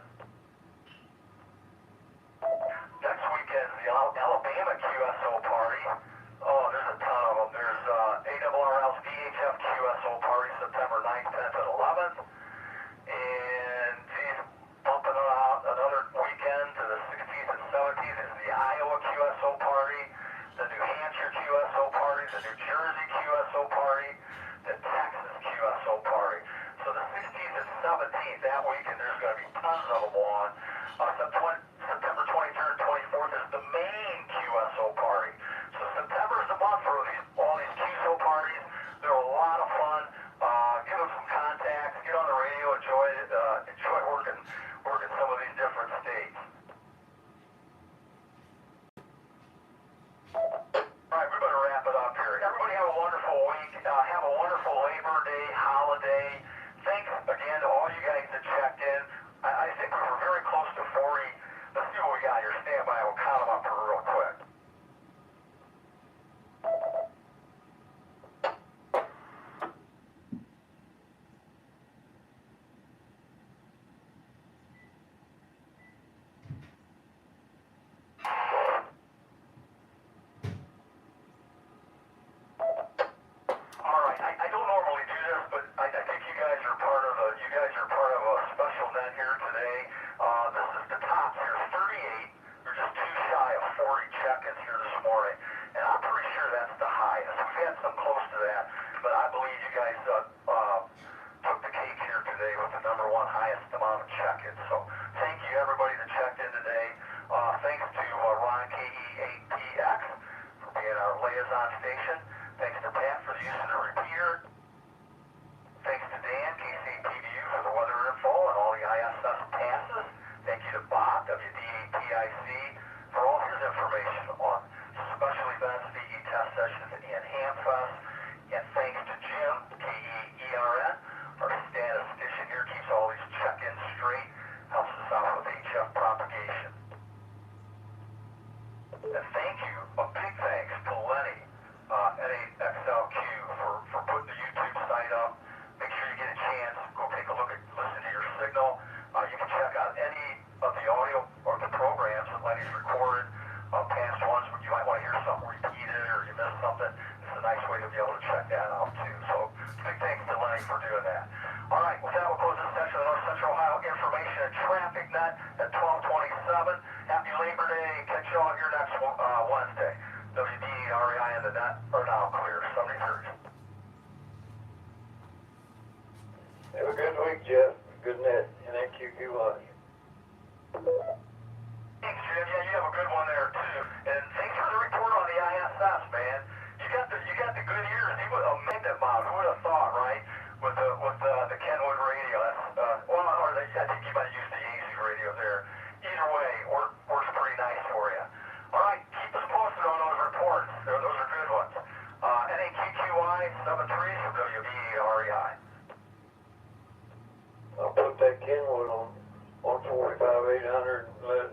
Speaker 2: Next weekend, the Alabama QSO party. Oh, there's a ton of them. There's ARRL's VHF QSO party September 9th, 10th, and 11th. And geez, bumping it out another weekend to the 16th and 17th is the Iowa QSO party, the New Hampshire QSO party, the New Jersey QSO party, the Texas QSO party. So the 16th and 17th, that weekend, there's going to be tons of them on. September 23rd and 24th is the main QSO party. So September is the month for all these QSO parties. They're a lot of fun. Give them some contacts, get on the radio, enjoy working some of these different states. All right, we better wrap it up here. Everybody have a wonderful week. Have a wonderful Labor Day holiday. Thanks again to all you guys that checked in. I think we were very close to 40 one highest amount of check-ins. So thank you everybody that checked in today. Thanks to Ron KE8PX for being our liaison station. Thanks to Pat for the use of the repeater. Thanks to Dan, KCPVU, for the weather info and all the ISS passes. Thank you to Bob, WDAPIC, for all his information on special events, VE test sessions, and Hamfest. And thanks to Jim, KEERN, our statistician here, keeps all these check-ins straight, helps us out with HF propagation. And thank you, a big thanks to Lenny, NAXLQ, for putting the YouTube site up. Make sure you get a chance, go take a look at, listen to your signal. You can check out any of the audio or the programs that Lenny's recorded, past ones where you might want to hear something repeated or you missed something. It's a nice way to be able to check that out too. So big thanks to Lenny for doing that. All right, with that, we'll close this section of the North Central Ohio Information and Traffic Net at 12:27. Happy Labor Day. Catch y'all here next Wednesday. WDREI and the net are now clear. 73.
Speaker 5: Have a good week, Jeff. Good net. And NQQI.
Speaker 2: Thanks, Jim. Yeah, you have a good one there too. And thanks for the report on the ISS, man. You got the good ears. He was a magnet mount. Who would have thought, right? With the Kenwood radio. That's I think you might use the Yeezy radio there. Either way, works pretty nice for you. All right, keep us posted on those reports. Those are good ones. NAQQI 73 from WDREI.
Speaker 5: I'll put that Kenwood on 145 800 and let it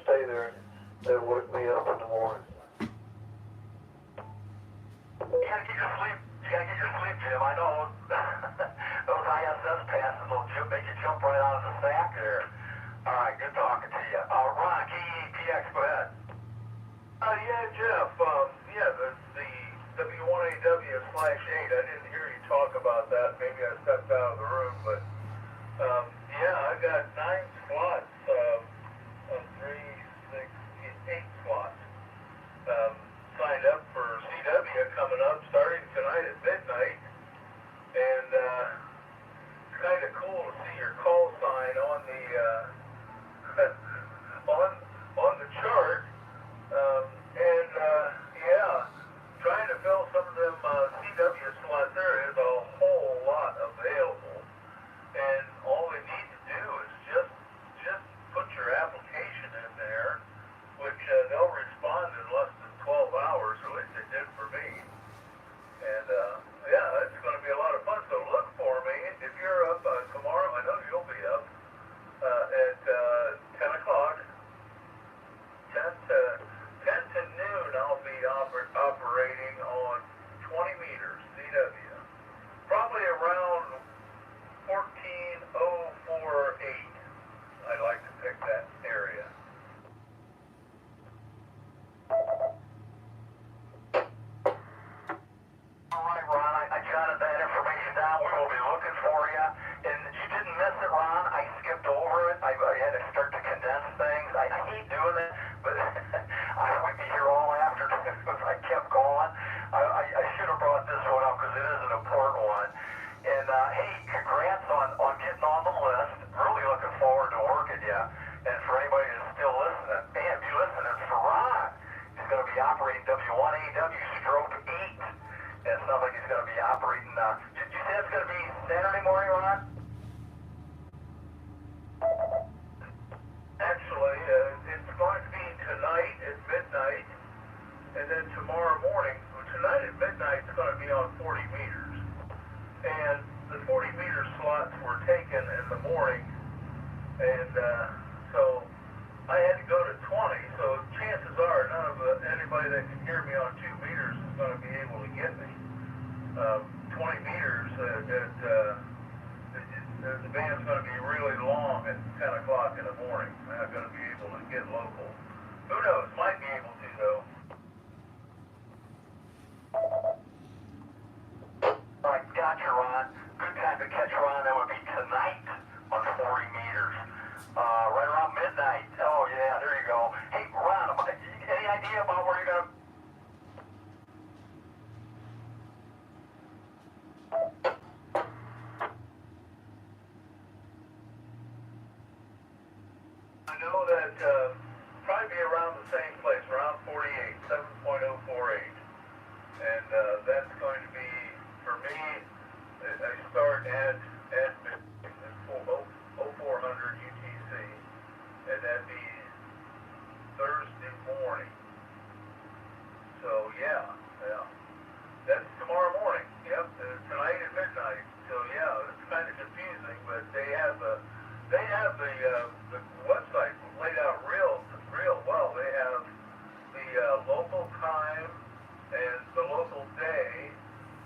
Speaker 5: stay there. That'll wake me up in the morning.
Speaker 2: You gotta get your sleep. Jim. I know those ISS passes will make you jump right out of the sack there. All right, good talking to you. Ron, KEPX, go ahead.
Speaker 7: Yeah, Jeff. The W1AW/8. I didn't hear you talk about that. Maybe I stepped out of the room, but yeah, I got 9 slots. 3, 6, 8 slots. Signed up for CW coming up starting tonight at midnight, and it's kind of cool to see your call sign on the on the chart, yeah, trying to fill some of them CW slots. There is a whole lot available, and all they need to do is just put your application in there, which they'll respond in less than 12 hours, or at least they did for me. And yeah, it's going to be a lot of fun. So look for me if you're up tomorrow. I know you'll be up at 10 o'clock. 10 to noon, I'll be operating on 20 meters CW. Probably around 14,048. I'd like to pick that area.
Speaker 2: All right, Ron, I jotted that information down. We will be looking for you. And you didn't miss it, Ron. I skipped over it. I had to start to condense things. I hate doing it, but I would be here all afternoon if I kept going. I should have brought this one up because it is an important one. And hey, congrats on getting on the list. Really looking forward to working you. And for anybody that's still listening, man, be listening for Ron. He's going to be operating W1AW/8. It sounds like he's going to be operating. Did you say it's going to be Saturday morning, Ron?
Speaker 7: Actually, it's going to be tonight at midnight, and then tomorrow morning. Tonight at midnight, it's going to be on 40 meters. And the 40 meter slots were taken in the morning, and so I had to go to 20. So chances are none of anybody that can hear me on 2 meters is going to be able to get me. 20 meters, the band's going to be really long at 10 o'clock in the morning. I'm not going to be able to get local. Who knows? Might be able to, though.
Speaker 2: All right, gotcha, Ron. Good time to catch Ron. That would be tonight on 40 meters. Right around midnight. Oh, yeah, there you go. Hey, Ron, any idea about where you're going to...
Speaker 7: Yeah. That's tomorrow morning. Yep. Tonight at midnight. So yeah, it's kind of confusing, but they have the website laid out real well. They have the local time and the local day,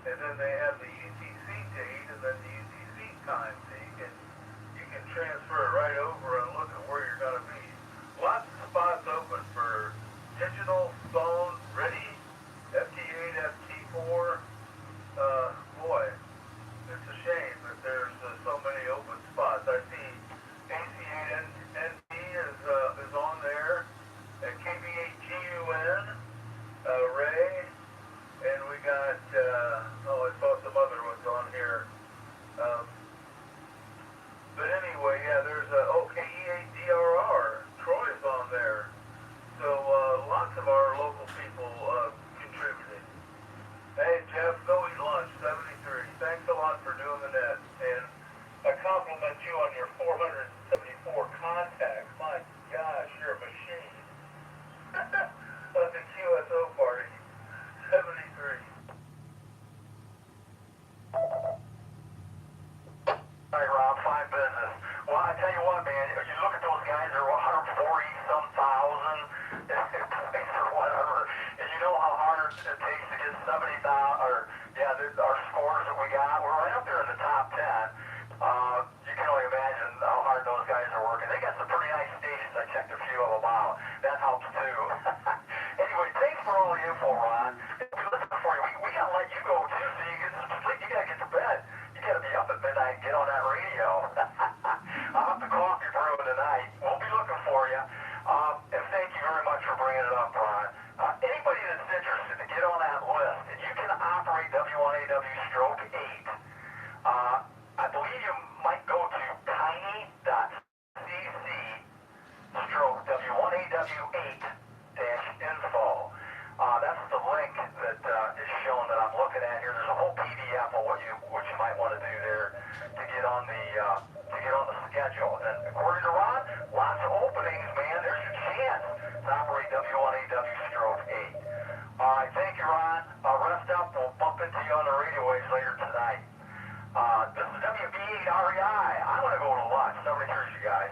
Speaker 7: and then they have the UTC date and then the UTC time. So you can transfer it right over and look at where you're going to be. Lots of spots open for digital, phone, ready, FT8, FT4. Boy, it's a shame that there's so many open spots. I see AC8NB is on there, and KB8GUN, Ray, and we got, I saw some other ones on here. But anyway, yeah, there's KE8DRR, Troy's on there. So lots of our local people contributing. Hey, Jeff, go eat lunch, 73. Thanks a lot for doing the net. And I compliment you on your 474 contacts. My gosh, you're a machine. At the QSO party, 73.
Speaker 2: All right, Rob, fine business. Well, I tell you what, man, you look at those guys, they're 140-some thousand, or whatever, and you know how hard it takes to get 70,000, our scores that we got, we're right up there in the top 10. You can only imagine how hard those guys are working. They got some pretty nice stations. I checked a few of them out. That helps too. Anyway, thanks for all the info, Ron. Listen, before we gotta let you go too, so you get some sleep. You gotta get to bed. You gotta be up at midnight and get on that radio. I'll have the coffee brewing tonight. We'll be looking for you. And thank you very much for bringing it up, Ron. Anybody that's interested to get on that list, and you can operate W1AW stroke 8. I believe you might go to tiny.cc stroke W1AW8-info. That's the link that is shown that I'm looking at here. There's a whole PDF of what you might want to do there to get on the schedule. And according to Ron, lots of openings, man. There's your chance to operate W1AW stroke 8. All right, thank you, Ron. Rest up. We'll bump into you on the radio waves later tonight. This is WB8REI. I'm going to go to lunch. 73, you guys.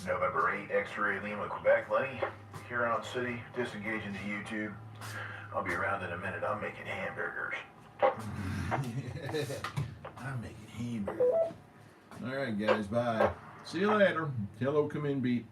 Speaker 8: November 8, X-Ray Lima, Quebec. Lenny, Huron City, disengaging to YouTube. I'll be around in a minute. I'm making hamburgers.
Speaker 6: I'm making hamburgers. All right, guys. Bye. See you later. Hello, come in, beat.